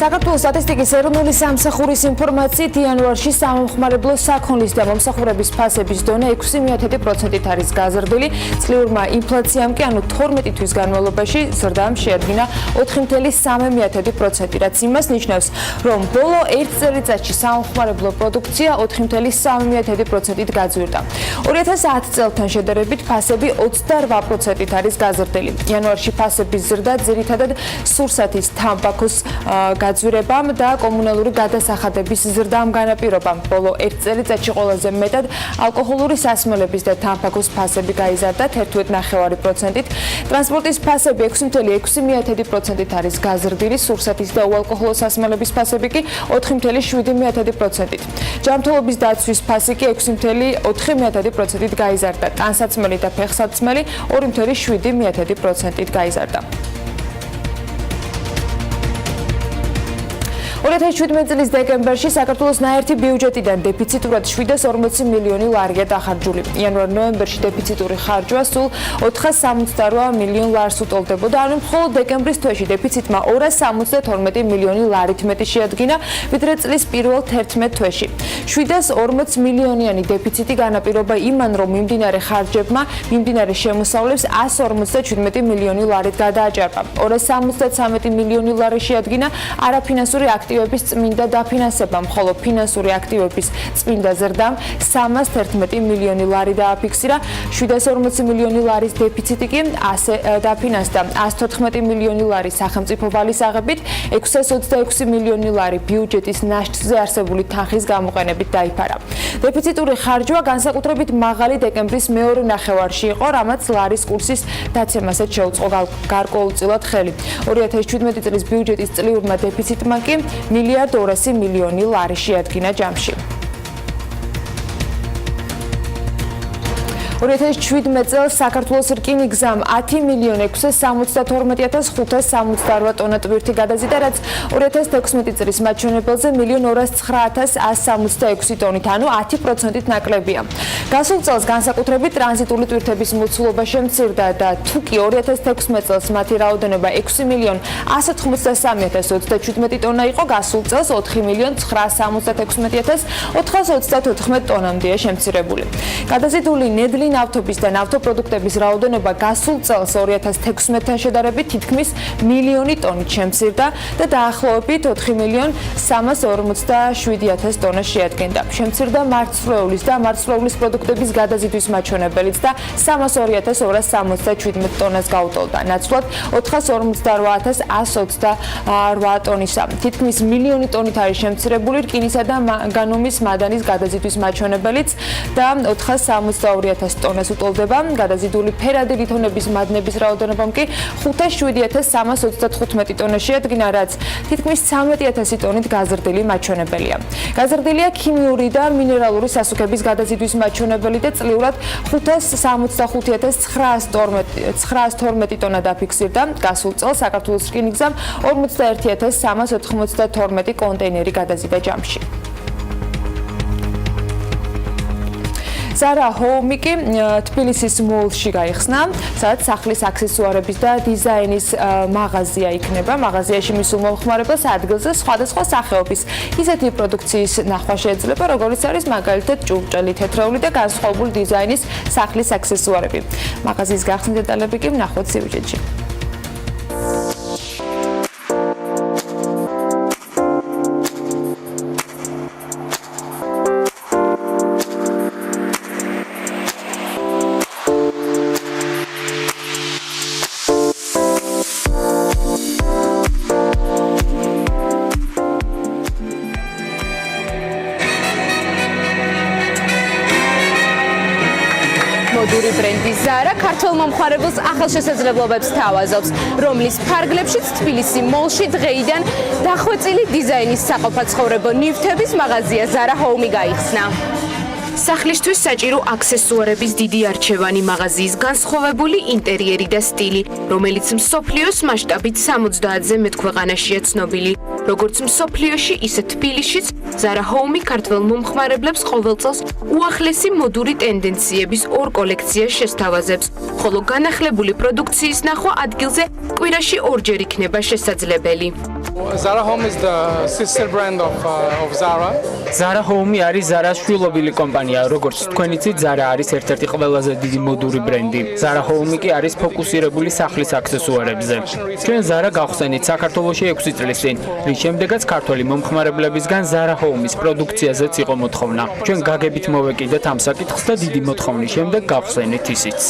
საქართველოს სტატისტიკის ეროვნული სამსახურის ინფორმაციით იანვარში სამომხმარებლო საქონლის და მომსახურების ფასების დონე 6% არის გაზრდილი. წლიურმა ინფლაციამ კი ანუ 12 თვის განმავლობაში ზრდამ შეადგინა 4.3%, რაც იმას ნიშნავს, რომ ბოლო 1 წელიწადში სამომხმარებლო პროდუქცია 4.3%-ით გაძვირდა. 2010 წელთან შედარებით ფასები 28%-ით არის გაზრდილი. იანვარში ფასების ზრდა ძირითადად სურსათის, თამბაქოს გაძვირებამ და კომუნალური გადასახადების ზრდამ განაპირობამ. ბოლო 1 წელიწადში ყველაზე მეტად ალკოჰოლური სასმელების და თამბაქოს ფასები გაიზარდა 11.9%-ით. ტრანსპორტის ფასები 6.6%-ით არის გაზრდილი, სურსათის და უალკოჰოლო სასმელების ფასები კი 4.7%-ით. ჯანმრთელობის დაცვის ფასი კი 6.4%-ით გაიზარდა. ტანსაცმელი და ფეხსაცმელი 2.7%-ით გაიზარდა. 2017 წლის დეკემბერში საქართველოს ნაერთი ბიუჯეტიდან დეფიციტურად 740 მილიონი ლარია დახარჯული. იანვარ-ნოემბერში დეფიციტური ხარჯვა სულ 468 მილიონ ლარს უტოლდებოდა, ანუ მხოლოდ დეკემბრის თვეში დეფიციტმა 272 მილიონი ლარით მეტი შეადგინა, ვიდრე წლის პირველ 11 თვეში. 740 მილიონიანი დეფიციტი განაპირობა იმან, რომ მიმდინარე შემოსავლებს 157 მილიონი ლარით გადააჭარბა. 273 მილიონი ლარი შეადგინა არაფინანსური აქტივების წმინდა დაფინანსებამ, ხოლო ფინანსური აქტივების წმინდა ზრდამ 311 მილიონი ლარი დააფიქსირა. 740 მილიონი ლარის დეფიციტი კი ასე დაფინანსდა 114 მილიონი ლარი სახელმწიფო ვალის აღებით, 626 მილიონი ლარი ბიუჯეტის ნაშთზე არსებული თანხის გამოყენებით დაიფარა. დეფიციტური ხარჯვა განსაკუთრებით მაღალი დეკემბრის მეორე ნახევარში იყო, რამაც ლარის კურსის დაცემასაც შეუწყო გარკვეულწილად ხელი. 2017 წლის ბიუჯეტის წლიურმა დეფიციტმა კი 1.2 მილიონი ლარი შეადგინა ჯამში. 2017 წელს საქართველოს რკინიგზამ 10.672.568 ტონა ტვირთი გადაზიდა, რაც 2016 წლის მაჩვენებელზე 1.909.166 ტონით, ანუ 10%-ით ნაკლებია. გასულ წელს განსაკუთრებით ტრანზიტული ტვირთების მოცულობა შემცირდა და თუკი 2016 წელს მათი რაოდენობა 6.193.027 ტონა იყო, გასულ წელს 4.976.424 ტონამდეა შემცირებული. გადაზიდული ნედლი ნავთობის და ნავთობპროდუქტების რაოდენობა გასულ წელს 2016-თან შედარებით თითქმის მილიონი ტონით შემცირდა და დაახლოებით 4.347.000 ტონა შეადგენდა. შემცირდა მარცვლეულის და მარცვლეულის პროდუქტების გადაზიდვის მაჩვენებელიც და 302.267 ტონას გაუტოლდა. ნაცვლად 458.128 ტონისა. თითქმის მილიონი ტონით არის შემცირებული რკინისა და მანგანუმის მადანის გადაზიდვის მაჩვენებელიც და 462.000 ტონას უტოლდება. გადაზიდული ფერადი ლითონების მადნების რაოდენობამ კი 507.325 ტონა შეადგინა, რაც თითქმის 13.000 ტონით გაზრდილი მაჩვენებელია. გაზრდილია ქიმიური და მინერალური სასუქების გადაზიდვის მაჩვენებელი და წლიურად 565.912 ტონა დაფიქსირდა. გასულ წელს საქართველოს რკინიგზამ 41.392 კონტეინერი გადაზიდა ჯამში. ზარა ჰოუმი კი თბილისის მოლში გაიხსნა, სადაც სახლის აქსესუარების და დიზაინის მაღაზია იქნება. მაღაზიაში მისულ მომხმარებელს ადგილზე სხვადასხვა სახეობის ისეთი პროდუქციის ნახვა შეიძლება, როგორიც არის მაგალითად ჭურჭელი, თეთრეული და განსხვავებული დიზაინის სახლის აქსესუარები. მაღაზიის გახსნის დეტალები კი ვნახოთ სიუჟეტში. მოდური ბრენდი ზარა ქართულ მომხმარებელს ახალშესაძლებლობებს თავაზობს, რომლის ფარგლებშიც თბილისი მოლში დღეიდან დახვეწილი დიზაინის საყოფაცხოვრებო ნივთების მაღაზია ზარა ჰოუმი გაიხსნა. სახლისთვის საჭირო აქსესუარების დიდი არჩევანი, მაღაზიის განსხვავებული ინტერიერი და სტილი, რომელიც მსოფლიოს მასშტაბით 70-ზე მეტ ქვეყანაშია ცნობილი. როგორც მსოფლიოში, ისე თბილისშიც ზარა ჰოუმი ქართველ მომხმარებლებს ყოველ წელს უახლესი მოდური ტენდენციების ორ კოლექციას შესთავაზებს, ხოლო განახლებული პროდუქციის ნახვა ადგილზე კვირაში ორჯერ იქნება შესაძლებელი. Zara Home is the sister brand of Zara. Zara Home არის Zara-ს შვილობილი კომპანია, როგორც თქვენ იცით, Zara არის ერთ-ერთი ყველაზე დიდი მოდური ბრენდი. Zara Home კი არის ფოკუსირებული სახლის აქსესუარებზე. ჩვენ Zara გავხსენით საქართველოში 6 წლის წინ, რის შემდეგაც ქართველი მომხმარებლებისგან Zara Home-ის პროდუქციაზეც იყო მოთხოვნა. ჩვენ გაგებით მოვეკიდეთ ამ საკითხს და დიდი მოთხოვნის შემდეგ გავხსენით ისიც.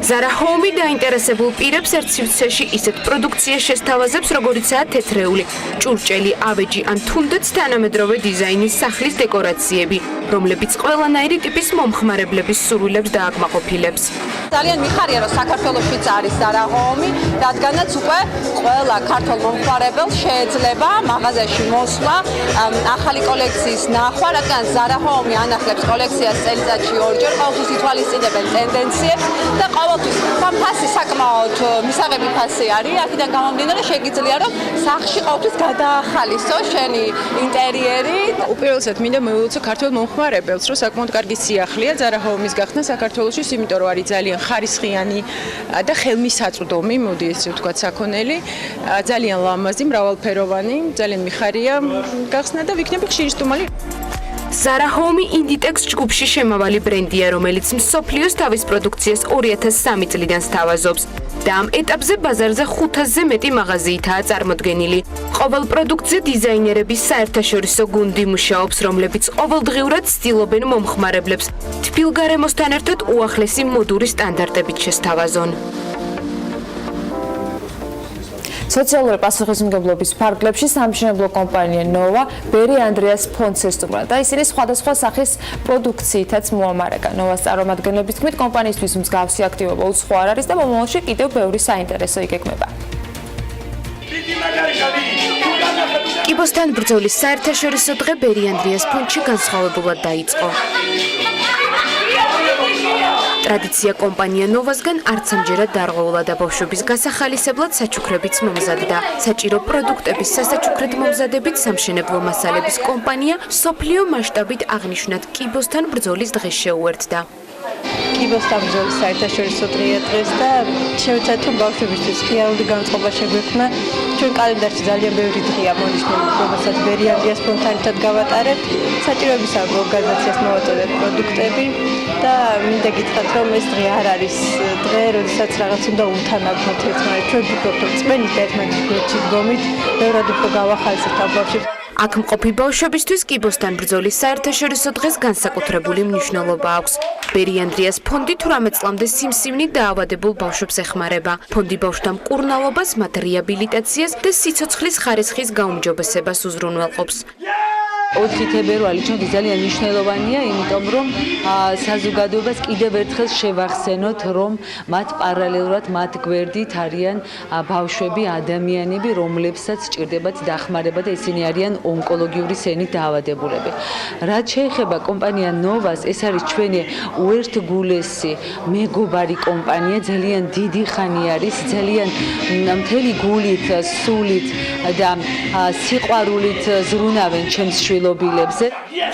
Zara Home დაინტერესებულ პირებს ერთ სივრცეში ისეთ პროდუქციას შესთავაზებს, როგორიცაა თეთრეული, ჭურჭელი, ავეჯი ან თუნდაც თანამედროვე დიზაინის სახლის დეკორაციები, რომლებიც ყველანაირი ტიპის მომხმარებლების სურვილებს დააკმაყოფილებს. ძალიან მიხარია, რომ საქართველოშიც არის Zara Home, რადგანაც უკვე ყველა ქართულ მომხმარებელს შეიძლება მაღაზიაში მოსვლა, ახალი კოლექციის ნახვა, რადგან Zara Home ანახლებს კოლექციას წელიწადში ორჯერ, ყოველთვის ითვალისწინებენ ტენდენციებს და ყოველთვის ფასი საკმაოდ მისაღები ფასი არის. აქედან გამომდინარე შეგიძლია რომ სახლში ყოველთვის გადაახალისო შენი ინტერიერი. უპირველესად მინდა მოვილოცო ქართულ მომხმარებელს, რომ საკმაოდ კარგი სიახლეა Zara Home-ის გახსნა საქართველოში, იმიტომ რომ არის ძალიან ხარისხიანი და ხელმისაწვდომი, მოდი ესე ვთქვათ, საქონელი, ძალიან ლამაზი, მრავალფეროვანი, ძალიან მიხარია გახსნა და ვიქნები ხშირი სტუმარი. Zara Home Inditex ჯგუფში შემავალი ბრენდია, რომელიც მსოფლიოს თავის პროდუქციას 2003 წლიდან სთავაზობს და ამ ეტაპზე ბაზარზე 500-ზე მეტი მაღაზიითაა წარმოდგენილი. ყოველ პროდუქტზე დიზაინერების საერთაშორისო გუნდი მუშაობს, რომლებიც ყოველდღიურად ცდილობენ მომხმარებლებს თბილ გარემოსთან ერთად უახლესი მოდური სტანდარტებით შესთავაზონ. სოციალური პასუხისმგებლობის ფარგლებში სამშენებლო კომპანია ნოვა ბერი ანდრეას ფონდს ესტუმრა და ისინი სხვადასხვა სახის პროდუქციითაც მოამარაგა. ნოვას წარმომადგენლების თქმით, კომპანიისთვის მსგავსი აქტივობა უცხო არ არის და მომავალში კიდევ ბევრი საინტერესო იგეგმება. კიბოსთან ბრძოლის საერთაშორისო დღე ბერი ანდრეას ფონდში განსხვავებულად დაიწყო. ტრადიცია კომპანია ნოვასგან არც ამჯერად დარღვეულა და ბავშვების გასახალისებლად საჩუქრებიც მომზადდა. საჭირო პროდუქტების სასაჩუქრად მომზადებით სამშენებლო მასალების კომპანია მსოფლიო მასშტაბით აღნიშნად კიბოსთან ბრძოლის დღეს შეუერთდა. კიბოსთან ბრძოლის საერთაშორისო დღეა დღეს და შევეცადეთ რომ ბავშვებისთვის ხიარული განწყობა შეგვექმნა. ჩვენ კალენდარში ძალიან ბევრი დღეა მონიშნული, რომელსაც ბერი ანდრეას ფონდთან ერთად გავატარებთ. საჭიროების ორგანიზაციას მოვაწოდეთ პროდუქტები და მინდა გითხრათ რომ ეს დღე არ არის დღე, როდესაც რაღაც უნდა უთანაგმოთ ერთმანეთს. ჩვენ ვფიქრობთ რომ წმენით და ერთმანეთის გვერდში დგომით ბევრად უფრო გავახალისებთ ამ ბავშვებს. აქ მყოფი ბავშვებისთვის კიბოსთან ბრძოლის საერთაშორისო დღეს განსაკუთრებული მნიშვნელობა აქვს. ბერი ანდრეას ფონდი 18 წლამდე სიმსივნით დაავადებულ ბავშვებს ეხმარება. ფონდი ბავშვთა მკურნალობას, მათ რეაბილიტაციას და სიცოცხლის ხარისხის გაუმჯობესებას უზრუნველყოფს. 4 თებერვალი ჩვენთვის ძალიან მნიშვნელოვანია, იმიტომ რომ საზოგადოებას კიდევ ერთხელ შევახსენოთ, რომ მათ პარალელურად მათ გვერდით არიან ბავშვები, ადამიანები, რომლებსაც სჭირდებათ დახმარება და ისინი არიან ონკოლოგიური სენით დაავადებულები. რაც შეეხება კომპანია ნოვას, ეს არის ჩვენი უერთგულესი მეგობარი კომპანია, ძალიან დიდი ხანი არის, ძალიან მთელი გულით, სულით და სიყვარულით ზრუნავენ ჩემს შვილობილებზე.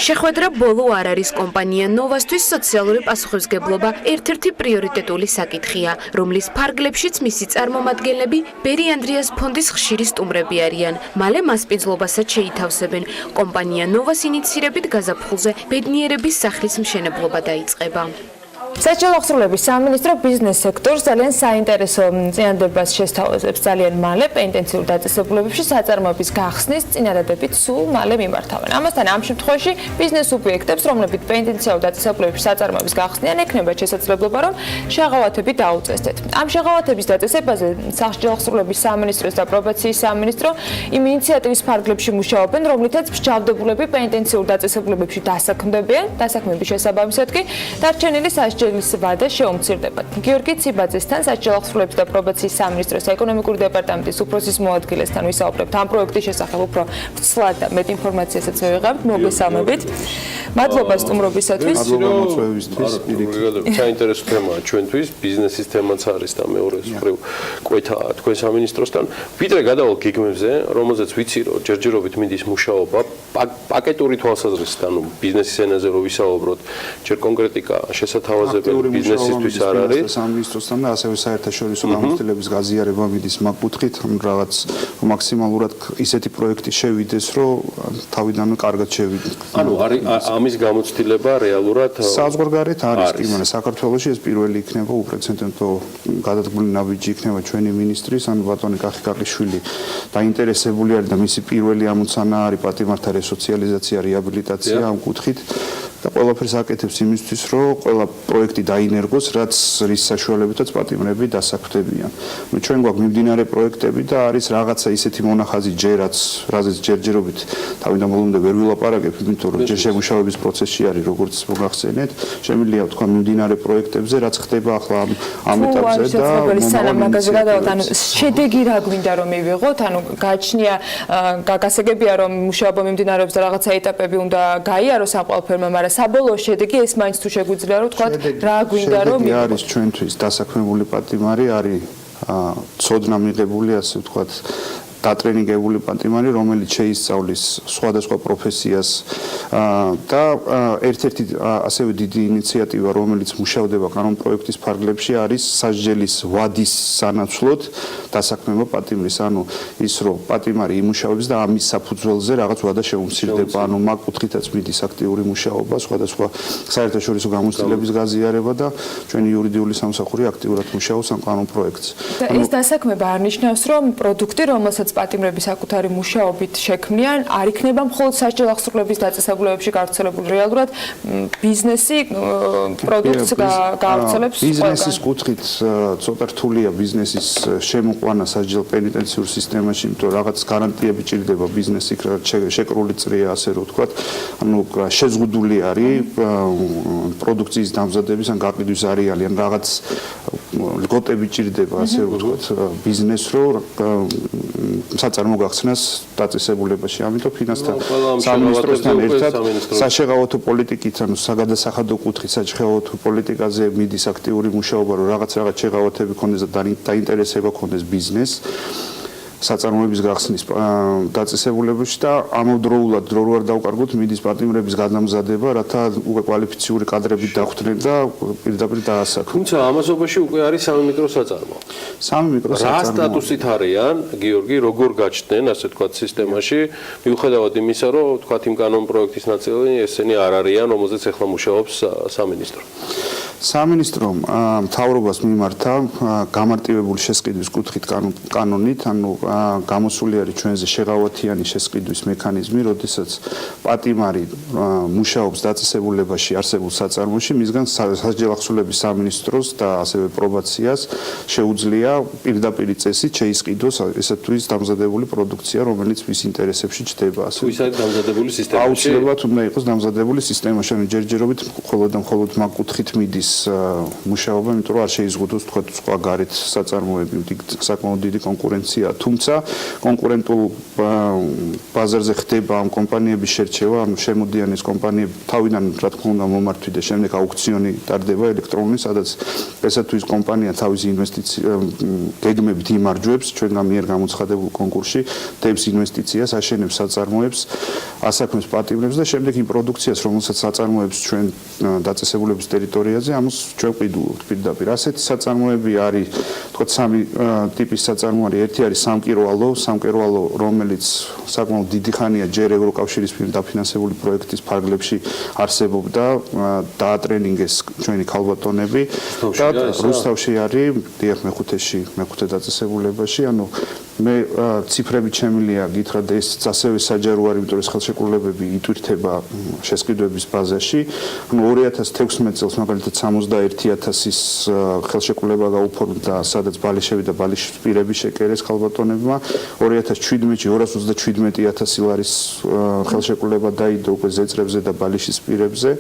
შეხვედრა ბოლო არ არის. კომპანია ნოვასთვის სოციალური პასუხისმგებლობა ერთ-ერთი პრიორიტეტული საკითხია, რომლის ფარგლებშიც მისი წარმომადგენლები ბერი ანდრეას ფონდის ხშირი სტუმრები არიან. მალე მასპინძლობასაც შეითავსებენ. კომპანია ნოვას ინიცირებით გაზაფხულზე ბედნიერების სახლის მშენებლობა დაიწყება. საჭირო აღსრულების სამინისტრო ბიზნეს სექტორს ძალიან საინტერესო წინადადებას შესთავაზებს ძალიან მალე პენტენციურ დაწესებულებებში საწარმოების გახსნის წინადადებით სულ მალე მიმართავენ. ამასთან ამ შემთხვევაში ბიზნეს სუბიექტებს, რომლებიც პენტენციურ დაწესებულებებში საწარმოების გახსნიან, ექნებათ შესაძლებლობა, რომ შეღავათები დაუწესდეთ. ამ შეღავათების დაწესებაზე საჭირო აღსრულების სამინისტროს და პრობაციის სამინისტრო იმ ინიციატივის ფარგლებში მუშაობენ, რომლითაც მსჯავრდებულები პენტენციურ დაწესებულებებში დასაქმდებიან, დასაქმების შესაბამისად კი დარჩენილი ვადა შეუმცირდება. გიორგი ციბაძესთან საჭირო აღსრულების და პრობაციის სამინისტროს ეკონომიკური დეპარტამენტის უფროსის მოადგილესთან ვისაუბრებთ ამ პროექტის შესახებ უფრო ვრცლად და მეტ ინფორმაციასაც მივიღებთ. მოგესალმებით. მადლობა სტუმრობისათვის. მადლობა მოწვევისთვის. საინტერესო თემაა ჩვენთვის, ბიზნესის თემაც არის და მეორე მხრივ კვეთაა თქვენ სამინისტროსთან. ვიდრე გადავალ გეგმებზე, რომელზეც ვიცი რომ ჯერჯერობით მინდის მუშაობა პაკეტური თვალსაზრისით, ანუ ბიზნესის ენაზე რო ვისაუბროთ, ჯერ კონკრეტიკა შესათავაზებელი ბიზნესისთვის არ არის. სამინისტროსთან და ასევე საერთაშორისო გამოცდილების გაზიარება მიდის მაგ კუთხით, რაღაც მაქსიმალურად ისეთი პროექტი შევიდეს, რომ თავიდანვე კარგად შევიდეს. ანუ ამის გამოცდილება რეალურად საზღვარგარეთ არის კი, მაგრამ საქართველოში ეს პირველი იქნება უპრეცედენტო გადადგმული ნაბიჯი იქნება ჩვენი მინისტრის, ანუ ბატონი კახიკაყიშვილი დაინტერესებული არის და მისი პირველი ამოცანა არის პატიმართა რესოციალიზაცია, რეაბილიტაცია ამ კუთხით. და ყველაფერს აკეთებს იმისთვის, რომ ყველა პროექტი დაინერგოს, რაც რის საშუალებითაც პატიმრები დასაქმდებიან. ჩვენ გვაქვს მიმდინარე პროექტები და არის რაღაცა ისეთი მონახაზი ჯერაც, რაზეც ჯერჯერობით თავიდან ბოლომდე ვერ ვილაპარაკებ, იმიტომ რომ ჯერ შემუშავების პროცესში არის, როგორც მოგახსენეთ, შემიძლია თქვა მიმდინარე პროექტებზე, რაც ხდება ახლა ამ ეტაპზე და სანამ მაგაზე გადავთ, ანუ შედეგი რა გვინდა რომ მივიღოთ, ანუ გააჩნია გასაგებია რომ მუშაობა მიმდინარეობს და რაღაცა ეტაპები უნდა გაიაროს ამ ყველაფერმა, მაგრამ საბოლოო შედეგი ეს მაინც თუ შეგვიძლია რომ თქვა რა გვინდა რომ მივიღოთ. არის ჩვენთვის დასაქმებული პატიმარი, არის ცოდნა მიღებული, ასე ვთქვათ, დატრენინგებული პატიმარი, რომელიც შეისწავლის სხვადასხვა პროფესიას და ერთ-ერთი ასევე დიდი ინიციატივა, რომელიც მუშავდება კანონ პროექტის ფარგლებში, არის სასჯელის ვადის სანაცვლოდ დასაქმება პატიმრის, ანუ ის რომ პატიმარი იმუშავებს და ამის საფუძველზე რაღაც ვადა შეუმცირდება, ანუ მაგ კუთხითაც მიდის აქტიური მუშაობა, სხვადასხვა საერთაშორისო გამოცდილების გაზიარება და ჩვენი იურიდიული სამსახური აქტიურად მუშაობს ამ კანონ პროექტს. და ეს დასაქმება არ ნიშნავს, რომ პროდუქტი, რომელსაც პატიმრები საკუთარი მუშაობით შექმნიან, არ იქნება მხოლოდ სასჯელ აღსრულების დაწესებულებებში გავრცელებული, რეალურად ბიზნესი პროდუქტს გაავრცელებს ყველგან. ბიზნესის კუთხით ცოტა რთულია ბიზნესის შემოყვანა სასჯელ პენიტენციურ სისტემაში, იმიტომ რომ რაღაც გარანტიები ჭირდება ბიზნესი, შეკრული წრეა, ასე რომ ვთქვათ, ანუ შეზღუდული არის პროდუქციის დამზადების ან გაყიდვის არეალი, ან რაღაც ლგოტები ჭირდება, ასე რომ ვთქვათ, ბიზნესს, რომ საწარმო გახსნას დაწესებულებაში. ამიტომ ფინანსთა სამინისტროსთან ერთად საშეღავათო პოლიტიკით, ანუ საგადასახადო კუთხით საშეღავათო პოლიტიკაზე მიდის აქტიური მუშაობა, რომ რაღაც შეღავათები ქონდეს და დაინტერესება ქონდეს ბიზნესს საწარმოების გახსნის დაწესებულებაში და ამავდროულად რო არ დავკარგოთ მიდის პატიმრების გადამზადება, რათა უკვე კვალიფიციური კადრები დახვდნენ და პირდაპირ დაასაქმნონ. თუმცა ამასობაში უკვე არის სამი მიკროსაწარმო. სამი მიკროსაწარმო. რა სტატუსით არიან, გიორგი, როგორ გაჩნდნენ, ასე ვთქვათ, სისტემაში, მიუხედავად იმისა, რომ ვთქვათ, იმ კანონ პროექტის ნაწილი ესენი არ არიან, რომელზეც ახლა მუშაობს სამინისტრო. სამინისტრომ მთავრობას მიმართა გამარტივებული შესყიდვის კუთხით კანონით, ანუ გამოსული არის ჩვენზე შეღავათიანი შესყიდვის მექანიზმი, როდესაც პატიმარი მუშაობს დაწესებულებაში არსებულ საწარმოში, მისგან სასჯელ აღსრულების სამინისტროს და ასევე პრობაციას შეუძლია პირდაპირ წესით შეისყიდოს ესეთ თუ ის დამზადებული პროდუქცია, რომელიც მის ინტერესებში ჩდება. თუ ის არის დამზადებული სისტემაში, აუცილებლად უნდა იყოს დამზადებული სისტემაში, ანუ ჯერჯერობით მხოლოდ და მხოლოდ მაგ კუთხით მიდის მუშაობა, იმიტომ რომ არ შეიზღუდოს თქვა სხვა გარეთ საწარმოები, საკმაოდ დიდი კონკურენცია. თუმცა კონკურენტულ ბაზარზე ხდება ამ კომპანიების შერჩევა, ანუ შემოდიან ეს კომპანიები თავიდან რა თქმა უნდა მომართვი და შემდეგ აუქციონი ტარდება ელექტრონული, სადაც ესა თუ ის კომპანია თავისი ინვესტიცია გეგმებით იმარჯვებს ჩვენგან მიერ გამოცხადებულ კონკურსში, დებს ინვესტიციას, აშენებს საწარმოებს, ასაქმებს პატიმრებს და შემდეგ იმ პროდუქციას, რომელსაც საწარმოებს ჩვენ დაწესებულების ტერიტორიაზე, ამას ჩვენ ყიდულობთ პირდაპირ. ასეთი საწარმოები არის, თქო, სამი ტიპის საწარმო არის. ერთი არის სამკერვალო, რომელიც საკმაოდ დიდი ხანია ჯერ ევროკავშირის მიერ დაფინანსებული პროექტის ფარგლებში არსებობდა, დაატრენინგეს ჩვენი ქალბატონები და რუსთავში არის, დიახ, მეხუთე დაწესებულებაში, ანუ მე ციფრებით შემიძლია გითხრათ და ეს ასევე საჯარო არის, იმიტომ რომ ხელშეკრულებები იტვირთება შესყიდვების ბაზაში. ანუ 2016 წელს მაგალითად 61,000-ის ხელშეკრულება გაუფორმდა, სადაც ბალიშები და ბალიშპირები შეკერეს ქალბატონებმა. 2017-ში 227,000 ლარის ხელშეკრულება დაიდო უკვე ზეწრებზე და ბალიშისპირებზე.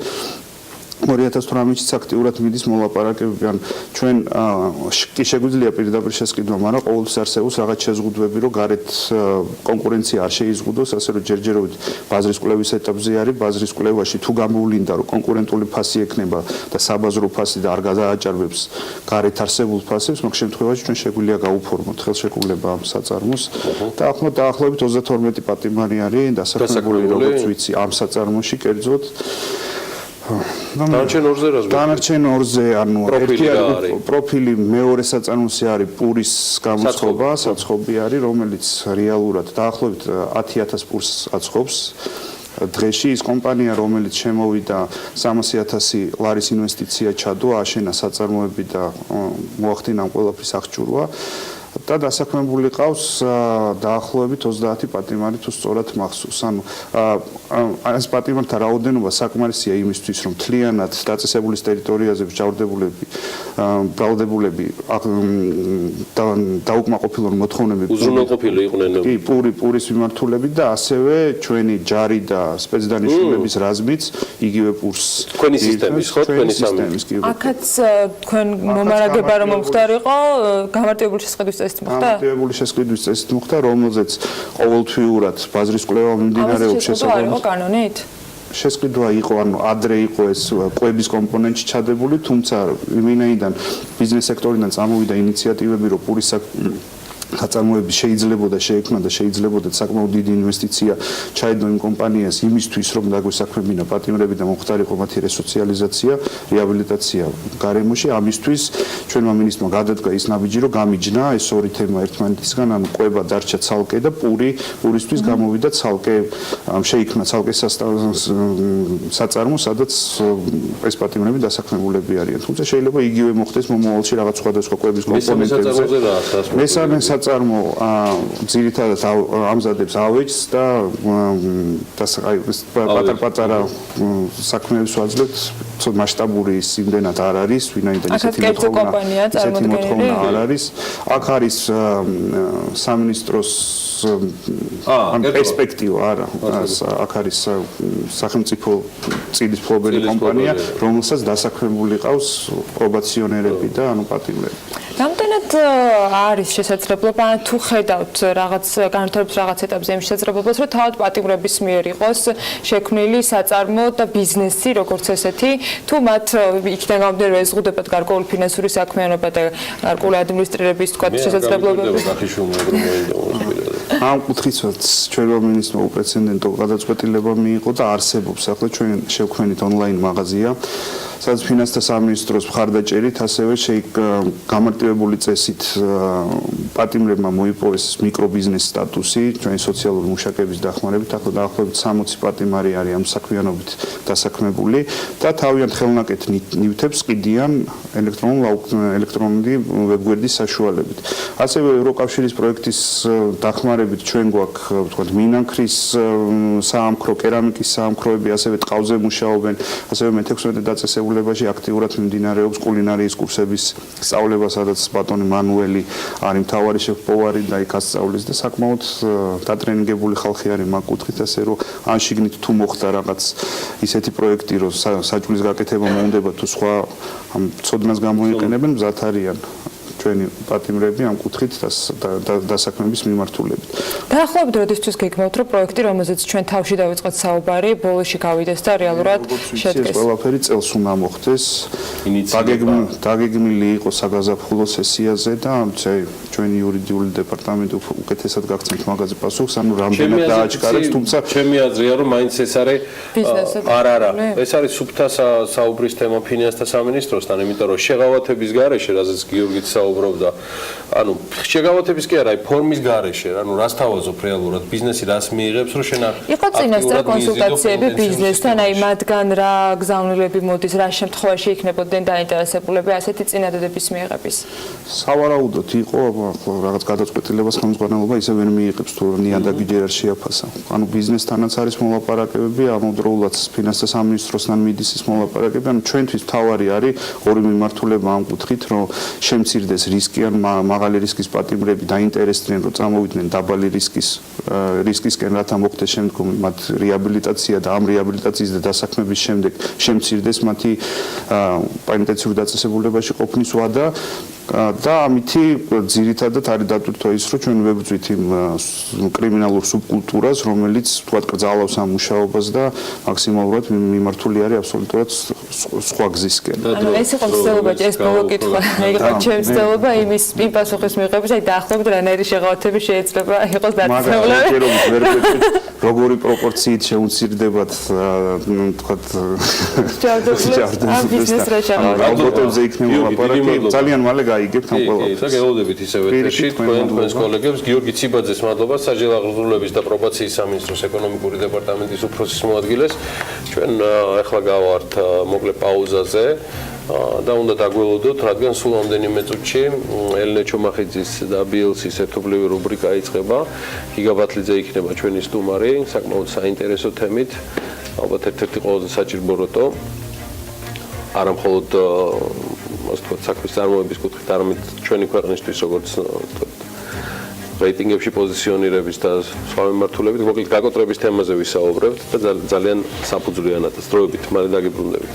2018-ში აქტიურად მიდის მოლაპარაკებები, ან ჩვენ კი შეგვიძლია პირდაპირ შესყიდვა, მაგრამ ყოველთვის არსებობს რაღაც შეზღუდვები, რომ გარეთ კონკურენცია არ შეიზღუდოს, ასე რომ ჯერჯერობით ბაზრის კვლევის ეტაპზე არის, ბაზრის კვლევაში თუ გამოვლინდა, რომ კონკურენტული ფასი ექნება და საბაზრო ფასი და არ გადააჭარბებს გარეთ არსებულ ფასებს, მაგ შემთხვევაში ჩვენ შეგვიძლია გაუფორმოთ ხელშეკრულება ამ საწარმოს და დაახლოებით 32 პატიმარი არის დასაქმებული, როგორც ვიცი, ამ საწარმოში კერძოდ. დანარჩენ ორზე, ანუ ერთი არის პროფილი, მეორე საწარმოში არის პურის გამოცხობა, საცხობი არის, რომელიც რეალურად დაახლოებით 10,000 პურს აცხობს. დღეში ის კომპანია, რომელიც შემოვიდა 300,000 ლარის ინვესტიცია ჩადო, აშენა საწარმოები და მოახდინა ამ ყველაფრის აღჭურვა. და დასაქმებული ყავს დაახლოებით 30 პატიმარი თუ სწორად მახსოვს. ანუ ეს პატიმართა რაოდენობა საკმარისია იმისთვის, რომ მთლიანად დაწესებულის ტერიტორიაზე ბრალდებულები დაუკმაყოფილონ მოთხოვნები უზრუნველყოფილი იყვნენ. კი, პურის მიმართულებით და ასევე ჩვენი ჯარი და სპეცდანიშნულების რაზმიც იგივე პურს. თქვენი სისტემის ხო, თქვენი სისტემის კი. აქაც თქვენ მომარაგება რომ მომხდარიყო, გამარტივებული შესყიდვის წესით მოხდა? გამარტივებული შესყიდვის წესით მოხდა, რომელზეც ყოველთვიურად ბაზრის კვლევა მიმდინარეობს შესაბამისად. კანონით? შესყიდვა იყო, ანუ ადრე იყო ეს კვების კომპონენტი ჩადებული, თუმცა ვინაიდან ბიზნეს სექტორიდან წამოვიდა ინიციატივები, რომ პურის გაწარმოები შეიძლებოდა შეექმნა და შეიძლებოდა საკმაოდ დიდი ინვესტიცია ჩაედო იმ კომპანიას იმისთვის, რომ დაგვესაქმებინა პატიმრები და მომხდარიყო მათი რესოციალიზაცია, რეაბილიტაცია გარემოში. ამისთვის ჩვენმა მინისტრმა გადადგა ის ნაბიჯი, რომ გამიჯნა ეს ორი თემა ერთმანეთისგან, ანუ კვება დარჩა ცალკე და პურისთვის გამოვიდა ცალკე, შეიქმნა ცალკე საწარმო, სადაც ეს პატიმრები დასაქმებულები არიან. თუმცა შეიძლება იგივე მოხდეს მომავალში რაღაც სხვადასხვა კვების კომპონენტებზე. მესამე საწარმო ძირითადად ამზადებს ავეჯს და პატარ-პატარა საქმეებს ვაძლევთ, ცოტა მასშტაბური იმდენად არ არის, ვინაიდან ისეთი მოთხოვნა არ არის. აქ არის სამინისტროს პერსპექტივა, არა, აქ არის სახელმწიფო წიდის ფლობელი კომპანია, რომელსაც დასაქმებული ყავს პრობაციონერები და ანუ პატიმრები. რამდენად არის შესაძლებლობა თუ ხედავთ რაღაც განვითარების რაღაც ეტაპზე იმ შესაძლებლობას, რომ თავად პატიმრების მიერ იყოს შექმნილი საწარმო და ბიზნესი, როგორც ესეთი, თუ მათ იქიდან გამომდინარე ეზღუდებათ გარკვეული ფინანსური საქმიანობა და გარკვეული ადმინისტრირების თქვა შესაძლებლობები. ამ კუთხითაც ჩვენმა მინისტრმა უპრეცედენტო გადაწყვეტილება მიიღო და არსებობს ახლა ჩვენ შევქმნით ონლაინ მაღაზია, სადაც ფინანსთა სამინისტროს მხარდაჭერით ასევე გამარტივებული წესით პატიმრებმა მოიპოვეს მიკრობიზნეს სტატუსი ჩვენი სოციალური მუშაკების დახმარებით. ახლა დაახლოებით 60 პატიმარი არის ამ საქმიანობით დასაქმებული და თავიანთ ხელნაკეთ ნივთებს ყიდიან ელექტრონული ვებგვერდის საშუალებით. ასევე ევროკავშირის პროექტის დახმარებით ჩვენ გვაქვს ვთქვათ მინანქრის საამქრო, კერამიკის საამქროები, ასევე ტყავზე მუშაობენ, ასევე მე-16 დაწესებულებაში აქტიურად მიმდინარეობს კულინარიის კურსების სწავლება, სადაც ბატონი მანუელი არის მთავარი შეფ-повარი და იქ ასწავლის და საკმაოდ დატრენინგებული ხალხი არის მაგ კუთხით, ასე რომ ან შიგნით თუ მოხდა რაღაც ისეთი პროექტი, რომ საჭმლის გაკეთება მოუნდება თუ სხვა ამ ცოდნას გამოიყენებენ, მზად არიან ჩვენი პატიმრები ამ კუთხით დასაქმების მიმართულებით. დაახლოებით როდესაც გეკმევთ, რომ პროექტი, რომელზეც ჩვენ თავში დავიწყეთ საუბარი, ბოლოში გავიდეს და რეალურად შედგეს. ეს ყველაფერი წელს უნდა მოხდეს. დაგეგმილი იყო საგაზაფხულო სესიაზე და ჩვენი იურიდიული დეპარტამენტი უკეთესად გაგცემთ მაგაზე პასუხს, ანუ რამდენად დააჩქარებს, თუმცა ჩემი აზრია, რომ მაინც ეს არის არა, ეს არის სუფთა საუბრის თემა ფინანსთა სამინისტროსთან, იმიტომ რომ შეღავათების გარეშე, რაზეც გიორგიც საუბრობდა, ანუ შეღავათების კი არა, ფორმის გარეშე, ანუ რას თავაზობ რეალურად, ბიზნესი რას მიიღებს, რომ შენ იყო წინასწარ კონსულტაციები ბიზნესთან, აი მათგან რა გზავნილები მოდის, რა შემთხვევაში იქნებოდნენ დაინტერესებულები ასეთი წინადადების მიღების. სავარაუდოდ იყო რაღაც გადაწყვეტილებას ხელმძღვანელობა ისე ვერ მიიღებს, თუ ნიადაგი ჯერ არ შეაფასა. ანუ ბიზნესთანაც არის მოლაპარაკებები, ამავდროულად ფინანსთა სამინისტროსთან მიდის ის მოლაპარაკებები, ანუ ჩვენთვის თავარი არის ორი მიმართულება ამ კუთხით, რომ შემცირდეს რისკი, ან მაღალი რისკის პატიმრები დაინტერესდნენ, რომ წამოვიდნენ დაბალი რისკისკენ, რათა მოხდეს შემდგომი მათ რეაბილიტაცია და ამ რეაბილიტაციის და დასაქმების შემდეგ შემცირდეს მათი პენიტენციურ დაწესებულებაში ყოფნის ვადა და ამითი ძირითადად არის დატვირთვა ის, რომ ჩვენ ვებრძვით იმ კრიმინალურ სუბკულტურას, რომელიც თქვათ კრძალავს ამ მუშაობას და მაქსიმალურად მიმართული არის აბსოლუტურად სხვა გზისკენ. ანუ ეს იყო მცდელობა, ეს ბოლო კითხვა იყო ჩემს მცდელობა იმის პასუხის მიღების, აი დაახლოებით რანაირი შეღავათები შეიძლება იყოს დაწესებულები. როგორი პროპორციით შეუცირდებათ თქვათ ამ ბიზნეს რეჟიმს. ალბათობზე იქნება ლაპარაკი, ძალიან მალე გაიგებთ ამ ყველაფერს. და გელოდებით ისევე ეთერში თქვენს კოლეგებს გიორგი ციბაძეს მადლობა, საჯარო აღზრდულების და პრობაციის სამინისტროს ეკონომიკური დეპარტამენტის უფროსის მოადგილეს. ჩვენ ახლა გავართ მოკლე პაუზაზე. და უნდა დაგველოდოთ, რადგან სულ ამდენიმე წუთში ელენე ჩომახიძის და BLC-ის ერთობლივი რუბრიკა იწყება. გიგაბათლიძე იქნება ჩვენი სტუმარი, საკმაოდ საინტერესო თემით, ალბათ ერთ-ერთი ყველაზე საჭირო როტო. არა მხოლოდ ასე ვთქვათ, საქმის წარმოების კუთხით, არამედ ჩვენი ქვეყნისთვის, როგორც რეიტინგებში პოზიციონირების და სხვა მიმართულებით, მოკლედ გაკოტრების თემაზე ვისაუბრებთ და ძალიან საფუძვლიანად დროებით, მალე დაგიბრუნდებით.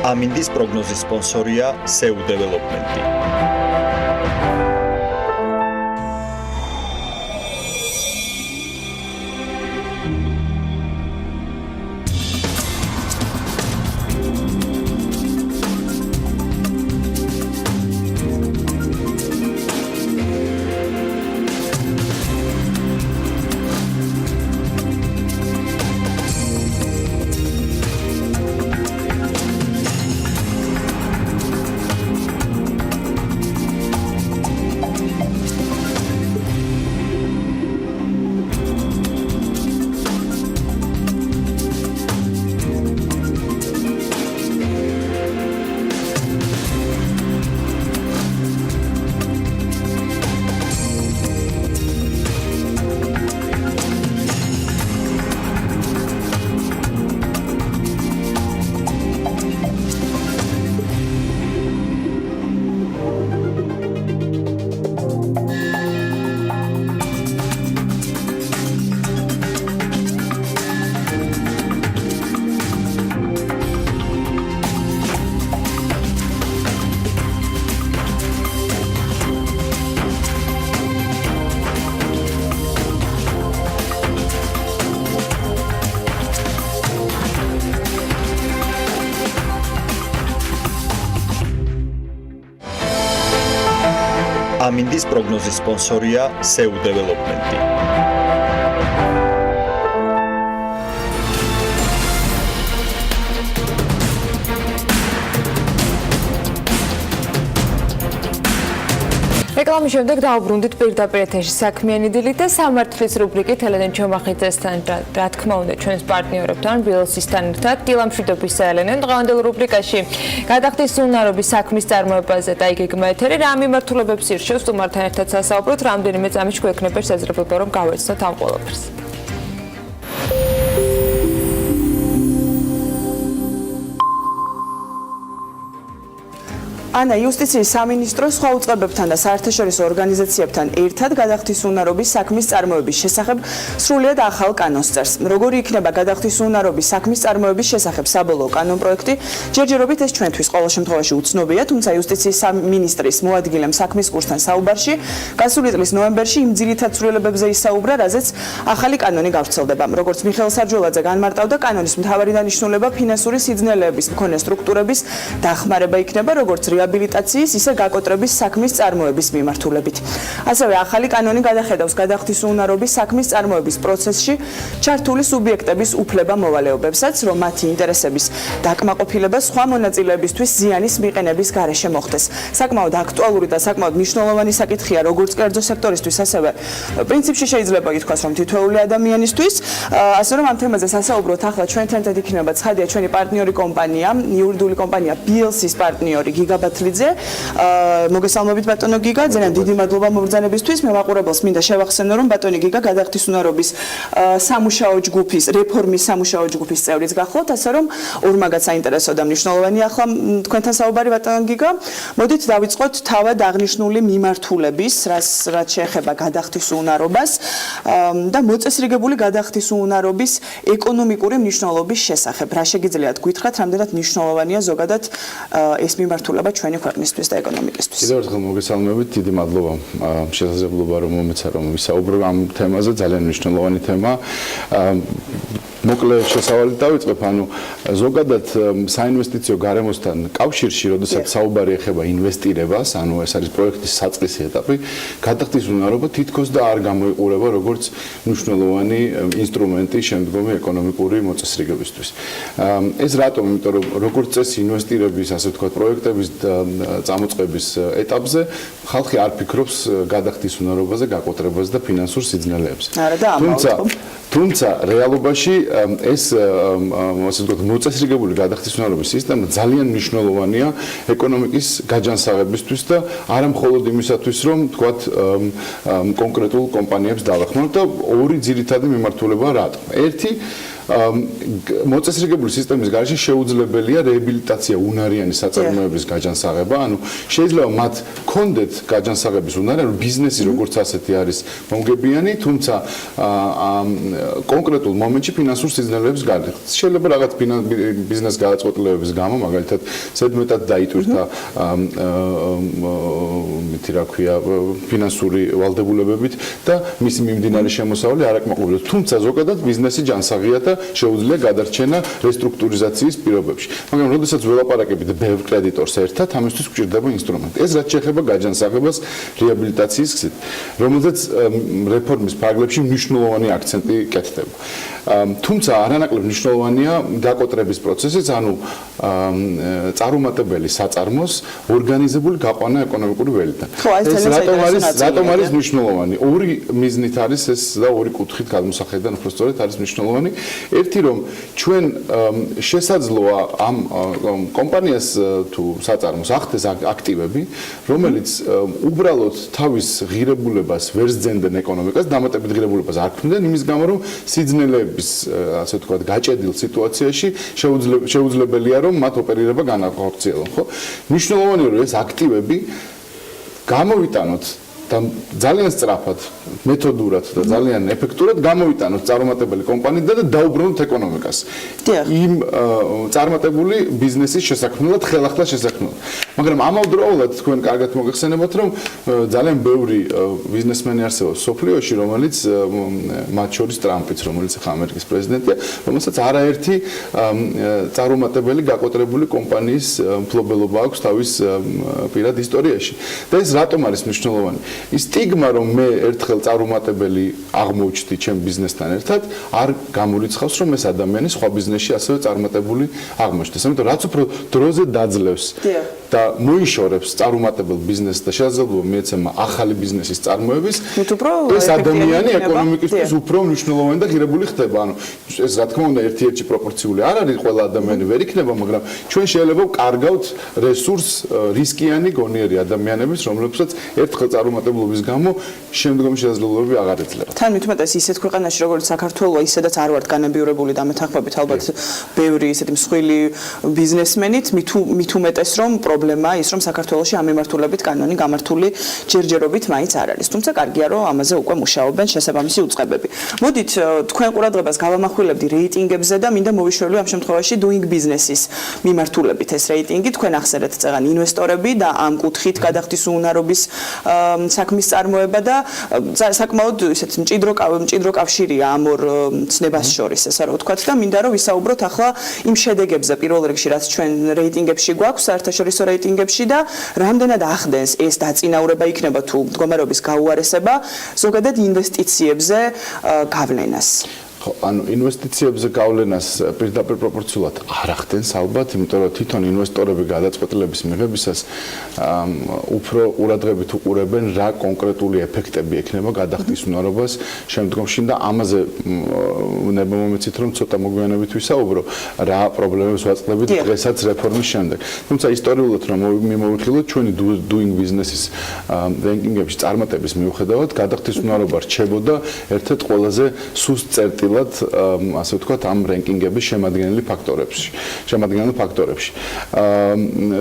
ამინდის პროგნოზის სპონსორია SEU Development-ი. ამინდის პროგნოზის სპონსორია SEU Development-ი. რეკლამის შემდეგ დავუბრუნდით პირდაპირ ეთერში საქმიანი დილით და სამართლის რუბრიკით ელენე ჩომახიძესთან, რა თქმა უნდა, ჩვენს პარტნიორებთან, BLC-სთან ერთად, დილა მშვიდობის ელენე. დღევანდელ რუბრიკაში გადახდის უნარობის საქმის წარმოებაზე დაიგეგმა ეთერი, რა მიმართულებებს ირჩევს სტუმართან ერთად სასაუბროთ, რამდენიმე წამში გვექნება შესაძლებლობა, რომ გავეცნოთ ამ ყველაფერს. ანა, იუსტიციის სამინისტროს სხვა უწყებებთან და საერთაშორისო ორგანიზაციებთან ერთად გადახდის უნარობის საქმის წარმოების შესახებ სრულიად ახალ კანონს წერს. Როგორი იქნება გადახდის უნარობის საქმის წარმოების შესახებ საბოლოო კანონპროექტი, ჯერჯერობით ეს ჩვენთვის ყოველ შემთხვევაში უცნობია, თუმცა იუსტიციის სამინისტრის მოადგილემ საქმის კურსთან საუბარში გასული წლის ნოემბერში იმ ძირითად ცვლილებებზე ისაუბრა, რაზეც ახალი კანონი გავრცელდება. Როგორც მიხეილ სარჯველაძე განმარტავდა, კანონის მთავარი დანიშნულება ფინანსური სიძნელეების მქონე სტრუქტურების დახმარება იქნება, როგორც რეაბილიტაციის, ისე გაკოტრების საქმის წარმოების მიმართულებით. ასევე ახალი კანონი გადახედავს გადახდის უნარობის საქმის წარმოების პროცესში ჩართული სუბიექტების უფლება-მოვალეობებსაც, რომ მათი ინტერესების დაკმაყოფილება სხვა მონაწილეებისთვის ზიანის მიყენების გარეშე მოხდეს. საკმაოდ აქტუალური და საკმაოდ მნიშვნელოვანი საკითხია როგორც კერძო სექტორისთვის, ასევე პრინციპში შეიძლება ითქვას, რომ თითოეული ადამიანისთვის, ასე რომ ამ თემაზე სასაუბროთ ახლა ჩვენთან ერთად იქნება ცხადია ჩვენი პარტნიორი კომპანია, იურიდიული კომპანია BLC-ის პარტნიორი გიგაბათლიძე. მოგესალმებით ბატონო გიგა, ძალიან დიდი მადლობა მობრძანებისთვის. მე მაყურებელს მინდა შევახსენო, რომ ბატონი გიგა გადახდის უნარობის სამუშაო ჯგუფის რეფორმის სამუშაო ჯგუფის წევრიც გახლავთ, ასე რომ ორმაგაც საინტერესო და მნიშვნელოვანი ახლა თქვენთან საუბარი ბატონო გიგა. მოდით დავიწყოთ თავად აღნიშნული მიმართულების, რაც შეეხება გადახდის უნარობას და მოწესრიგებული გადახდის უნარობის ეკონომიკური მნიშვნელობის შესახებ. რა შეგიძლიათ გითხრათ, რამდენად მნიშვნელოვანია ზოგადად ეს მიმართულება ჩვენი ქვეყნისთვის და ეკონომიკისთვის. კიდევ ერთხელ მოგესალმებით, დიდი მადლობა შესაძლებლობა რომ მომეცა რომ ვისაუბრებ ამ თემაზე, ძალიან მნიშვნელოვანი თემა. მოკლე შესავალი დავიწყებ, ანუ ზოგადად საინვესტიციო გარემოსთან კავშირში, როდესაც საუბარი ეხება ინვესტირებას, ანუ ეს არის პროექტის საწყისი ეტაპი, გადახდის უნარობა თითქოს და არ გამოიყურება როგორც მნიშვნელოვანი ინსტრუმენტი შემდგომი ეკონომიკური მოწესრიგებისთვის. ეს რატომ? იმიტომ რომ როგორც წესი ინვესტირების, ასე ვთქვათ, პროექტების წამოწყების ეტაპზე ხალხი არ ფიქრობს გადახდის უნარობაზე, გაკოტრებაზე და ფინანსურ სიძნელეებზე. თუმცა რეალობაში ეს ასე ვთქვათ მოწესრიგებული გადახდისუნარობის სისტემა ძალიან მნიშვნელოვანია ეკონომიკის გაჯანსაღებისთვის და არა მხოლოდ იმისათვის რომ ვთქვათ კონკრეტულ კომპანიებს დავეხმაროთ და ორი ძირითადი მიმართულებაა რატომ. ერთი მოწესრიგებული სისტემის გარეშე შეუძლებელია რეაბილიტაცია უნარიანი საწარმოების გაჯანსაღება, ანუ შეიძლება მათ კონდეთ გაჯანსაღების უნარი, ანუ ბიზნესი როგორც ასეთი არის მომგებიანი, თუმცა კონკრეტულ მომენტში ფინანსურ სიზნელეებს გარდაიხდას. შეიძლება რაღაც ბიზნეს გადაწყვეტილებების გამო, მაგალითად, ზედმეტად დაიტვირთა მითი რა ქვია, ფინანსური ვალდებულებებით და მისი მიმდინარე შემოსავალი არ აკმაყოფილებს. თუმცა ზოგადად ბიზნესი ჯანსაღია და შეუძლია გადარჩენა რესტრუქტურიზაციის პირობებში. მაგრამ როდესაც ველაპარაკებით ბევრ კრედიტორს ერთად, ამისთვის გვჭირდება ინსტრუმენტი. ეს რაც შეეხება გაჯანსაღებას რეაბილიტაციის გზით, რომელზეც რეფორმის ფარგლებში მნიშვნელოვანი აქცენტი კეთდება. თუმცა არანაკლებ მნიშვნელოვანია გაკოტრების პროცესიც, ანუ წარუმატებელი საწარმოს ორგანიზებული გაყვანა ეკონომიკური ველიდან. ეს რატომ არის მნიშვნელოვანი? ორი მიზნით არის ეს და ორი კუთხით გადმოსახედიდან უფრო სწორედ არის მნიშვნელოვანი. ერთი რომ ჩვენ შესაძლოა ამ კომპანიას თუ საწარმოს ახდენს აქტივები, რომელიც უბრალოდ თავის ღირებულებას ვერ სძენდნენ ეკონომიკას, დამატებით ღირებულებას არ ქმნიან იმის გამო რომ სიძნელეების ასე ვთქვათ გაჭედილ სიტუაციაში შეუძლებელია რომ მათ ოპერირება განახორციელონ, ხო? მნიშვნელოვანია რომ ეს აქტივები გამოვიტანოთ და ძალიან სწრაფად, მეთოდურად და ძალიან ეფექტურად გამოვიტანოთ წარუმატებელი კომპანიიდან და დაუბრუნოთ ეკონომიკას. იმ წარმატებული ბიზნესის შესაქმნელად, ხელახლა შესაქმნელად. მაგრამ ამავდროულად თქვენ კარგად მოგეხსენებათ, რომ ძალიან ბევრი ბიზნესმენი არსებობს სოფლიოში, რომელიც მათ შორის ტრამპიც, რომელიც ახლა ამერიკის პრეზიდენტია, რომელსაც არაერთი წარუმატებელი გაკოტრებული კომპანიის მფლობელობა აქვს თავის პირად ისტორიაში. და ეს რატომ არის მნიშვნელოვანი? ის სტიგმა რომ მე ერთხელ წარუმატებელი აღმოჩნდი ჩემ ბიზნესთან ერთად არ გამორიცხავს რომ ეს ადამიანი სხვა ბიზნესში ასევე წარმატებული აღმოჩნდეს. ამიტომ რაც უფრო დროზე დაძლევს და მოიშორებს წარუმატებელ ბიზნესს და შესაძლებლობა მიეცემა ახალი ბიზნესის წარმოების, ეს ადამიანი ეკონომიკისთვის უფრო მნიშვნელოვანი და ღირებული ხდება. ანუ ეს რა თქმა უნდა ერთ-ერთი პროპორციული არ არის, ყველა ადამიანი ვერ იქნება, მაგრამ ჩვენ შეიძლება ვკარგავთ რესურს რისკიანი გონიერი ადამიანების, რომლებსაც ერთხელ წარუმატებლობის გამო შემდგომი შესაძლებლობები აღარ ეძლევა. თან მithumetes ისეთ ქვეყანაში როგორც საქართველო, ისედაც არ ვართ განებიურებული და მეთანხმებით ალბათ ბევრი ისეთი მსხვილი ბიზნესმენით, მithumetes რომ პრობლემაა ის რომ საქართველოში ამ მიმართულებით კანონი გამართული ჯერჯერობით მაინც არ არის. თუმცა კარგია რომ ამაზე უკვე მუშაობენ შესაბამისი უწყებები. მოდით თქვენ ყურადღებას გავამახვილებდი რეიტინგებზე და მინდა მოვიშველო ამ შემთხვევაში doing business-ის მიმართულებით ეს რეიტინგი. თქვენ ახსენეთ წეგან ინვესტორები და ამ კუთხით გადახდის უნარობის საქმის წარმოება და საკმაოდ ისეთ მჭიდრო კავშირია ამ ორ ცნებას შორის, ესე რომ ვთქვათ და მინდა რომ ვისაუბროთ ახლა იმ შედეგებზე პირველ რიგში, რაც ჩვენ რეიტინგებში გვაქვს, საერთაშორისო რეიტინგებში და რამდენად ახდენს ეს დაწინაურება იქნება თუ მდგომარეობის გაუარესება ზოგადად ინვესტიციებზე გავლენას. ანუ ინვესტიციებზე გავლენას პირდაპირ პროპორციულად არ ახდენს ალბათ, იმიტომ რომ თვითონ ინვესტორები გადაწყვეტილების მიღებისას უფრო ყურადღებით უყურებენ რა კონკრეტული ეფექტები ექნება გადახდის უნარობას შემდგომში და ამაზე ნება მომეცით რომ ცოტა მოგვიანებით ვისაუბრო რა პრობლემებს ვაწყდებით დღესაც რეფორმის შემდეგ. თუმცა ისტორიულად რომ მიმოვიხილოთ ჩვენი doing business-ის რენკინგებში წარმატების მიუხედავად გადახდის უნარობა რჩებოდა ერთ-ერთ ყველაზე სუსტ წერტილად ასე ვთქვათ ამ რენკინგების შემადგენელი ფაქტორებში.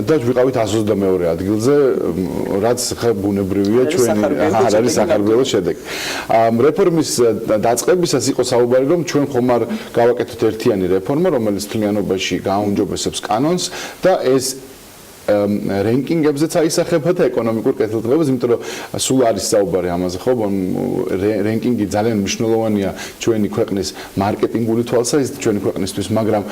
და ვიყავით 122 ადგილზე, რაც ხა ბუნებრივია ჩვენი არ არის საქართველოს შედეგი. რეფორმის დაწყებისას იყო საუბარი რომ ჩვენ ხომ არ გავაკეთოთ ერთიანი რეფორმა, რომელიც მთლიანობაში გააუმჯობესებს კანონს და ეს რენკინგებზეც აისახება და ეკონომიკურ კეთილდღეობას, იმიტომ რომ სულ არის საუბარი ამაზე, ხო, რენკინგი ძალიან მნიშვნელოვანია ჩვენი ქვეყნის მარკეტინგული თვალსაზრისით ჩვენი ქვეყნისთვის, მაგრამ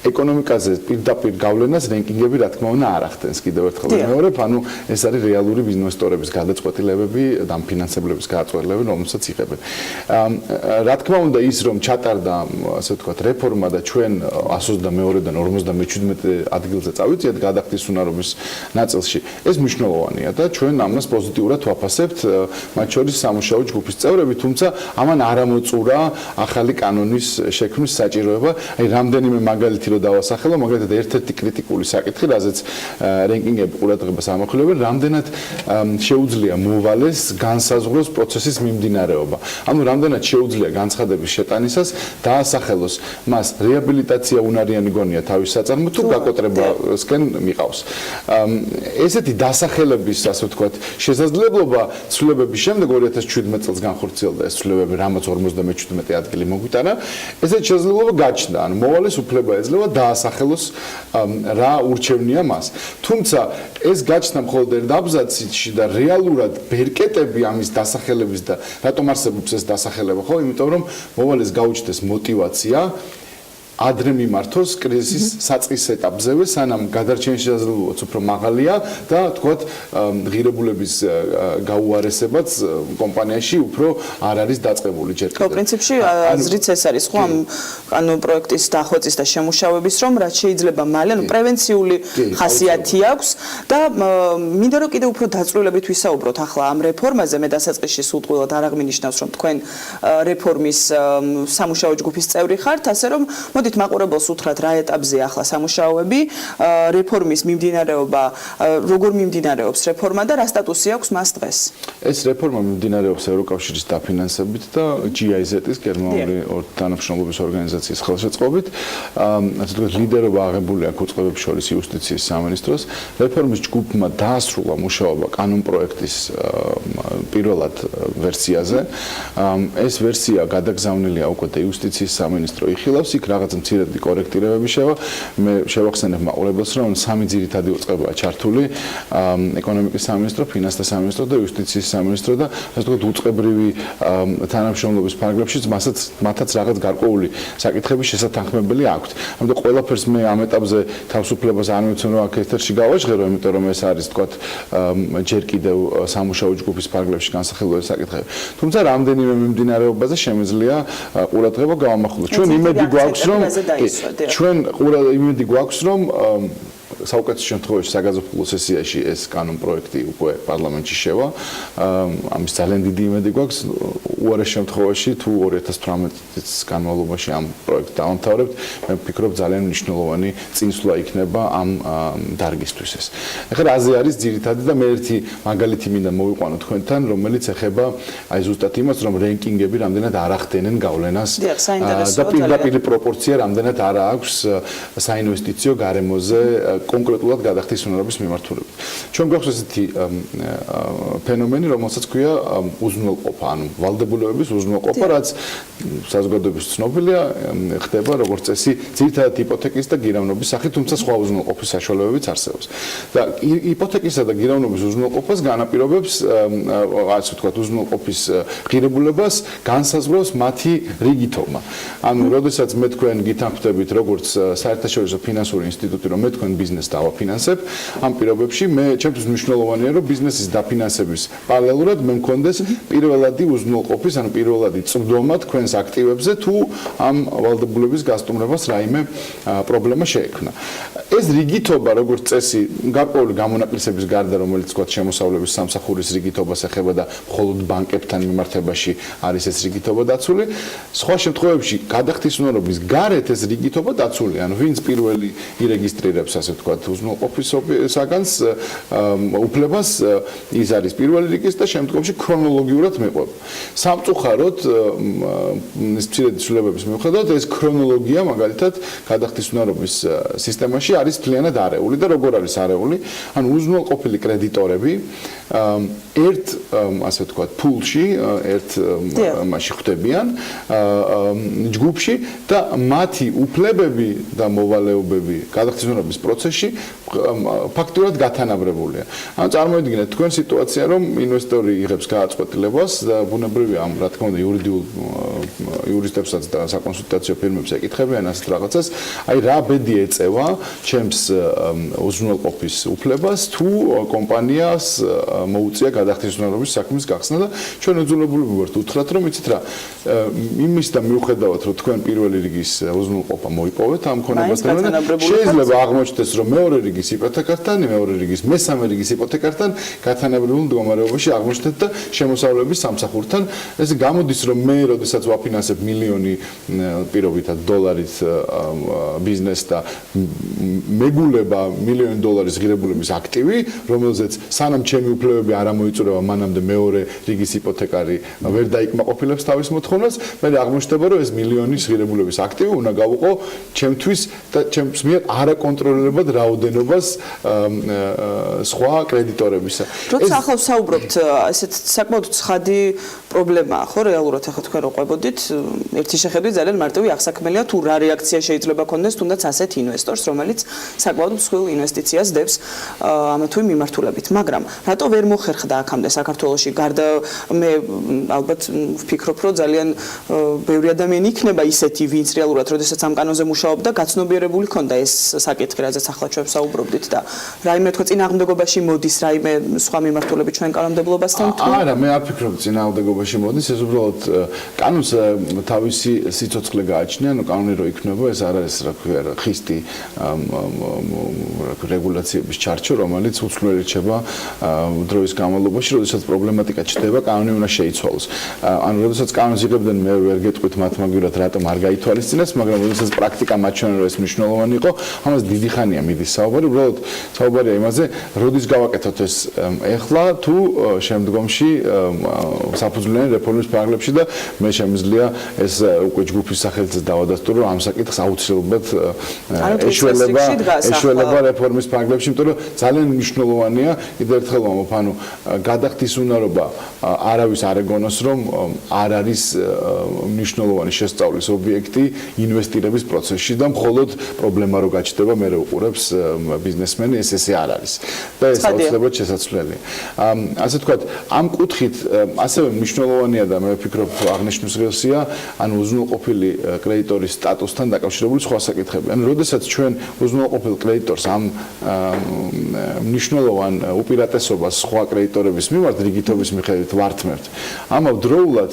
ეკონომიკაზე პირდაპირ გავლენას რენკინგები რა თქმა უნდა არ ახდენს კიდევ ერთხელ ვიმეორებ, ანუ ეს არის რეალური ინვესტორების გადაწყვეტილებები და ფინანსებლების გადაწყვეტილებები, რომელსაც იღებენ. რა თქმა უნდა ის რომ ჩატარდა, ასე ვთქვათ, რეფორმა და ჩვენ 122-დან 57 ადგილზე წავიწიეთ გადახდის უნარობის ნაწილში. ეს მნიშვნელოვანია და ჩვენ ამას პოზიტიურად ვაფასებთ, მათ შორის სამუშაო ჯგუფის წევრები, თუმცა ამან არ ამოწურა ახალი კანონის შექმნის საჭიროება. აი რამდენიმე მაგალითი რო დავასახელო, მაგალითად ერთ-ერთი კრიტიკული საკითხი, რაზეც რენკინგები ყურადღებას ამახვილებენ, რამდენად შეუძლია მოვალეს განსაზღვროს პროცესის მიმდინარეობა. ანუ რამდენად შეუძლია განცხადების შეტანისას დაასახელოს მას რეაბილიტაცია უნარიანი გონია თავის საწარმო თუ გაკოტრებასკენ მიყავს. ესეთი დასახელების, ასე ვთქვათ, შესაძლებლობა ცვლილებების შემდეგ 2017 წელს განხორციელდა ეს ცვლილებები, რამაც 57 ადგილი მოგვიტანა. ესეთი შესაძლებლობა გაჩნდა, ანუ მოვალეს უფლება ეძლევა დაასახელოს რა ურჩევნია მას. თუმცა ეს გაჩნდა მხოლოდ ერთ აბზაცში და რეალურად ბერკეტები ამის დასახელების და რატომ არსებობს ეს დასახელება, ხო? იმიტომ რომ მოვალეს გაუჩნდეს მოტივაცია ადრე მიმართოს კრიზისის საწყის ეტაპზევე, სანამ გადარჩენის შესაძლებლობაც უფრო მაღალია და თქვათ ღირებულების გაუარესებაც კომპანიაში უფრო არ არის დაწყებული ჯერ კიდევ. პრინციპში აზრიც ეს არის, ხო, ამ პროექტის დახვეწის და შემუშავების, რომ რაც შეიძლება მალე, პრევენციული ხასიათი აქვს და მინდა რომ კიდევ უფრო დაწვრილებით ვისაუბროთ ახლა ამ რეფორმაზე, მე დასაწყისში სულტყვილად არ აღმინიშნავს, რომ თქვენ რეფორმის სამუშაო ჯგუფის წევრი ხართ, ასე რომ მოდით მაყურებელს უთხრათ რა ეტაპზეა ახლა სამუშაოები, რეფორმის მიმდინარეობა, როგორ მიმდინარეობს რეფორმა და რა სტატუსი აქვს მას დღეს? ეს რეფორმა მიმდინარეობს ევროკავშირის დაფინანსებით და GIZ-ის გერმანული თანამშრომლობის ორგანიზაციის ხელშეწყობით. ასე ვთქვათ, ლიდერობა აღებული აქვს უწყებებს შორის იუსტიციის სამინისტროს. რეფორმის ჯგუფმა დაასრულა მუშაობა კანონპროექტის პირველად ვერსიაზე. ეს ვერსია გადაგზავნილია უკვე და იუსტიციის სამინისტრო იხილავს, იქ რაღაც მცირედი კორექტირებები მე შევახსენებ მაყურებელს, რომ სამი ძირითადი უწყებაა ჩართული: ეკონომიკის სამინისტრო, ფინანსთა სამინისტრო და იუსტიციის სამინისტრო და ასე ვთქვათ, უწყებრივი თანამშრომლობის ფარგლებშიც მათაც რაღაც გარკვეული საკითხების შესათანხმებელი აქვთ. ამიტომ ყველაფერს მე ამ ეტაპზე თავისუფლებას არ მივცემ, რომ აქ ეთერში გავაჟღერო, იმიტომ რომ ეს არის ვთქვათ ჯერ კიდევ სამუშაო ჯგუფის ფარგლებში განსახილველი საკითხები. თუმცა რამდენიმე მიმდინარეობაზე შემიძლია ყურადღება გავამახვილოთ. ჩვენ იმედი გვაქვს, რომ ჩვენ იმედი გვაქვს, რომ საუკეთესო შემთხვევაში საგაზაფხულო სესიაში ეს კანონპროექტი უკვე პარლამენტში შევა. ამის ძალიან დიდი იმედი გვაქვს. უარეს შემთხვევაში თუ 2018 წლის განმავლობაში ამ პროექტს დავამთავრებთ, მე ვფიქრობ ძალიან მნიშვნელოვანი წინსვლა იქნება ამ დარგისთვის ეს. ეხლა რაზე არის ძირითადი და მე ერთი მაგალითი მინდა მოვიყვანო თქვენთან, რომელიც ეხება აი ზუსტად იმას, რომ რენკინგები რამდენად არ ახდენენ გავლენას და პირდაპირ პროპორცია რამდენად არ აქვს საინვესტიციო გარემოზე კონკრეტულად გადახდის უნარობის მიმართულებით. ჩვენ გვაქვს ესეთი ფენომენი, რომელსაც ქვია უზრუნველყოფა, ანუ ვალდებულებების უზრუნველყოფა, რაც საზოგადოების ცნობილია, ხდება როგორც წესი ძირითადად იპოთეკის და გირავნობის სახით, თუმცა სხვა უზრუნველყოფის საშუალებებიც არსებობს. და იპოთეკისა და გირავნობის უზრუნველყოფას განაპირობებს, ასე ვთქვათ, უზრუნველყოფის ღირებულებას განსაზღვრავს მათი რიგითობა. ანუ, როდესაც მე თქვენ გითანხმდებით, როგორც საერთაშორისო ფინანსური ინსტიტუტი, რომ მე თქვენ ბიზნესს დავაფინანსებ, ამ პირობებში ჩემთვის მნიშვნელოვანია, რომ ბიზნესის დაფინანსების პარალელურად მე მქონდეს პირველადი უზრუნველყოფის, ანუ პირველადი წვდომა თქვენს აქტივებზე, თუ ამ ვალდებულების გასტუმრებას რაიმე პრობლემა შეექმნა. ეს რიგითობა, როგორც წესი, გარკვეული გამონაკლისების გარდა, რომელიც თქვა შემოსავლების სამსახურის რიგითობას ეხება და მხოლოდ ბანკებთან მიმართებაში არის ეს რიგითობა დაცული, სხვა შემთხვევებში გადახდის უნარობის გარეთ ეს რიგითობა დაცული, ანუ ვინც პირველი ირეგისტრირებს, ასე ვთქვათ, უზრუნველყოფის საგანს უფლებას, ის არის პირველი რიგის და შემდგომში ქრონოლოგიურად მეყვება. სამწუხაროდ ეს მცირედი ცვლილებების მიუხედავად ეს ქრონოლოგია მაგალითად გადახდის უნარობის სისტემაში არის მთლიანად არეული და როგორ არის არეული? ანუ უზრუნველყოფილი კრედიტორები ერთ ასე ვთქვათ ფულში, ერთ მასში ხვდებიან ჯგუფში და მათი უფლებები და მოვალეობები გადახდის უნარობის პროცესში ფაქტურად გათანაბრებულია. ანუ წარმოიდგინეთ თქვენ სიტუაცია, რომ ინვესტორი იღებს გააწყვეტილებას და ბუნებრივია ამ რა თქმა უნდა იურისტებსაც და საკონსულტაციო ფირმებს ეკითხებიან ასეთ რაღაცას, აი რა ბედი ეწევა ჩემს უზრუნველყოფის უფლებას თუ კომპანიას მოუწია გადახდის უნარობის საქმის გახსნა და ჩვენ ეძულებული ვართ უთხრათ, რომ იცით რა, იმის და მიუხედავად რომ თქვენ პირველი რიგის უზრუნველყოფა მოიპოვეთ ამ ქონებასთან, შეიძლება აღმოჩნდეს, რომ მეორე რიგის იპოთეკასთან, მეორე რიგის მესამე რიგის იპოთეკასთან გათანაბრებულ მდგომარეობაში აღმოჩნდეთ და შემოსავლების სამსახურთან. ეს გამოდის, რომ მე როდესაც ვაფინანსებ მილიონი პირობითად დოლარით ბიზნესს და მეგულება მილიონი დოლარის ღირებულების აქტივი, რომელზეც სანამ ჩემი უფლებები არ ამოიწურება, მანამდე მეორე რიგის იპოთეკარი ვერ დაიკმაყოფილებს თავის მოთხოვნას, მე აღმოჩნდება, რომ ეს მილიონის ღირებულების აქტივი უნდა გავუყო ჩემთვის და ჩემს მიერ არაკონტროლირებად რაოდენობას სხვა კრედიტორებისა. როცა ახლა ვსაუბრობთ, ესეთ საკმაოდ ცხადი პრობლემაა, ხო, რეალურად ახლა თქვენ რო ყვებოდით, ერთი შეხედვით ძალიან მარტივი აღსაქმელია თუ რა რეაქცია შეიძლება ქონდეს თუნდაც ასეთ ინვესტორს, რომელიც საკმაოდ მსხვილ ინვესტიციას დებს ამა თუ იმ მიმართულებით. მაგრამ რატო ვერ მოხერხდა აქამდე საქართველოში? გარდა მე ალბათ ვფიქრობ, რომ ძალიან ბევრი ადამიანი იქნება ისეთი, ვინც რეალურად როდესაც ამ კანონზე მუშაობდა, გაცნობიერებული ქონდა ეს საკითხი, რაზეც ახლა ჩვენ ვსაუბრობდით და რაიმე თქვა წინააღმდეგობაში მოდის რაიმე სხვა მიმართულებით ჩვენ კანონმდებლობასთან თუ არა, მე არ ვფიქრობ წინააღმდეგობაში მოდის, ეს უბრალოდ კანონს თავისი სიცოცხლე გააჩნია, ანუ კანონი რო იქნება, ეს არ არის რა ქვია, ხისტი რეგულაციების ჩარჩო, რომელიც უცვლელი რჩება დროის განმავლობაში, როდესაც პრობლემატიკა ჩნდება, კანონი უნდა შეიცვალოს. ანუ როდესაც კანონს იღებდნენ, მე ვერ გეტყვით მათ მაგივრად რატომ არ გაითვალისწინეს, მაგრამ როდესაც პრაქტიკა მაჩვენა, რომ ეს მნიშვნელოვანი იყო, ამას დიდი ხანია მიდის საუბარი, უბრალოდ საუბარია იმაზე, როდის გავაკეთოთ ეს ეხლა თუ შემდგომში საფუძვლიანი რეფორმის პარალელში და მე შემიძლია ეს უკვე ჯგუფის სახელით დავადასტურო, რომ ამ საკითხს აუცილებლად ეშველება რეფორმის პარალელში, იმიტომ რომ ძალიან მნიშვნელოვანია, კიდევ ერთხელ ვამბობ, ანუ გადახდის უნარობა არავის არ ეგონოს, რომ არ არის მნიშვნელოვანი შესწავლის ობიექტი ინვესტირების პროცესში და მხოლოდ პრობლემა რო გაჩნდება, მე უყურებს ბიზნესმენი, ეს ესე არ არის. და ეს აუცილებლად შესაძლებელია. ასე ვთქვათ, ამ კუთხით ასევე მნიშვნელოვანია და მე ვფიქრობ აღნიშნულსია, ანუ უზრუნველყოფილი კრედიტორის სტატუსთან დაკავშირებული სხვა საკითხები. ანუ როდესაც ჩვენ უზრუნველყოფილ კრედიტორს ამ მნიშვნელოვან უპირატესობას სხვა კრედიტორების მიმართ რიგითობის მიხედვით ვართმევთ. ამავდროულად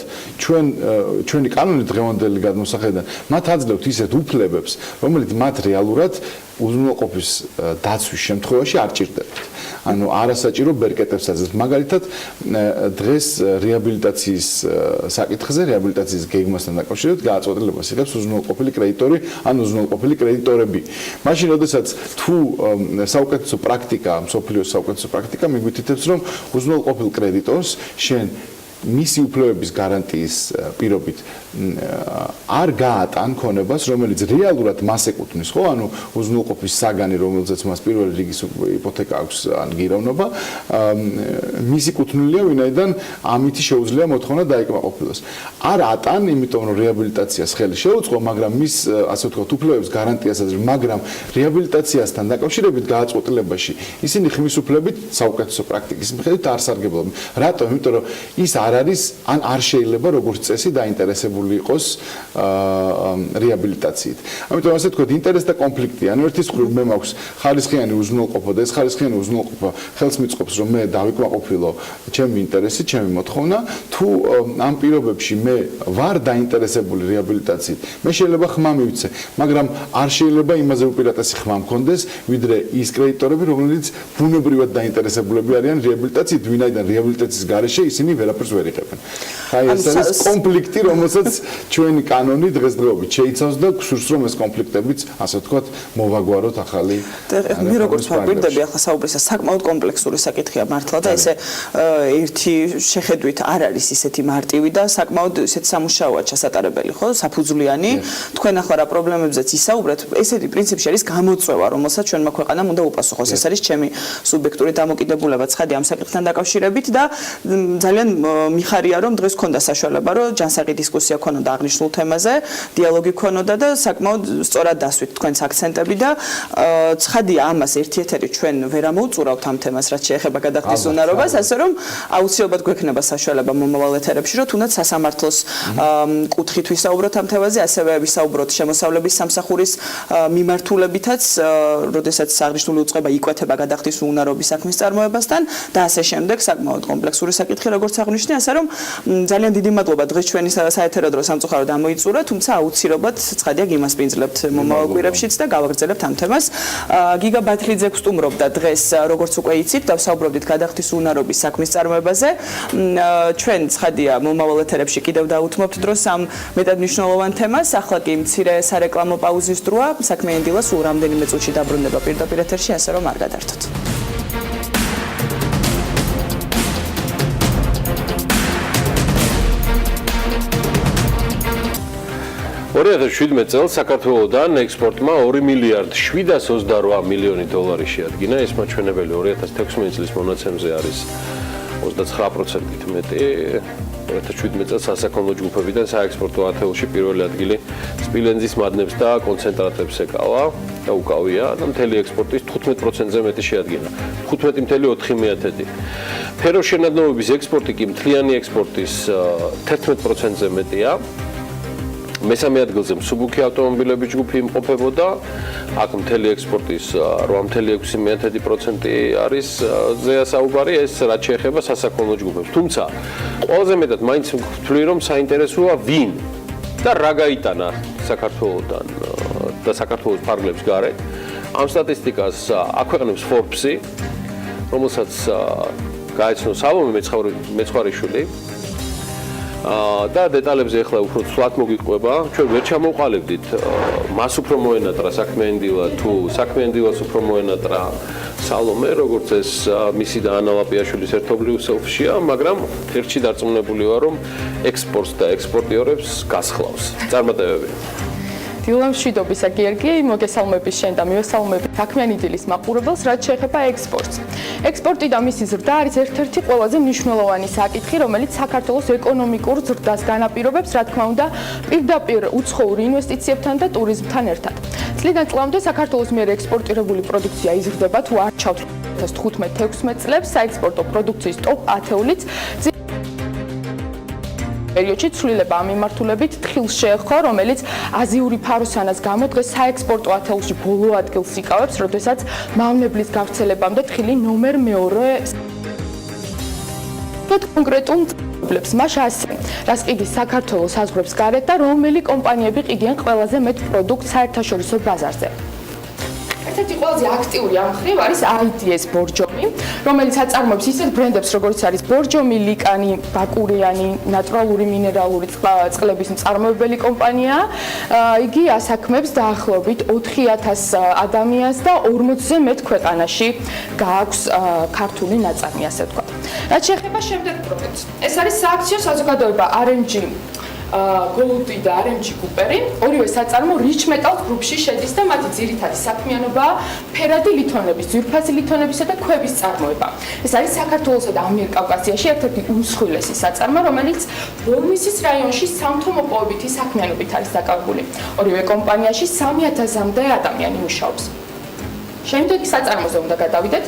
ჩვენი კანონი დღევანდელი გადმოსახედიდან მათ აძლევთ ისეთ უფლებებს, რომელიც მათ რეალურად უზრუნველყოფის დაცვის შემთხვევაში არ ჭირდებათ. ანუ არასაჭირო ბერკეტებს აძლევთ. მაგალითად, დღეს რეაბილიტაციის საკითხზე, რეაბილიტაციის გეგმასთან დაკავშირებით გააწყვეტილებას იღებს უზრუნველყოფილი კრედიტორი, ან უზრუნველყოფილი კრედიტორები. მაშინ, როდესაც თუ საუკეთესო პრაქტიკა, მსოფლიოს საუკეთესო პრაქტიკა მიგვითითებს, რომ უზრუნველყოფილ კრედიტორს შენ მისი უფლებების გარანტიის პირობით არ გაატან ქონებას, რომელიც რეალურად მას ეკუთვნის, ხო? ანუ უზრუნველყოფის საგანი, რომელზეც მას პირველი რიგის იპოთეკა აქვს, ან გირავნობა, მისი კუთვნილია, ვინაიდან ამით შეუძლია მოთხოვნა დაიკმაყოფილოს. არ ატან, იმიტომ რომ რეაბილიტაციას ხელი შეუწყო, მაგრამ მის, ასე ვთქვათ, უფლებების გარანტიას აძლევს, მაგრამ რეაბილიტაციასთან დაკავშირებით გააწყვეტილებაში ისინი ხმის უფლებით საუკეთესო პრაქტიკის მიხედვით არ სარგებლობენ. რატომ? იმიტომ რომ ის არ არის, ან არ შეიძლება როგორც წესი დაინტერესებული იყოს რეაბილიტაციით. ამიტომ ასე ვთქვათ, ინტერესთა კონფლიქტი, ანუ ერთის მხრივ მე მაქვს ხალისხიანი უზრუნველყოფა და ეს ხალისხიანი უზრუნველყოფა ხელს მიწყობს, რომ მე დავიკმაყოფილო ჩემი ინტერესი, ჩემი მოთხოვნა, თუ ამ პირობებში მე ვარ დაინტერესებული რეაბილიტაციით, მე შეიძლება ხმა მივცე, მაგრამ არ შეიძლება იმაზე უპირატესი ხმა მქონდეს, ვიდრე ის კრედიტორები, რომლებიც ბუნებრივად დაინტერესებულები არიან რეაბილიტაციით, ვინაიდან რეაბილიტაციის გარეშე ისინი ვერაფერს ვერ იღებენ. აი ეს არის კონფლიქტი, რომელსაც ჩვენი კანონი დღესდღეობით შეიცავს და გსურს რომ ეს კონფლიქტებიც, ასე ვთქვათ, მოვაგვაროთ ახალი. მე როგორც ვაგვირდები, ახლა საუბრისა საკმაოდ კომპლექსური საკითხია მართლა და ესე ერთი შეხედვით არ არის ისეთი მარტივი და საკმაოდ ისეთ სამუშაოა ჩასატარებელი, ხო, საფუძვლიანი. თქვენ ახლა რა პრობლემებზეც ისაუბრეთ, ესეთი პრინციპში არის გამოწვევა, რომელსაც ჩვენმა ქვეყანამ უნდა უპასუხოს. ეს არის ჩემი სუბიექტური დამოკიდებულება ცხადი ამ საკითხთან დაკავშირებით და ძალიან მიხარია, რომ დღეს ქონდა საშუალება, რომ ჯანსაღი დისკუსია ქონოდა აღნიშნულ თემაზე, დიალოგი ქონოდა და საკმაოდ სწორად დასვით თქვენს აქცენტები და ცხადია ამას ერთ-ერთი ჩვენ ვერ ამოუწურავთ ამ თემას, რაც შეეხება გადახდის უნარობას, ასე რომ აუცილებლად გვექნება საშუალება მომავალ ეთერებში, რომ თუნდაც სასამართლოს კუთხით ვისაუბროთ ამ თემაზე, ასევე ვისაუბროთ შემოსავლების სამსახურის მიმართულებითაც, როდესაც აღნიშნული უწყება იკვეთება გადახდის უნარობის საქმის წარმოებასთან და ასე შემდეგ, საკმაოდ კომპლექსური საკითხი, როგორც აღნიშნე, ასე რომ ძალიან დიდი მადლობა დღეს ჩვენი საეთერო ვფიქრობ, რომ სამწუხაროდ ამოიწურა, თუმცა აუცილებლად ცხადია გიმასპინძლებთ მომავალ კვირებშიც და გავაგრძელებთ ამ თემას. გიგა ბათლიძე გსტუმრობდა დღეს, როგორც უკვე იცით, დავსაუბრობდით გადახდის უნარობის საქმის წარმოებაზე. ჩვენ ცხადია მომავალ ეთერებში კიდევ დაუთმობთ დროს ამ მეტად მნიშვნელოვან თემას. ახლა კი მცირე სარეკლამო პაუზის დროა. საქმიანი დილა სულ რამდენიმე წუთში დაბრუნდება პირდაპირ ეთერში, ასე რომ არ გადართოთ. 2017 წელს საქართველოსთან ექსპორტმა 2 მილიარდ 728 მილიონი დოლარი შეადგინა. ეს მაჩვენებელი 2016 წლის მონაცემზე არის 29%-ით მეტი. 2017 წელს სასაქონლო ჯგუფებიდან საექსპორტო ათეულში პირველი ადგილი სპილენძის მადნებს და კონცენტრატებს ეკავა და უკავია და მთელი ექსპორტის 15%-ზე მეტი შეადგინა. 15.4%. ფეროშენადნობების ექსპორტი კი მთლიანი ექსპორტის 11%-ზე მეტია. მესამე ადგილზე მსუბუქი ავტომობილების ჯგუფი იმყოფებოდა. აქ მთელი ექსპორტის 8.6% არის ზეა საუბარი, ეს რაც შეეხება სასაქონლო ჯგუფებს. თუმცა ყველაზე მეტად მაინც ვთვლი, რომ საინტერესოა ვინ და რა გაიტანა საქართველოსთან და საქართველოს ფარგლებს გარეთ. ამ სტატისტიკას აქვეყნებს Forbes-ი, რომელსაც გაეცნო სალომე მეცხვარიშვილი. და დეტალებზე ახლა უფრო ცვლად მოგიყვება. ჩვენ ვერ ჩამოვყალიბდით მას უფრო მოენატრა საქმიანი დილა თუ საქმიანი დილას უფრო მოენატრა სალომე, როგორც ეს მისი და ანა ლაპიაშვილის ერთობლივ სელფშია, მაგრამ ერთში დარწმუნებული ვარ, რომ ექსპორტს და ექსპორტიორებს გასხლავს. წარმატებები. დილა მშვიდობისა გიორგი, მოგესალმები შენ და მივესალმები საქმიანი დილის მაყურებელს, რაც შეეხება ექსპორტს. ექსპორტი და მისი ზრდა არის ერთ-ერთი ყველაზე მნიშვნელოვანი საკითხი, რომელიც საქართველოს ეკონომიკურ ზრდას განაპირობებს, რა თქმა უნდა, პირდაპირ უცხოურ ინვესტიციებთან და ტურიზმთან ერთად. წლიდან წლამდე საქართველოს მიერ ექსპორტირებული პროდუქცია იზრდება, თუ არ ჩავთ 2015-16 წლებს საექსპორტო პროდუქციის ტოპ 10-ულიც პერიოდში ცვლილება ამ მიმართულებით თხილს შეეხო, რომელიც აზიური ფაროსანას გამო დღეს საექსპორტო ათეულში ბოლო ადგილს იკავებს, როდესაც მავნებლის გავრცელებამდე თხილი ნომერ მეორე კონკრეტულ პრობლემებს მას ასე, რას ყიდის საქართველოს საზღვრებს გარეთ და რომელი კომპანიები ყიდიან ყველაზე მეტ პროდუქტს საერთაშორისო ბაზარზე. ერთ-ერთი ყველაზე აქტიური ამ ხრივ არის IDS ბორჯომი, რომელიც აწარმოებს ისეთ ბრენდებს, როგორც არის ბორჯომი, ლიკანი, ბაკურიანი, ნატურალური მინერალური წყლების მწარმოებელი კომპანია. იგი ასაქმებს დაახლოებით 4000 ადამიანს და 40-ზე მეტ ქვეყანაში გააქვს ქართული ნაწარმი, ასე ვთქვა. რაც შეეხება შემდეგ პროექტს, ეს არის სააქციო საზოგადოება RMG Gold და RMG Cooper-ი, ორივე საწარმო Rich Metals Group-ში შედის და მათი ძირითადი საქმიანობაა ფერადი ლითონების, ძვირფასი ლითონებისა და ქვების წარმოება. ეს არის საქართველოსა და ამიერკავკასიაში ერთ-ერთი უმსხვილესი საწარმო, რომელიც ბოლნისის რაიონში სამთო მოპოვებითი საქმიანობით არის დაკავებული. ორივე კომპანიაში 3000-მდე ადამიანი მუშაობს. შემდეგ საწარმოზე უნდა გადავიდეთ.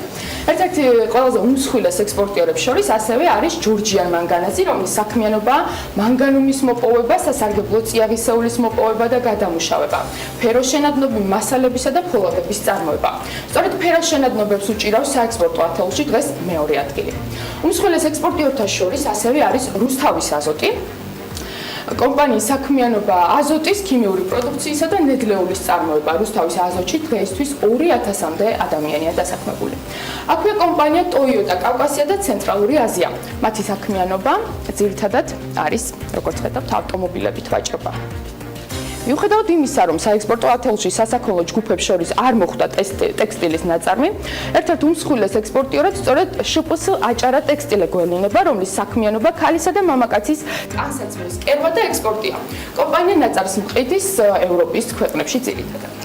ერთ-ერთი ყველაზე უმსხვილეს ექსპორტიორებს შორის ასევე არის ჯორჯიან მანგანაზი, რომლის საქმიანობაა მანგანუმის მოპოვება, სასარგებლო წიაღისეულის მოპოვება და გადამუშავება, ფეროშენადნობი მასალებისა და ფოლადების წარმოება. სწორედ ფეროშენადნობებს უჭირავს საექსპორტო ათეულში დღეს მეორე ადგილი. უმსხვილეს ექსპორტიორთა შორის ასევე არის რუსთავის აზოტი. კომპანიის საქმიანობა აზოტის, ქიმიური პროდუქციისა და ნედლეულის წარმოება. რუსთავის აზოტში დღეისთვის 2000-მდე ადამიანია დასაქმებული. აქვე კომპანია Toyota კავკასია და ცენტრალური აზია. მათი საქმიანობა ძირითადად არის, როგორც ხედავთ, ავტომობილებით ვაჭრობა. მიუხედავად იმისა, რომ საექსპორტო ათეულში სასაქონლო ჯგუფებს შორის არ მოხვდა ტექსტილის ნაწარმი, ერთ-ერთ უმსხვილეს ექსპორტიორებს სწორედ შპს აჭარა ტექსტილე გვევლინება, რომლის საქმიანობა ქალისა და მამაკაცის ტანსაცმლის კერვა და ექსპორტია. კომპანია ნაწარმს მყიდის ევროპის ქვეყნებში ძირითადად.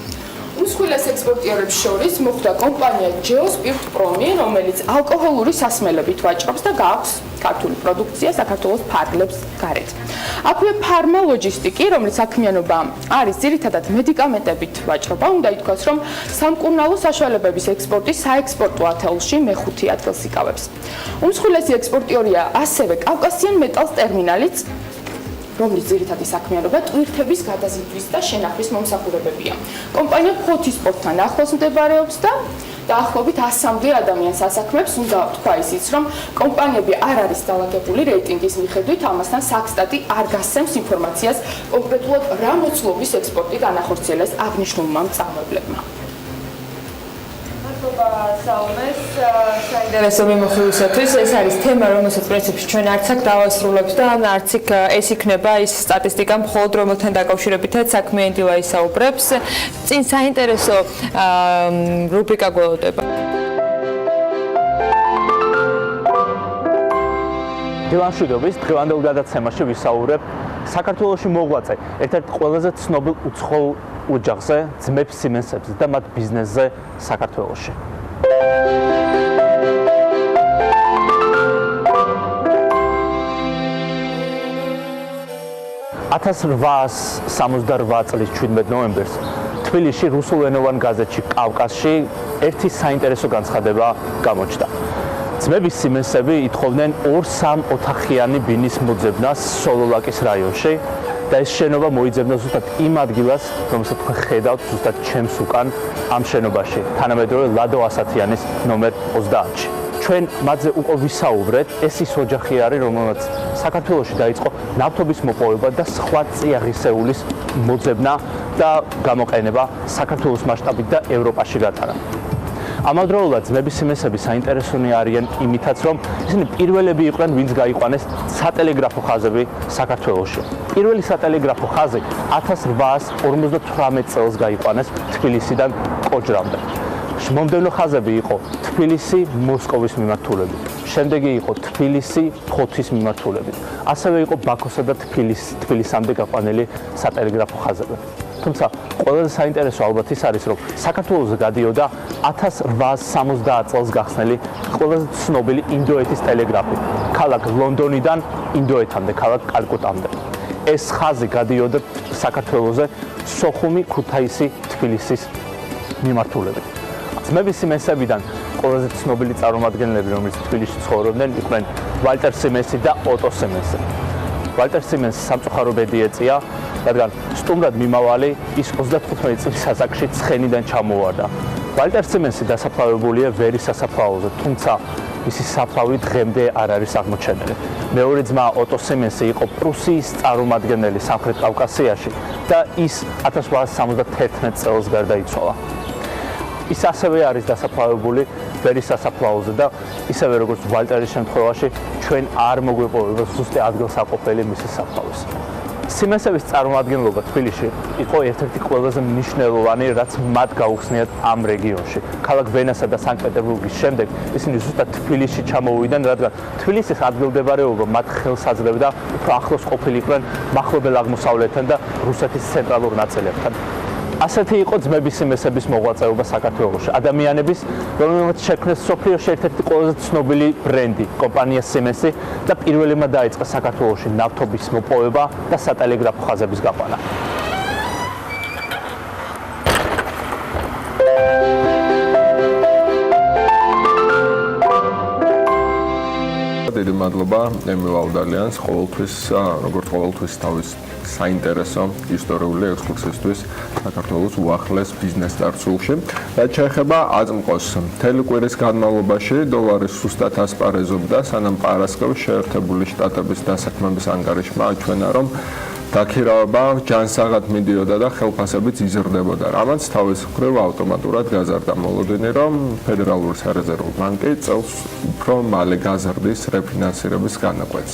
უმსხვილეს ექსპორტიორებს შორის მოხვდა კომპანია Geospirtpromi, რომელიც ალკოჰოლური სასმელებით ვაჭრობს და გააქვს ქართული პროდუქცია საქართველოს ფარგლებს გარეთ. აქვე ფარმა ლოჯისტიკი, რომლის საქმიანობა არის ძირითადად მედიკამენტებით ვაჭრობა, უნდა ითქვას, რომ სამკურნალო საშუალებების ექსპორტი საექსპორტო ათეულში მეხუთე ადგილს იკავებს. უმსხვილესი ექსპორტიორია ასევე კავკასიან მეტალს ტერმინალიც, რომლის ძირითადი საქმიანობა ტვირთების გადაზიდვის და შენახვის მომსახურებებია. კომპანია ფოთისპორტთან ახლოს მდებარეობს და დაახლოებით 100-მდე ადამიანს ასაქმებს, უნდა ვთქვა ისიც, რომ კომპანიები არ არის დალაგებული რეიტინგის მიხედვით, ამასთან საქსტატი არ გასცემს ინფორმაციას კონკრეტულად რა მოცულობის ექსპორტი განახორციელეს აღნიშნულმა მწარმოებლებმა. საომეს საინტერესო მიმოხილვისათვის ეს არის თემა, რომელსაც პრინციპში ჩვენ არც აქ დავასრულებთ და არც იქ ეს იქნება ის სტატისტიკა მხოლოდ რომელთან დაკავშირებითაც საქმიანი დილა ისაუბრებს. წინ საინტერესო რუბრიკა გველოდება. დილანშვიდობის დღევანდელ გადაცემაში ვისაუბრებ საქართველოში მოღვაწე ერთ-ერთ ყველაზე ცნობილ უცხოურ ოჯახზე, ძმებს სიმენსებზე და მათ ბიზნესზე საქართველოში. 1868 წლის 17 ნოემბერს თბილისში რუსულენოვან გაზეთში კავკასში ერთი საინტერესო განცხადება გამოჩნდა. ძმების სიმენსები ითხოვდნენ 2-3 ოთახიანი ბინის მოძებნას სოლოლაკის რაიონში და ეს შენობა მოიძებნა ზუსტად იმ ადგილას, რომელსაც თქვენ ხედავთ ზუსტად ჩემს უკან ამ შენობაში, თანამედროვე ლადო ასათიანის ნომერ 30-ში. ჩვენ მათზე უკვე ვისაუბრეთ, ეს ის ოჯახი არის, რომელმაც საქართველოში დაიწყო ნავთობის მოპოვება და სხვა წიაღისეულის მოძებნა და გამოყენება საქართველოს მასშტაბით და ევროპაში გატარა. ამავდროულად ძმების სიმენსები საინტერესონი არიან იმითაც, რომ ისინი პირველები იყვნენ, ვინც გაიყვანეს სატელეგრაფო ხაზები საქართველოში. პირველი სატელეგრაფო ხაზი 1858 წელს გაიყვანეს თბილისიდან კოჯრამდე. მომდევნო ხაზები იყო თბილისი მოსკოვის მიმართულებით. შემდეგი იყო თბილისი ფოთის მიმართულებით. ასევე იყო ბაქოსა და თბილისამდე გაყვანილი სატელეგრაფო ხაზები. თუმცა ყველაზე საინტერესო ალბათ ის არის, რომ საქართველოზე გადიოდა 1870 წელს გახსნილი ყველაზე ცნობილი ინდოეთის ტელეგრაფი, ქალაქ ლონდონიდან ინდოეთამდე, ქალაქ კალკუტამდე. ეს ხაზი გადიოდა საქართველოზე სოხუმი, ქუთაისი, თბილისის მიმართულებით. ძმების სიმენსებიდან ყველაზე ცნობილი წარმომადგენლები, რომლებიც თბილისში ცხოვრობდნენ, იყვნენ ვალტერ სიმენსი და ოტო სიმენსი. ვალტერ სიმენსი სამწუხარო ბედი ეწია, რადგან სტუმრად მიმავალი ის 35 წლის ასაკში ცხენიდან ჩამოვარდა. ვალტერ სიმენსი დასაფლავებულია ვერის სასაფლაოზე, თუმცა მისი საფლავი დღემდე არ არის აღმოჩენილი. მეორე ძმა ოტო სიმენსი იყო პრუსიის წარმომადგენელი სამხრეთ კავკასიაში და ის 1871 წელს გარდაიცვალა. ის ასევე არის დასაფლავებული ვერის სასაფლაოზე და ისევე როგორც ვალტერის შემთხვევაში ჩვენ არ მოგვეპოვება ზუსტი ადგილსაყოფელი მისი საფლავის. სიმენსების წარმომადგენლობა თბილისში იყო ერთ-ერთი ყველაზე მნიშვნელოვანი, რაც მათ გაუხსნიათ ამ რეგიონში. ქალაქ ვენასა და სანქტ-პეტერბურგის შემდეგ ისინი ზუსტად თბილისში ჩამოვიდნენ, რადგან თბილისის ადგილმდებარეობა მათ ხელს აძლევდა უფრო ახლოს ყოფილიყვნენ მახლობელ აღმოსავლეთთან და რუსეთის ცენტრალურ ნაწილებთან. ასეთი იყო ძმების სიმენსების მოღვაწეობა საქართველოში. ადამიანების, რომელმაც შექმნეს სოფლიოში ერთ-ერთი ყველაზე ცნობილი ბრენდი, კომპანია სიმენსი და პირველმა დაიწყო საქართველოში ნავთობის მოპოვება და სატელეგრაფო ხაზების გაყვანა. დიდი მადლობა ემილ აუდალიანს ყოველთვის, როგორც ყოველთვის თავის საინტერესო ისტორიული ექსკურსიისთვის საქართველოს უახლეს ბიზნეს წარსულში. რაც შეეხება აწმყოს, მთელი კვირის განმავლობაში დოლარი სუსტად ასპარეზობდა, სანამ პარასკევს შეერთებული შტატების დასაქმების ანგარიშმა აჩვენა, რომ დაქირავება ჯანსაღად მიდიოდა და ხელფასებიც იზრდებოდა. რამაც თავის მხრივ ავტომატურად გაზარდა მოლოდინი, რომ ფედერალური სარეზერვო ბანკი წელს უფრო მალე გაზრდის რეფინანსირების განაკვეთს.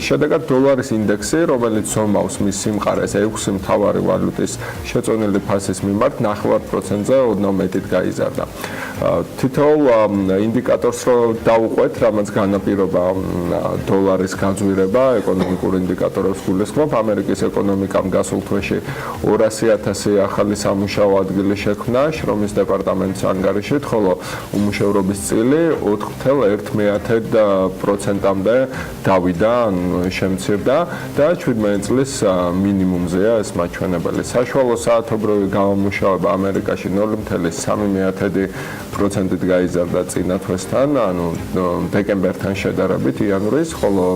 შედეგად დოლარის ინდექსი, რომელიც ზომავს მის სიმყარეს 6 მთავარი ვალუტის შეწონილი ფასის მიმართ 9%-ზე ოდნავ მეტით გაიზარდა. თითოეულ ინდიკატორს რო დავუყვეთ, რამაც განაპირობა დოლარის გაძვირება, ეკონომიკურ ინდიკატორებს გულისხმობ, ამერიკის ეკონომიკამ გასულ თვეში 200,000 ახალი სამუშაო ადგილი შექმნა შრომის დეპარტამენტის ანგარიშით, ხოლო უმუშევრობის წილი 4,1%-მდე დავიდა, შემცირდა და 17 წლის მინიმუმზეა ეს მაჩვენებელი. საშუალო საათობრივი გამომუშავება ამერიკაში 0,3%-ით გაიზარდა წინა თვესთან, ანუ დეკემბერთან შედარებით იანვრის, ხოლო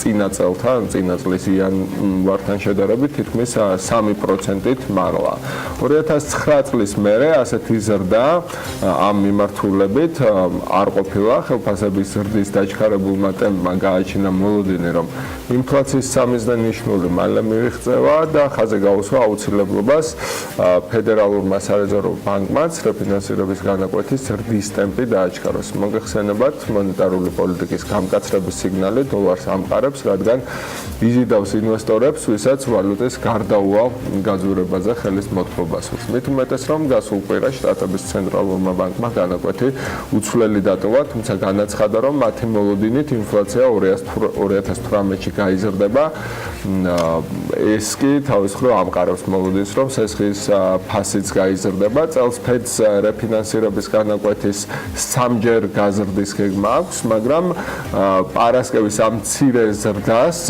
წინა წელთან, წინა წლის იანვართან დოლართან შედარებით თითქმის 3%-ით მაღლა. 2009 წლის მერე ასეთი ზრდა ამ მიმართულებით არ ყოფილა. ხელფასების ზრდის დაჩქარებულმა ტემპმა გააჩინა მოლოდინი, რომ ინფლაციის სამიზნე ნიშნული მალე მიიღწევა და ხაზი გაუსვა აუცილებლობას ფედერალურმა სარეზერვო ბანკმაც რეფინანსირების განაკვეთის ზრდის ტემპი დააჩქაროს. მოგეხსენებათ, მონეტარული პოლიტიკის გამკაცრების სიგნალი დოლარს ამყარებს, რადგან იზიდავს ინვესტორებს, ვისაც ვალუტის გარდაუვალ გაძვირებაზე ხელის მოთხოვა სურს. მით უმეტეს, რომ გასულ კვირას შტატების ცენტრალურმა ბანკმა განაკვეთი უცვლელი დატოვა, თუმცა განაცხადა, რომ მათი მოლოდინით ინფლაცია 2018-ში გაიზრდება. ეს კი თავის მხრივ ამყარებს მოლოდინს, რომ სესხის ფასიც გაიზრდება. წელს ფედს რეფინანსირების განაკვეთის 3-ჯერ გაზრდის გეგმა აქვს, მაგრამ პარასკევის ამ მცირე ზრდას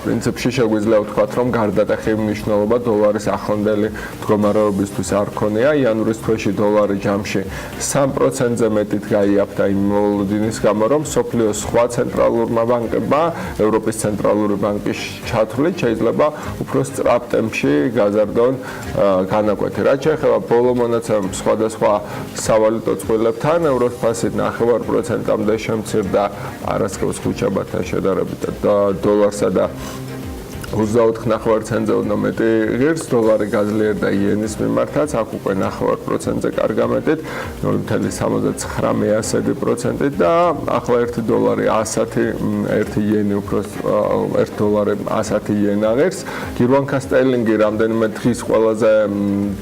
პრინციპში შეგვიძლია ვთქვათ, რომ გარდატეხი მნიშვნელობა დოლარის ახლანდელი მდგომარეობისთვის არ ქონია. იანვრის თვეში დოლარი ჯამში 3%-ზე მეტით გაიაფთა იმ მოლოდინის გამო, რომ სოფლიოს სხვა ცენტრალურმა ბანკებმა ევროპის ცენტრალური ბანკის ჩათვლით შეიძლება უფრო სწრაფ ტემპში გაზარდონ განაკვეთი. რაც შეეხება ბოლო მონაცემებს სხვადასხვა სავალუტო წყვილებთან, ევროს ფასი 0.5%-მდე შემცირდა პარასკევს ხუთშაბათთან შედარებით და დოლარსა და 29 ცენტზე უნდა მეტი ღირს, დოლარი გაძლიერდა იენის მიმართაც, აქ უკვე 9%-ზე კარგამეტით, 0.79% და ახლა 1 დოლარი 100 იენი უფრო 1 დოლარი 100 იენა ღირს. გირვანქა სტერლინგი რამდენიმე დღის ყველაზე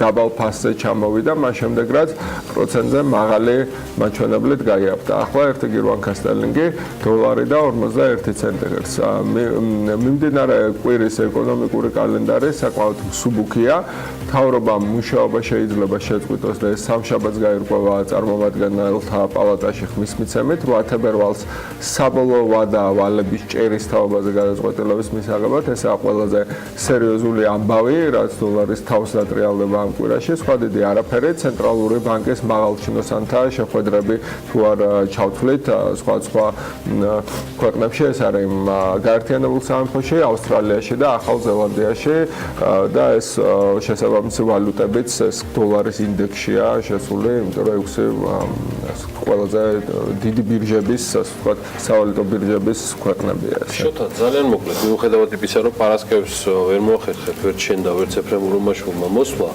დაბალ ფასზე ჩამოვიდა, მას შემდეგ რაც პროცენტზე მაღალი მაჩვენებლით გაიაფთა. ახლა 1 გირვანქა სტერლინგი დოლარი და 51 ცენტი ღირს. მიმდინარე კვირის ეკონომიკური კალენდარი საკმაოდ მსუბუქია. მთავრობამ მუშაობა შეიძლება შეწყვიტოს და ეს სამშაბათს გაირკვევა წარმომადგენელთა პალატაში ხმის მიცემით. 8 თებერვალს საბოლოო ვადა ვალების ჭერის თაობაზე გადაწყვეტილების მისაღებად. ესაა ყველაზე სერიოზული ამბავი, რაც დოლარის თავს დატრიალდება ამ კვირაში. სხვა დიდი არაფერი, ცენტრალური ბანკის მაღალჩინოსანთა შეხვედრები თუ არ ჩავთვლით სხვა ქვეყნებში, ეს არის გაერთიანებულ სამეფოში, ავსტრალიაში და ახალ ზელანდიაში და ეს შესაბამისი ვალუტებიც ეს დოლარის ინდექსშია შესული, იმიტომ რომ 6 ყველაზე დიდი ბირჟების, ასე ვთქვათ, სავალუტო ბირჟების ქვეყნებია ეს. შოთა, ძალიან მოკლედ, მიუხედავად იმისა, რომ პარასკევს ვერ მოახერხეთ, ვერ ჩენდა, ვერც ეფრემ რომაშვილმა მოსვლა,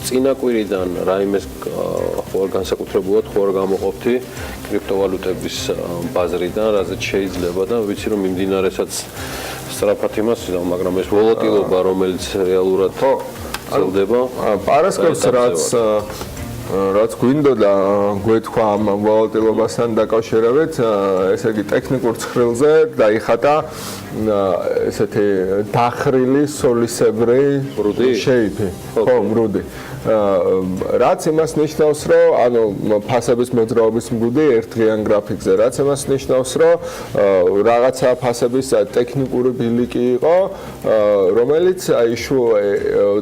წინა კვირიდან რაიმეს ხო არ განსაკუთრებულად ხო არ გამოყოფთი კრიპტოვალუტების ბაზრიდან, რაზეც შეიძლება და ვიცი რომ მიმდინარესაც სწრაფად იმას, მაგრამ ეს ვოლატილობა, რომელიც რეალურად ძლდება, პარასკევს რაც გვინდოდა გვეთქვა ამ ვოლატილობასთან დაკავშირებით, ესე იგი ტექნიკურ ცხრილზე დაიხატა ესეთი დახრილი სოლისებრი შეიპი. ხო, მრუდი. რაც იმას ნიშნავს, რომ ანუ ფასების მოძრაობის მგუდი ერთდღიან გრაფიკზე, რაც იმას ნიშნავს, რომ რაღაცა ფასების ტექნიკური ბილიკი იყო, რომელიც აი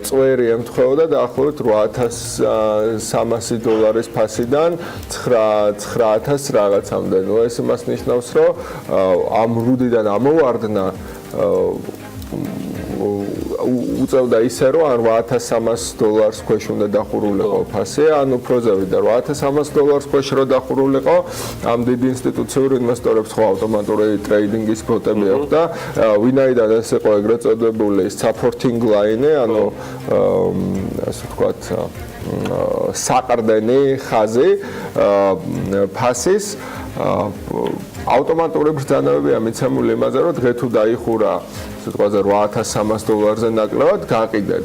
წვერი ემთხვეოდა დაახლოებით 8300 დოლარის ფასიდან 9000 რაღაცამდე. ნუ ეს იმას ნიშნავს, რომ ამ რუდიდან ამოვარდნა უწევდა ისე, რომ ან 8300 დოლარს ქვეშ უნდა დახურულიყო ფასი, ან უფრო ზევიდა 8300 დოლარს ქვეშ რო დახურულიყო, ამ დიდი ინსტიტუციური ინვესტორებს ხო ავტომატური ტრეიდინგის ბოტები აქვს და ვინაიდან ეს იყო ეგრეთ წოდებული supporting line, ანუ ასე ვთქვათ საყრდენი ხაზი ფასის ავტომატური ბრძანებებია მიცემული იმაზე, რომ დღე თუ დაიხურა სიტყვაზე 8300 დოლარზე ნაკლებად გაყიდეთ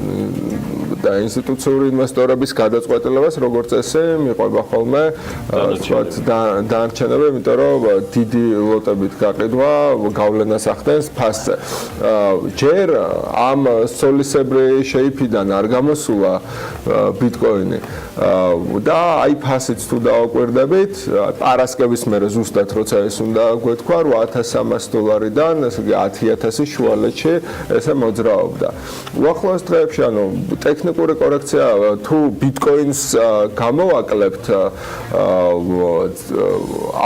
და ინსტიტუციური ინვესტორების გადაწყვეტილებას როგორც წესი მიყვება ხოლმე ვთქვათ დანარჩენები, იმიტომ რომ დიდი ლოტებით გაყიდვა გავლენას ახდენს ფასზე. ჯერ ამ სოლისებრი შეიფიდან არ გამოსულა ბიტკოინი და აი ფასიც თუ დავაკვირდებით, პარასკევის მერე ზუსტად როცა ეს უნდა გვეთქვა 8300 დოლარიდან, ესე იგი 10000 შუალედში ესე მოძრაობდა. უახლოეს დღეებში, ანუ ტექნიკური კორექცია თუ ბიტკოინს გამოვაკლებთ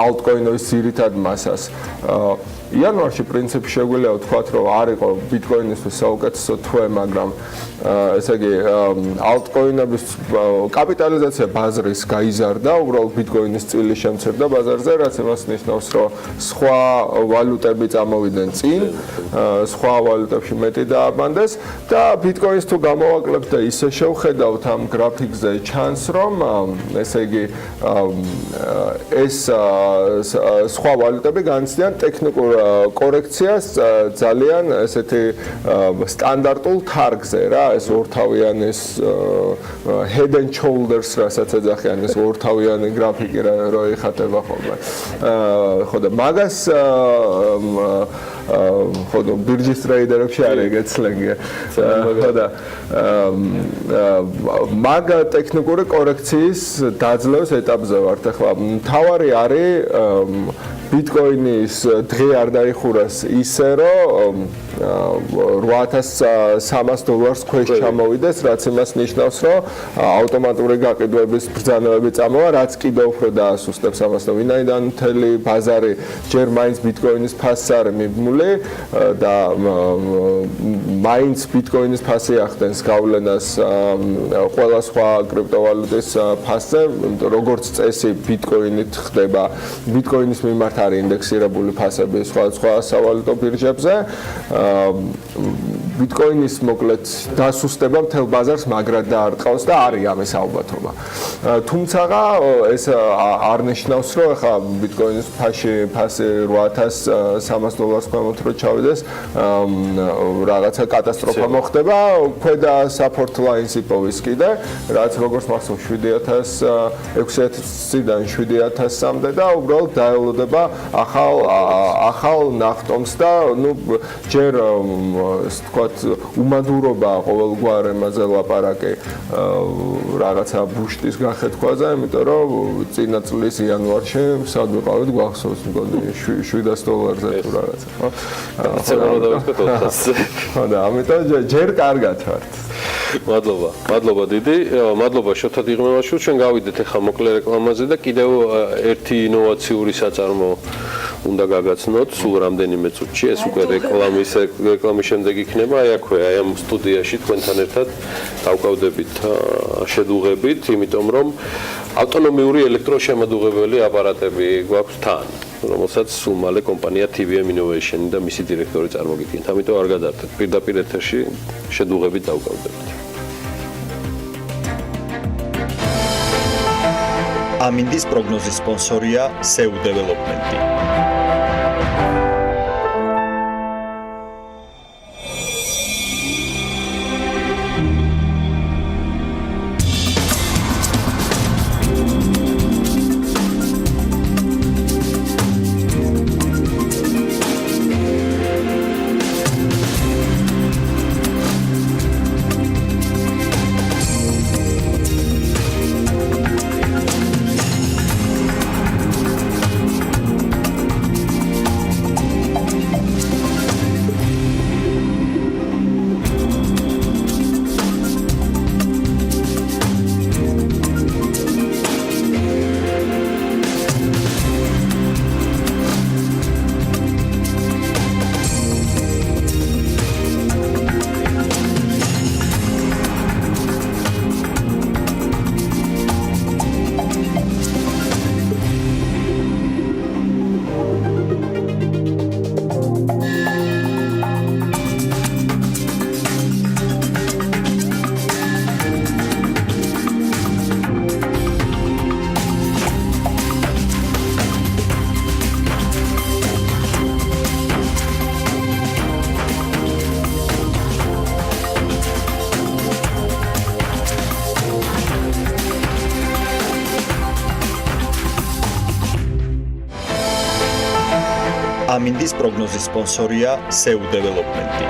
ალტკოინების ძირითად მასას, იანვარში პრინციპი შეგვიძლია ვთქვათ, რომ არ იყო ბიტკოინისთვის საუკეთესო თვე, მაგრამ ესე იგი ალტკოინების კაპიტალიზაცია ბაზრის გაიზარდა, უბრალოდ ბიტკოინის წილი შემცირდა ბაზარზე, რაც იმას ნიშნავს, რომ სხვა ვალუტები წამოვიდნენ წინ, სხვა ვალუტებში მეტი დააბანდეს და ბიტკოინს თუ გამოვაკლებთ და ისე შევხედავთ ამ გრაფიკზე ჩანს, რომ ესე იგი ეს სხვა ვალუტები განიცდიან ტექნიკურ კორექციას ძალიან ესეთი სტანდარტულ თარგზე რა, ეს ორთავიანის head and shoulders რასაც ეძახიან, ეს ორთავიანი გრაფიკი რო იხატება ხოლმე. ხო და მაგას ხო და ბირჟის ტრეიდერებში არ ეგეც სლენგია. ხო და მაგ ტექნიკური კორექციის დაძლევს ეტაპზე ვართ ახლა. მთავარი არის ბიტკოინის დღე არ დაიხურას ისე, რომ $8,300 ქვეშ ჩამოვიდეს, რაც იმას ნიშნავს, რომ ავტომატური გაყიდვების ბრძანებები წამოვა, რაც კიდევ უფრო დაასუსტებს ამას და ვინაიდან მთელი ბაზარი ჯერ მაინც ბიტკოინის ფასს არის მიბმული და მაინც ბიტკოინის ფასი ახდენს გავლენას ყველა სხვა კრიპტოვალუტის ფასზე, როგორც წესი ბიტკოინით ხდება, ბიტკოინის მიმართ არის ინდექსირებული ფასები სხვა სავალუტო ბირჟებზე. ბიტკოინის მოკლედ დასუსტება მთელ ბაზარს მაგრად დაარტყავს და არის ამის ალბათობა. თუმცა ეს არ ნიშნავს, რომ ახლა ბიტკოინის ფასი $8,300 ქვემოთ რო ჩავიდეს, რაღაცა კატასტროფა მოხდება, ქვედა support lines იპოვის კიდე, რაც როგორც მახსოვს 7,600-დან 7,000-მდე და უბრალოდ დაელოდება ახალ ნახტომს და ნუ ჯერ ვთქვათ უმადურობა ყოველგვარ ემაზე ლაპარაკი რაღაცა ბუშტის გახეთქვაზე, იმიტომ რომ წინა წლის იანვარში სად ვიყავით გვახსოვს მგონი $700-ზე თუ რაღაცა, ხო? ხო და ამიტომ ჯერ კარგად ვართ. მადლობა დიდი, მადლობა შოთა დიღმევაშვილ, ჩვენ გავიდეთ ახლა მოკლე რეკლამაზე და კიდევ ერთი ინოვაციური საწარმო უნდა გაგაცნოთ სულ რამდენიმე წუთში, ეს უკვე რეკლამის შემდეგ იქნება, აი აქვე, აი ამ სტუდიაში თქვენთან ერთად დავკავდებით შედუღებით, იმიტომ რომ ავტონომიური ელექტროშემადუღებელი აპარატები გვაქვს თან, რომელსაც სულ მალე კომპანია TVM Innovation და მისი დირექტორი წარმოგიდგენთ. ამიტომ არ გადაარდეთ, პირდაპირ ეთერში შედუღებით დავკავდებით. ამინდის პროგნოზის სპონსორია SEU Development-ი. ამინდის პროგნოზის სპონსორია SEU Development-ი.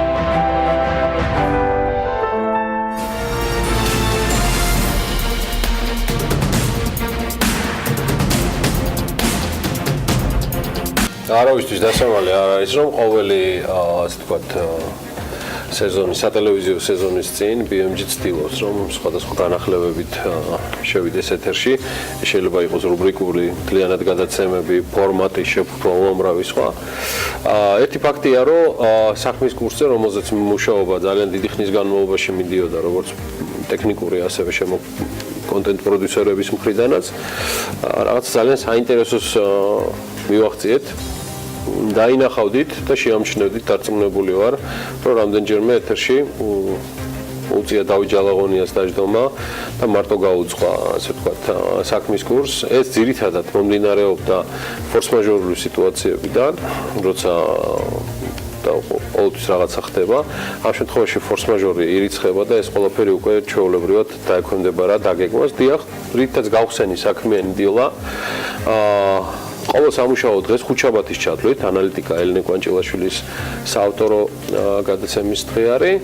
არავისთვის დასამალი არ არის, რომ ყოველი ასე ვთქვათ სეზონის, სატელევიზიო სეზონის წინ BMG ცდილობს, რომ სხვადასხვა განახლებებით შევიდეს ეთერში. შეიძლება იყოს რუბრიკული, მთლიანად გადაცემები, ფორმატი, შეფუთვა, უამრავი სხვა. ერთი ფაქტია, რომ საქმის კურსზე, რომელზეც მუშაობა ძალიან დიდი ხნის განმავლობაში მიდიოდა, როგორც ტექნიკური, ასევე კონტენტ პროდიუსერების მხრიდანაც, რაღაც ძალიან საინტერესოს მივახციეთ. დაინახავდით და შეამჩნევდით, დარწმუნებული ვარ, რომ რამდენჯერმე ეთერში უწია დავით ჯალაღონიას დაждდომა და მარტო გაუძღვა, ასე ვთქვათ, საქმის კურსს. ეს ძირითადად მომდინარეობდა ფორს-მაჟორული სიტუაციებიდან, როცა და ყოველთვის რაღაცა ხდება. ამ შემთხვევაში ფორს-მაჟორი ირიცხება და ეს ყველაფერი უკვე ჩვეულებრივად დაექვემდებარა რა დაგეგმას. დიახ, რითაც გავხსენი საქმიანი დილა. ყოველ სამუშაო დღეს ხუთშაბათის ჩათვლით, ანალიტიკა ელენე კვანჭილაშვილის საავტორო გადაცემის დღე არის.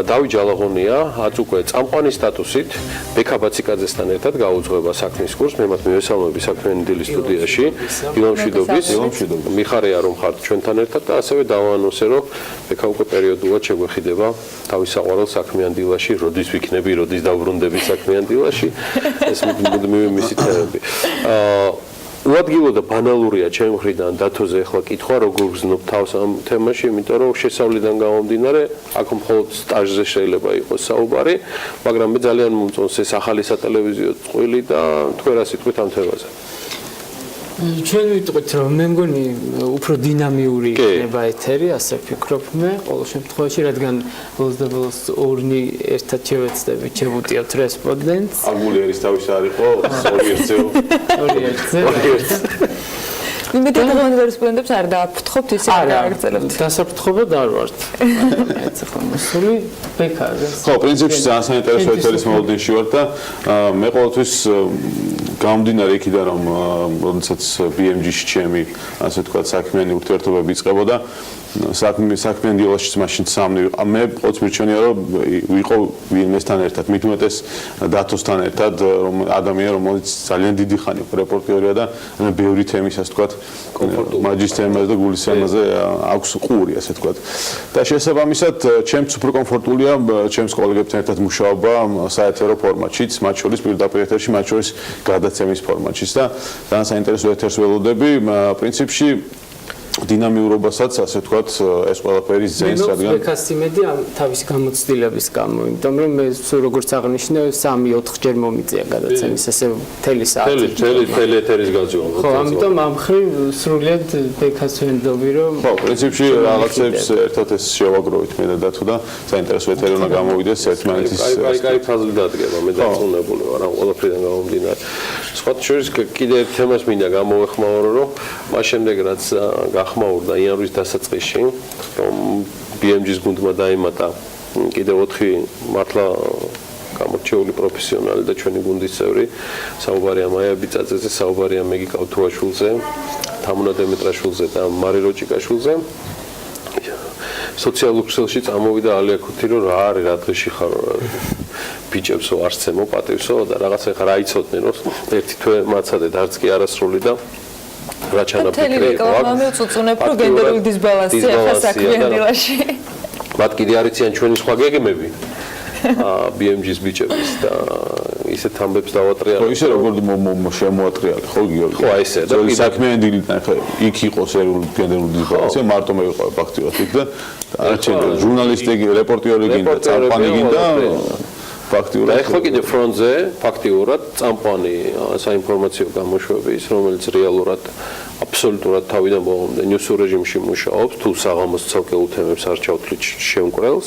დავით ჯალაღონია აც უკვე წამყვანი სტატუსით ბექა ბაციკაძესთან ერთად გაუძღვება საქმის კურსს. მე მათ მივესალმები საქმიანი დილის სტუდიაში, დილამშვიდობის. მიხარია რომ ხართ ჩვენთან ერთად და ასევე დავაანონსე, რომ ბექა უკვე პერიოდულად შეგვეხიდება თავის საყვარელ საქმიან დილაში, როდის ვიქნები, როდის დავბრუნდები საქმიან დილაში. ეს მუდმივი მისი თემები. უადგილო და ბანალურია ჩემი მხრიდან დათოზე ახლა კითხვა, როგორ გზნობ თავს ამ თემაში, იმიტომ რომ შესავლიდან გამომდინარე, აქ მხოლოდ სტაჟზე შეიძლება იყოს საუბარი, მაგრამ მე ძალიან მომწონს ეს ახალი სატელევიზიო წყვილი და თქვენ რა სიტყვით ამ თემაზე. ჩვენ ვიტყვით, რომ მე მგონი უფრო დინამიური იქნება ეთერი, ასე ვფიქრობ მე, ყოველ შემთხვევაში, რადგან ბოლოს ორნი ერთად შევეცდებით, შევუტიოთ რესპონდენტს. აგულიერის თავის არ იყო, ორი ერთზე. მე თვითონ რესპონდენტებს არ დააფრთხობთ, ისე არ გააგრძელებთ. დასაფრთხობად არ ვართ. მეც ახლა მოსული ბექაზე. ხო, პრინციპში ძალიან საინტერესო ეთერის მოლოდინში ვარ და მე ყოველთვის გამომდინარე იქიდან რომ როდესაც BMG-ში ჩემი ასე ვთქვათ საქმიანი ურთიერთობები იწყებოდა საქმიან დილაშიც მაშინ სამნი ვიყავ. მე ყოველთვის მირჩენია რომ ვიყო ვინმესთან ერთად, მით უმეტეს დათოსთან ერთად, რომ ადამიანი რომელიც ძალიან დიდი ხანი იყო რეპორტიორია და ბევრი თემის ასე ვთქვათ მაჯის თემაზე და გულის თემაზე აქვს ყური ასე ვთქვათ. და შესაბამისად ჩემს უფრო კომფორტულია ჩემს კოლეგებთან ერთად მუშაობა საეთერო ფორმატშიც, მათ შორის პირდაპირ ეთერში, მათ შორის გადაცემის ფორმატშიც და ძალიან საინტერესო ეთერს ველოდები. პრინციპში დინამიურობასაც ასე ვთქვათ ეს ყველაფერი ზენს რადგან ბექასიმედი ამ თავისი გამოცდილების გამო, იმიტომ რომ მე სულ როგორც აღნიშნე 3-4 ჯერ მომიწია გადაცემის ესე მთელი საათი. მთელი ეთერის გაძივა. ხო, ამიტომ ამ ხრივ სრულიად ბექას ვენდობი რომ ხო, პრინციპში რაღაცებს ერთად ეს შევაგროვით მე და დათო და საინტერესო ეთერი უნდა გამოვიდეს ერთმანეთის კაი ფაზლი დადგება, მე დარწმუნებული ვარ ამ ყველაფრიდან გამომდინარე. სხვა შორის კიდე ერთ თემას მინდა გამოვეხმაურო, რომ მას შემდეგ რაც გახმაურდა იანვრის დასაწყისში, რომ BMG-ს გუნდმა დაემატა კიდევ 4 მართლა გამორჩეული პროფესიონალი და ჩვენი გუნდის წევრი, საუბარია მაია ბიწაძეზე, საუბარია მეგი კავთუაშვილზე, თამუნა დემეტრაშვილზე და მარი როჭიკაშვილზე. სოციალურ ქსელში წამოვიდა ალია ქუთი, რომ რა არის, რა დღეში ხარ, ბიჭებსო, არსცემო, პატივსო და რაღაცა ხარ აიცოდნენ, რომ ერთი თვე მაცადეთ, არც კი არასრული და რა ჩანაფიქრი იყო. მე უწუწუნებ, რომ გენდერული დისბალანსი ახლა საქმიან დილაში. მათ კიდე არიციან ჩვენი სხვა გეგმები. BMG-ს ბიჭების და ისეთ ამბებს დავატრიალე. ხო, ისე როგორ შემოატრიალე, ხო გიორგი? ხო, ესე და საქმიანი დილიდან ხა იქ იყო სერიული გენდერული დისბალანსი, მარტო მე ვიყავ ფაქტიურად იქ და არჩენდა ჟურნალისტები, რეპორტიორი გინდა, წამყვანი გინდა ფაქტიურად. ეხლა კიდე ფრონტზე ფაქტიურად წამყვანი საინფორმაციო გამოშვების, რომელიც რეალურად აბსოლუტურად თავიდან ბოლომდე ნიუსურ რეჟიმში მუშაობს, თუ საღამოს ცალკეულ თემებს არ ჩავთვლით შემკვრელს,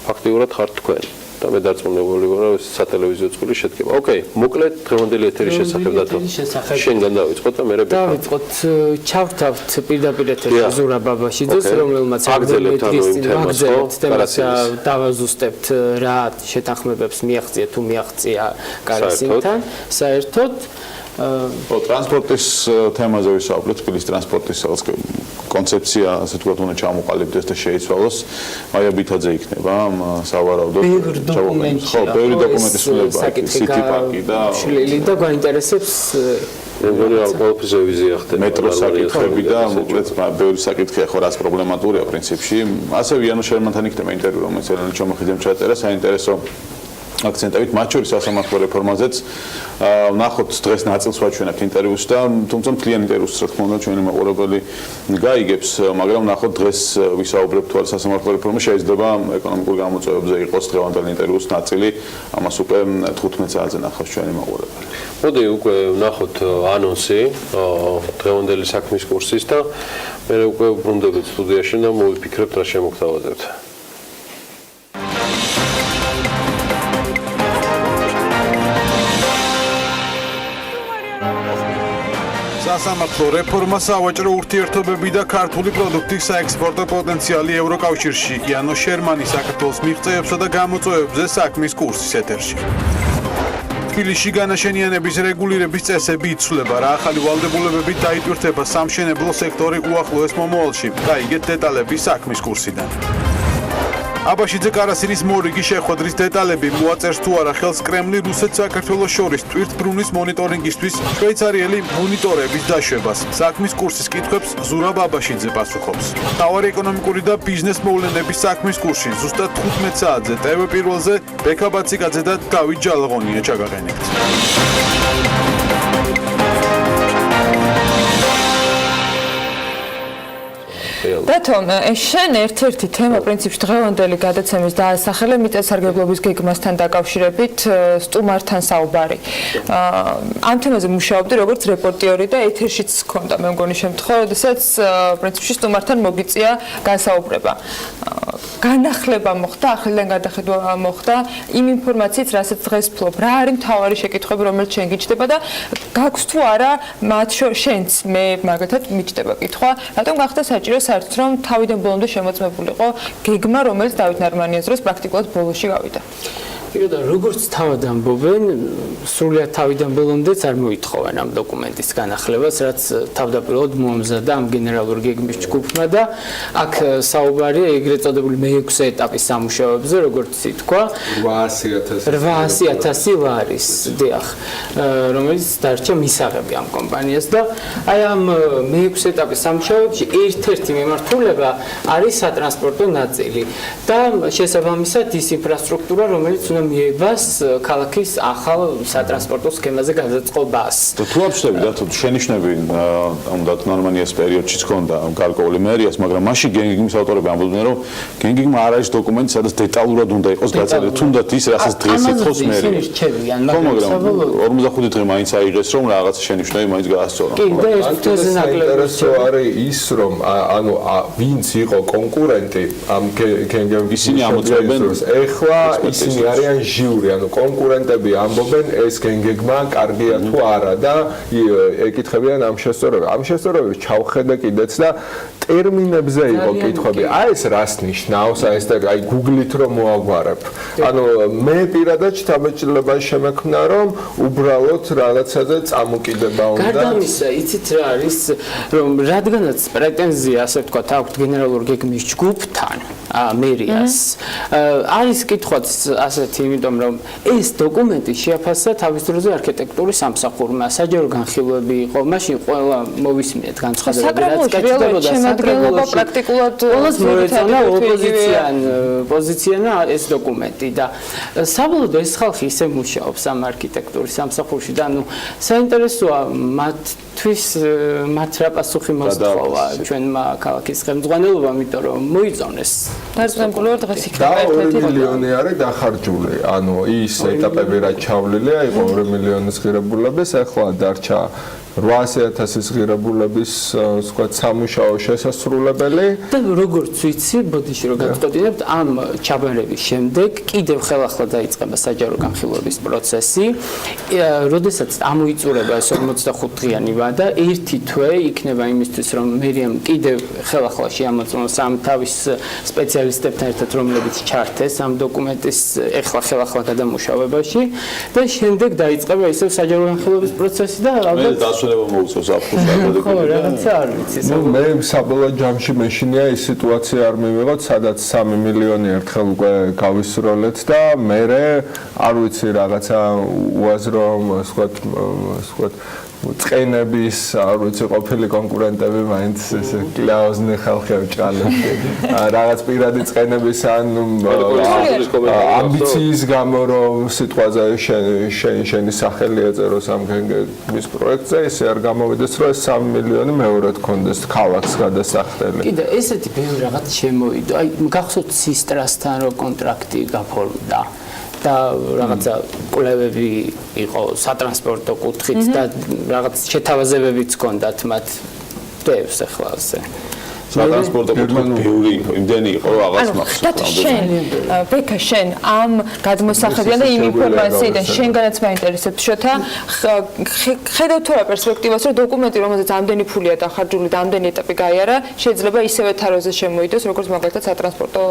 ფაქტიურად ხართ თქვენ. და მე დარწმუნებული ვარ, რომ სატელევიზიო წყვილი შედგება. ოკეი, მოკლედ დღევანდელი ეთერის შესახებ დათო. შენგან დავიწყოთ და მე დავიწყოთ, ჩავთავთ პირდაპირ ეთერში ზურა ბაბაშიძეს, რომელმაც აგზელებთ თემას დავაზუსტებთ რა შეთანხმებებს მიაღწია თუ მიაღწია კარისინთან, საერთოდ ტრანსპორტის თემაზე ვისაუბრეთ, თბილისის ტრანსპორტის კონცეფცია, ასე ვთქვათ, უნდა ჩამოყალიბდეს და შეიცვალოს. მაია ბითაძე იქნება სავარაუდოდ. ხო, ბევრი დოკუმენტი სრულდება, საკითხი და შლილი და გვაინტერესებს მეგონი არ ყოველთვის რევიზია ხდება. მეტროს საკითხები და მოკლედ ბევრი საკითხია ხო რაც პრობლემატურია პრინციპში. ასევე იანო შერმანთან იქნება ინტერვიუ, რომელიც ელენე ჩომოხიძემ ჩაწერა, საინტერესო აქცენტებით, მათ შორის სასამართლო რეფორმაზეც ნახოთ დღეს ნაწილს ვაჩვენებთ ინტერვიუს და თუმცა მთლიან ინტერვიუს რა თქმა უნდა ჩვენი მაყურებელი გაიგებს, მაგრამ ნახოთ დღეს ვისაუბრებთ თუ არა სასამართლო რეფორმა შეიძლება ეკონომიკურ გამოწვევებზე იყოს დღევანდელი ინტერვიუს ნაწილი, ამას უკვე 15 საათზე ნახავს ჩვენი მაყურებელი. მოდი უკვე ნახოთ ანონსი დღევანდელი საქმის კურსის და მე უკვე ვბრუნდებით სტუდიაში და მოვიფიქრებთ რა შემოგთავაზებთ. სასამართლო რეფორმა, სავაჭრო ურთიერთობები და ქართული პროდუქტის საექსპორტო პოტენციალი ევროკავშირში. იანო შერმანი საქართველოს მიღწევებსა და გამოწვევებზე საქმის კურსის ეთერში. თბილისში განაშენიანების რეგულირების წესები იცვლება, რა ახალი ვალდებულებებით დაიტვირთება სამშენებლო სექტორი უახლოეს მომავალში. გაიგეთ დეტალები საქმის კურსიდან. აბაშიძე კარასინის მორიგი შეხვედრის დეტალები, მოაწერს თუ არა ხელს კრემლი რუსეთს საქართველოს შორის ტვირთბრუნის მონიტორინგისთვის შვეიცარიელი მონიტორების დაშვებას. საქმის კურსის კითხვებს ზურაბ აბაშიძე პასუხობს. მთავარი ეკონომიკური და ბიზნეს მოვლენების საქმის კურსში ზუსტად 15 საათზე TV პირველზე ბექა ბაციკაძე და დავით ჯალაღონია ჩაგაყენებთ. დათო, შენ ერთ-ერთი თემა პრინციპში დღევანდელი გადაცემის დაასახელე მიწათსარგებლობის გეგმასთან დაკავშირებით სტუმართან საუბარი. ამ თემაზე მუშაობდი როგორც რეპორტიორი და ეთერშიც ჰქონდა მე მგონი შემთხვევა, როდესაც პრინციპში სტუმართან მოგიწია განსაუბრება. განახლება მოხდა, ახლიდან გადახედვა მოხდა იმ ინფორმაციით, რასაც დღეს ფლობ. რა არის მთავარი შეკითხვები, რომელიც შენ გიჩნდება და გაქვს თუ არა მათ შენც მე მაგათაც მიჩნდება კითხვა, რატომ გახდა საჭირო საერთოდ რომ თავიდან ბოლომდე შემოწმებულიყო გეგმა, რომელიც დავით ნარმანიას დროს პრაქტიკულად ბოლოში გავიდა. პირდაპირ როგორც თავად ამბობენ, სრულად თავიდან ბოლომდეც არ მოითხოვენ ამ დოკუმენტის განახლებას, რაც თავდაპირველად მოამზადა ამ გენერალური გეგმის ჯგუფმა და აქ საუბარია ეგრეთ წოდებული მე-6 ეტაპის სამუშაოებზე, როგორც ითქვა, 800,000 ლარის, დიახ, რომელიც დარჩა მისაღები ამ კომპანიას და აი ამ მე-6 ეტაპის სამუშაოებში ერთ-ერთი მიმართულება არის სატრანსპორტო ნაწილი და შესაბამისად ის ინფრასტრუქტურა, რომელიც მიებას ქალაქის ახალ სატრანსპორტო სქემაზე გადაწყობას. თუ აბშტები და თუ შენიშვნები უნდა ნორმანიას პერიოდშიც ჰქონდა გარკვეული მერიას, მაგრამ მაშინ გენგიგმის ავტორები ამბობდნენ, რომ გენგიგმა არ არის დოკუმენტი, სადაც დეტალურად უნდა იყოს გაწეული, თუნდაც ის რასაც დღეს ითხოვს მერია. მაგრამ 45 დღე მაინც აიღეს, რომ რაღაცა შენიშვნები მაინც გაასწორონ. კი, და ერთ-ერთი საინტერესო არის ის, რომ ანუ ვინც იყო კონკურენტი ამ გენგიგმის ისინი ამოწმებენ, ეხლა ისინი არიან ჟიური, ანუ კონკურენტები ამბობენ ეს გენგეგმა კარგია თუ არა და ეკითხებიან ამ შესწორებებს. ამ შესწორებებს ჩავხედე კიდეც და ტერმინებზე იყო კითხვები. აი ეს რას ნიშნავს? აი ეს და აი Google-ით რომ მოაგვარებ. ანუ მე პირადად შთაბეჭდილება შემექმნა, რომ უბრალოდ რაღაცაზე წამოკიდება უნდა. გარდა ამისა, იცით რა არის, რომ რადგანაც პრეტენზია, ასე ვთქვათ, აქვთ გენერალურ გეგმის ჯგუფთან, მერიას, არის კითხვაც ასეთი, იმიტომ რომ ეს დოკუმენტი შეაფასა თავის დროზე არქიტექტურის სამსახურმა, საჯარო განხილვები იყო, მაშინ ყველა მოვისმინეთ განცხადებები, რაც კეთდებოდა შემადგენლობა პრაქტიკულად ყველას მოეწონა ოპოზიციანა ეს დოკუმენტი და საბოლოოდ ეს ხალხი ისე მუშაობს ამ არქიტექტურის სამსახურში და ანუ საინტერესოა მათთვის მათ რა პასუხი მოსთხოვა ჩვენმა ქალაქის ხელმძღვანელობამ, იმიტომ რომ მოიწონეს. დარწმუნებულად დღეს იქნება ერთ-ერთი 2 მილიონი არის დახარჯული. ანუ ის ეტაპები რაც ჩავლილია, იყო 2 მილიონის ღირებულების, ახლა დარჩა 800,000 ღირებულების ვთქვათ სამუშაო შესასრულებელი და როგორც ვიცი, ბოდიში რომ გავწყვეტინებთ, ამ ჩაბარების შემდეგ კიდევ ხელახლა დაიწყება საჯარო განხილვების პროცესი. როდესაც ამოიწურება ეს 45 დღიანი ვადა, ერთი თვე იქნება იმისთვის, რომ მერიამ კიდევ ხელახლა შეამოწმოს ამ თავის სპეციალისტებთან ერთად, რომლებიც ჩართეს ამ დოკუმენტის ეხლა ხელახლა გადამუშავებაში და შემდეგ დაიწყება ისევ საჯარო განხილვების პროცესი და ალბათ მოუწევს აფხუს ხო, რაღაცა არ ვიცი. მე საბოლოო ჯამში მეშინია ის სიტუაცია არ მივიღოთ, სადაც 3 მილიონი ერთხელ უკვე გავისროლეთ და მე არ ვიცი რაღაცა უაზრო, ვთქვათ, წენების არ ვიცი ყოფილი კონკურენტები მაინც ესე კლაუზნი ხალხი ავჭალებს რაღაც პირადი წენების ან ამბიციის გამო რომ სიტყვაზე შენი სახელი ეწეროს ამ გენგების პროექტზე ისე არ გამოვიდეს რომ 3 მილიონი მეორე თქონდეს ქალაქს გადასახდელი კიდე ესეთი ბევრი რაღაც შემოვიდა აი გახსოვთ სისტრასთან რო კონტრაქტი გაფორმდა და რაღაცა კვლევები იყო სატრანსპორტო კუთხით და რაღაც შეთავაზებებიც ჰქონდათ მათ დევს ახლა ასე სატრანსპორტო კუთხით ბევრი იყო იმდენი იყო რომ აღარც მახსოვს შენ ბექა შენ ამ გადმოსახედიდან და იმ ინფორმაციიდან შენგანაც მაინტერესებს შოთა ხედავ თუ რა პერსპექტივას რომ დოკუმენტი რომელზეც ამდენი ფულია დახარჯული და ამდენი ეტაპი გაიარა შეიძლება ისევე თაროზე შემოიდოს როგორც მაგალითად სატრანსპორტო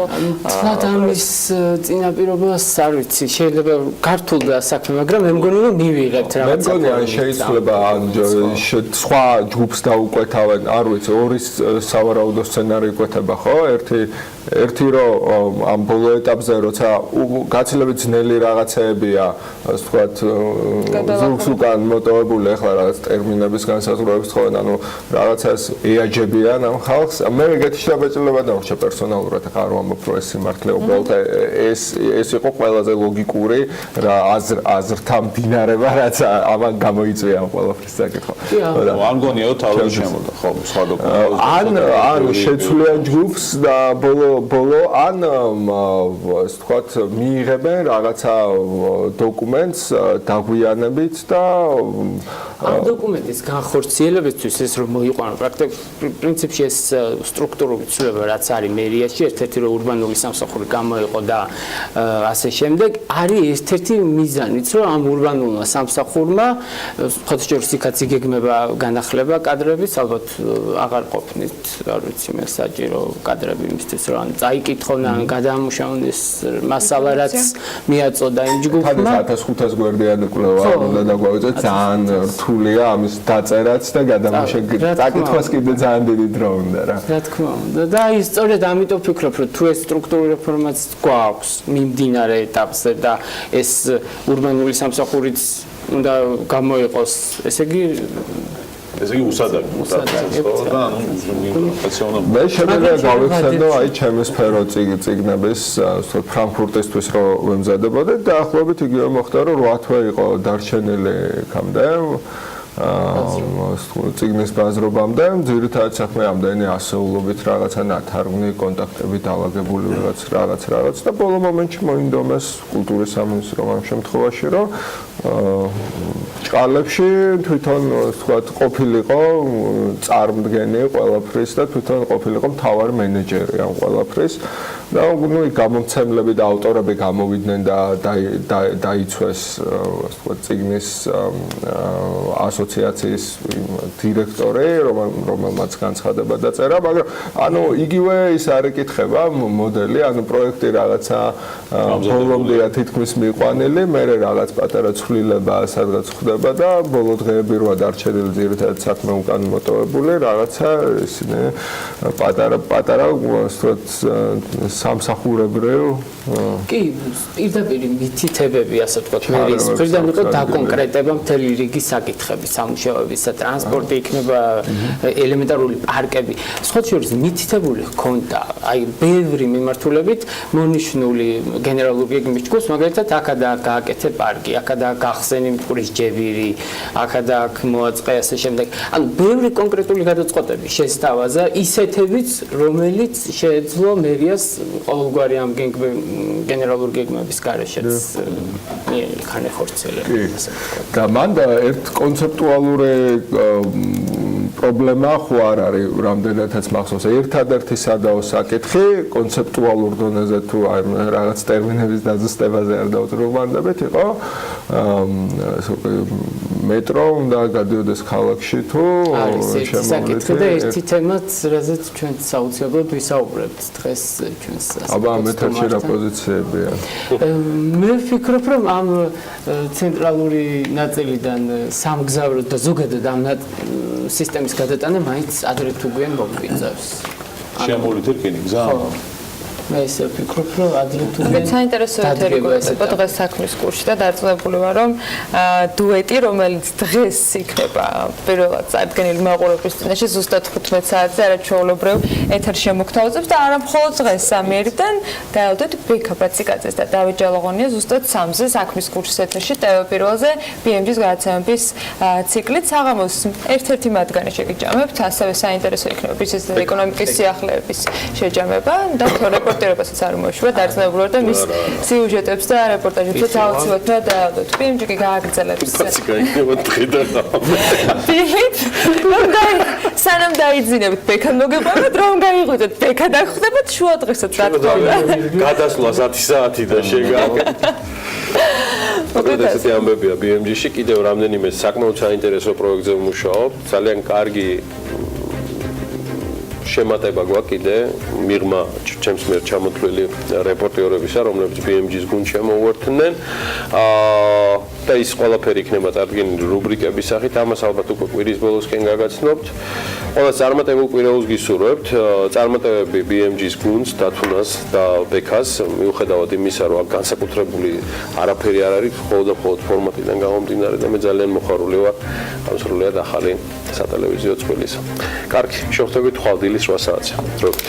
ამის წინაპირობას არ ვიცი შეიძლება ქართულ საქმე მაგრამ მე მგონი რომ მივიღებთ რაღაცა მე მგონი შეიძლება სხვა ჯგუფს დაუკვეთავენ არ ვიცი ორი სავარაუდო სცენარი იკვეთება ხო ერთი რომ ამ ბოლო ეტაპზე როცა გაცილებით ძნელი რაღაცეებია ასე ვთქვათ ზურგს უკან მოტოვებული ახლა რაღაც ტერმინების განსაზღვრების თხოვენ ანუ რაღაცას ეაჯებიან ამ ხალხს მე ეგეთი შეფასება დავხსნა პერსონალურად ახლა არ ვამბობ რომ ეს სიმართლე უბრალოდ ეს იყო ყველაზე ლოგიკური რა აზრთან დინარება რაც ამან გამოიწვია ამ ყველაფრის საკითხი არ მგონიაო თავი შემოდა ხო სხვა დოკუმენტი ან შეცვლიან ჯგუფს და ბოლო ან ასე ვთქვათ მიიღებენ რაღაცა დოკუმენტს დაგვიანებით და ამ დოკუმენტის განხორციელებისთვის ეს რომ მოიყვანო პრინციპში ეს სტრუქტურული ცვლილება რაც არის მერიაში ერთ-ერთი რომ ურბანული სამსახური გამოიყო და ასე შემდეგ არის ერთ-ერთი მიზანიც რომ ამ ურბანულმა სამსახურმა ხოთჭერ სიკაცი გეგმება განახლება კადრების ალბათ აღარ ყოფნით არ ვიცი მე საჭირო კადრები იმისთვის რომ წაიკითხონ ან გადამუშავდეს მასალა რაც მიაწოდა იმ ჯგუფმა 1500 გვერდიანი კვლევა უნდა დაგვაუწოთ ძალიან რთულია ამის დაწერაც და გადამუშავება წაკითხვას კიდე ძალიან დიდი დრო უნდა რა თქმა უნდა და ის სწორედ ამიტომ ვფიქრობ რომ თუ ეს სტრუქტურული რეფორმაც გვაქვს მიმდინარე ეტაპზე და ეს ურბანული სამსახურიც უნდა გამოიყოს ესე იგი უსადარი და ანუ მე შემიძლია გავიხსენო აი ჩემი სფერო წიგნების ფრანკფურტისთვის რომ ვემზადებოდი და ახლობით იგივე მოხდა რომ 8 თვე იყო დარჩენილი კამდე წიგნის ბაზრობამდე ძირითადად საქმე ამდენი ასეულობით რაღაცა ნათარგმნი კონტაქტები დაალაგებული რაღაც და ბოლო მომენტში მოინდომეს კულტურის სამინისტრომ ამ შემთხვევაში რომ ჭყალებში თვითონ ვთქვათ ყოფილიყო წარმდგენი ყველაფრის და თვითონ ყოფილიყო მთავარი მენეჯერი ამ ყველაფრის და ნუ გამომცემლები და ავტორები გამოვიდნენ და დაიცვეს ვთქვათ წიგნის ასოციაციის დირექტორი რომელმაც განცხადება დაწერა მაგრამ ანუ იგივე ის არ ეკითხება მოდელი ანუ პროექტი რაღაცა ბოლომდე თითქმის მიყვანილი მე რაღაც პატარა ცვლილება სადღაც ხდება და ბოლო დღეები როა დარჩენილი ძირითადად საქმე უკან მოტოვებული რაღაცა ისინი პატარა ვთქვათ სამსახურებრივ კი პირდაპირ მითითებები ასე ვთქვათ მერის მხრიდან იყო დაკონკრეტება მთელი რიგი საკითხები სამუშაოებისა ტრანსპორტი იქნება ელემენტარული პარკები სხვა შორის მითითებული ჰქონდა აი ბევრი მიმართულებით მონიშნული გენერალური გეგმის ჯგუფს მაგალითად აქადაა გააკეთე პარკი აქადაა გახსენი მტკვრის ჯებირი აქადაა მოაწყე ასე შემდეგ ანუ ბევრი კონკრეტული გადაწყვეტები შესთავაზა ისეთებიც რომელიც შეეძლო მერიას ყოველგვარი ამ გენერალური გეგმების გარეშეც განეხორციელება და მან ერთ კონცეპტუალური პრობლემა ხო არ არის რამდენადაც მახსოვს ერთადერთი სადაო საკითხი კონცეპტუალურ დონეზე თუ აი რაღაც ტერმინების დაზუსტებაზე არ დავწრობანდებით იყო მეტრო უნდა გადიოდეს ქალაქში თუ შემოვლით და ერთი თემაც რაზეც ჩვენ საუბრობთ ვისაუბრებთ დღეს ჩვენს აბა მეთერში რა პოზიციებია მე ვფიქრობ რომ ამ ცენტრალური ნაწილიდან სამგზავრო და ზოგადად ამ სისტემის გადატანა მაინც ადრე თუ გვიან მოგვიწევს შემოვლით რკინი გზა მე ისე ვფიქრობ, რომ ადრე თუ მე საინტერესო ეთერი გვექნება დღეს საქმის კურსში და დარწმუნებული ვარ, რომ დუეტი, რომელიც დღეს იქნება პირველად წარდგენილი მაყურებლის წინაშე ზუსტად 15 საათზე არაჩვეულებრივ ეთერში შემოგთავაზებს და არა მხოლოდ დღეს 3-დან დაელოდეთ ბექა ბაციკაძეს და დავით ჯალაღონია ზუსტად 3-ზე საქმის კურსის ეთერში TV პირველზე BMG-ის გადაცემების ციკლით საღამოს ერთ-ერთი მათგანი შეგიჭამებთ, ასევე საინტერესო იქნება ბიზნეს და ეკონომიკის სიახლეების შეჯამება და რეპორტერებასაც არ მოეშვება დარწმუნებული ვარ და მის სიუჟეტებს და რეპორტაჟებსაც აუცილებლად დაადოთ. BMG-ი გააგრძელებს. სანამ დაიძინებთ ბექან მოგეყვებით, რომ გაიღვიძეთ ბექა დაგხვდებათ შუა დღესაც რა თქმა უნდა. გადასვლა 10 საათი და შეგაკეთეთ. მოკლედ ესეთი ამბებია BMG-ში კიდევ რამდენიმე საკმაოდ საინტერესო პროექტზე ვმუშაობ. ძალიან კარგი შემატება გვაქვს კიდე მიღმა ჩემს მიერ ჩამოთვლილი რეპორტერებისა, რომლებიც BMG-ის გუნდში მოუერთდნენ. და ის ყველაფერი იქნება წარდგენილი რუბრიკების სახით, ამას ალბათ უკვე კვირის ბოლოსკენ გაგაცნობთ. ყველა წარმატებულ კვირაულს გისურვებთ. წარმატებები BMG-ის გუნდს, დათუნას და ბექას, მიუხედავად იმისა, რომ აქ განსაკუთრებული არაფერი არ არის, მხოლოდ ფორმატიდან გამომდინარე და მე ძალიან მოხარული ვარ ამ სრულად ახალი სატელევიზიო წყვილისა. კარგი, შევხვდებით ხვალ დილის 8 საათზე. დროებით.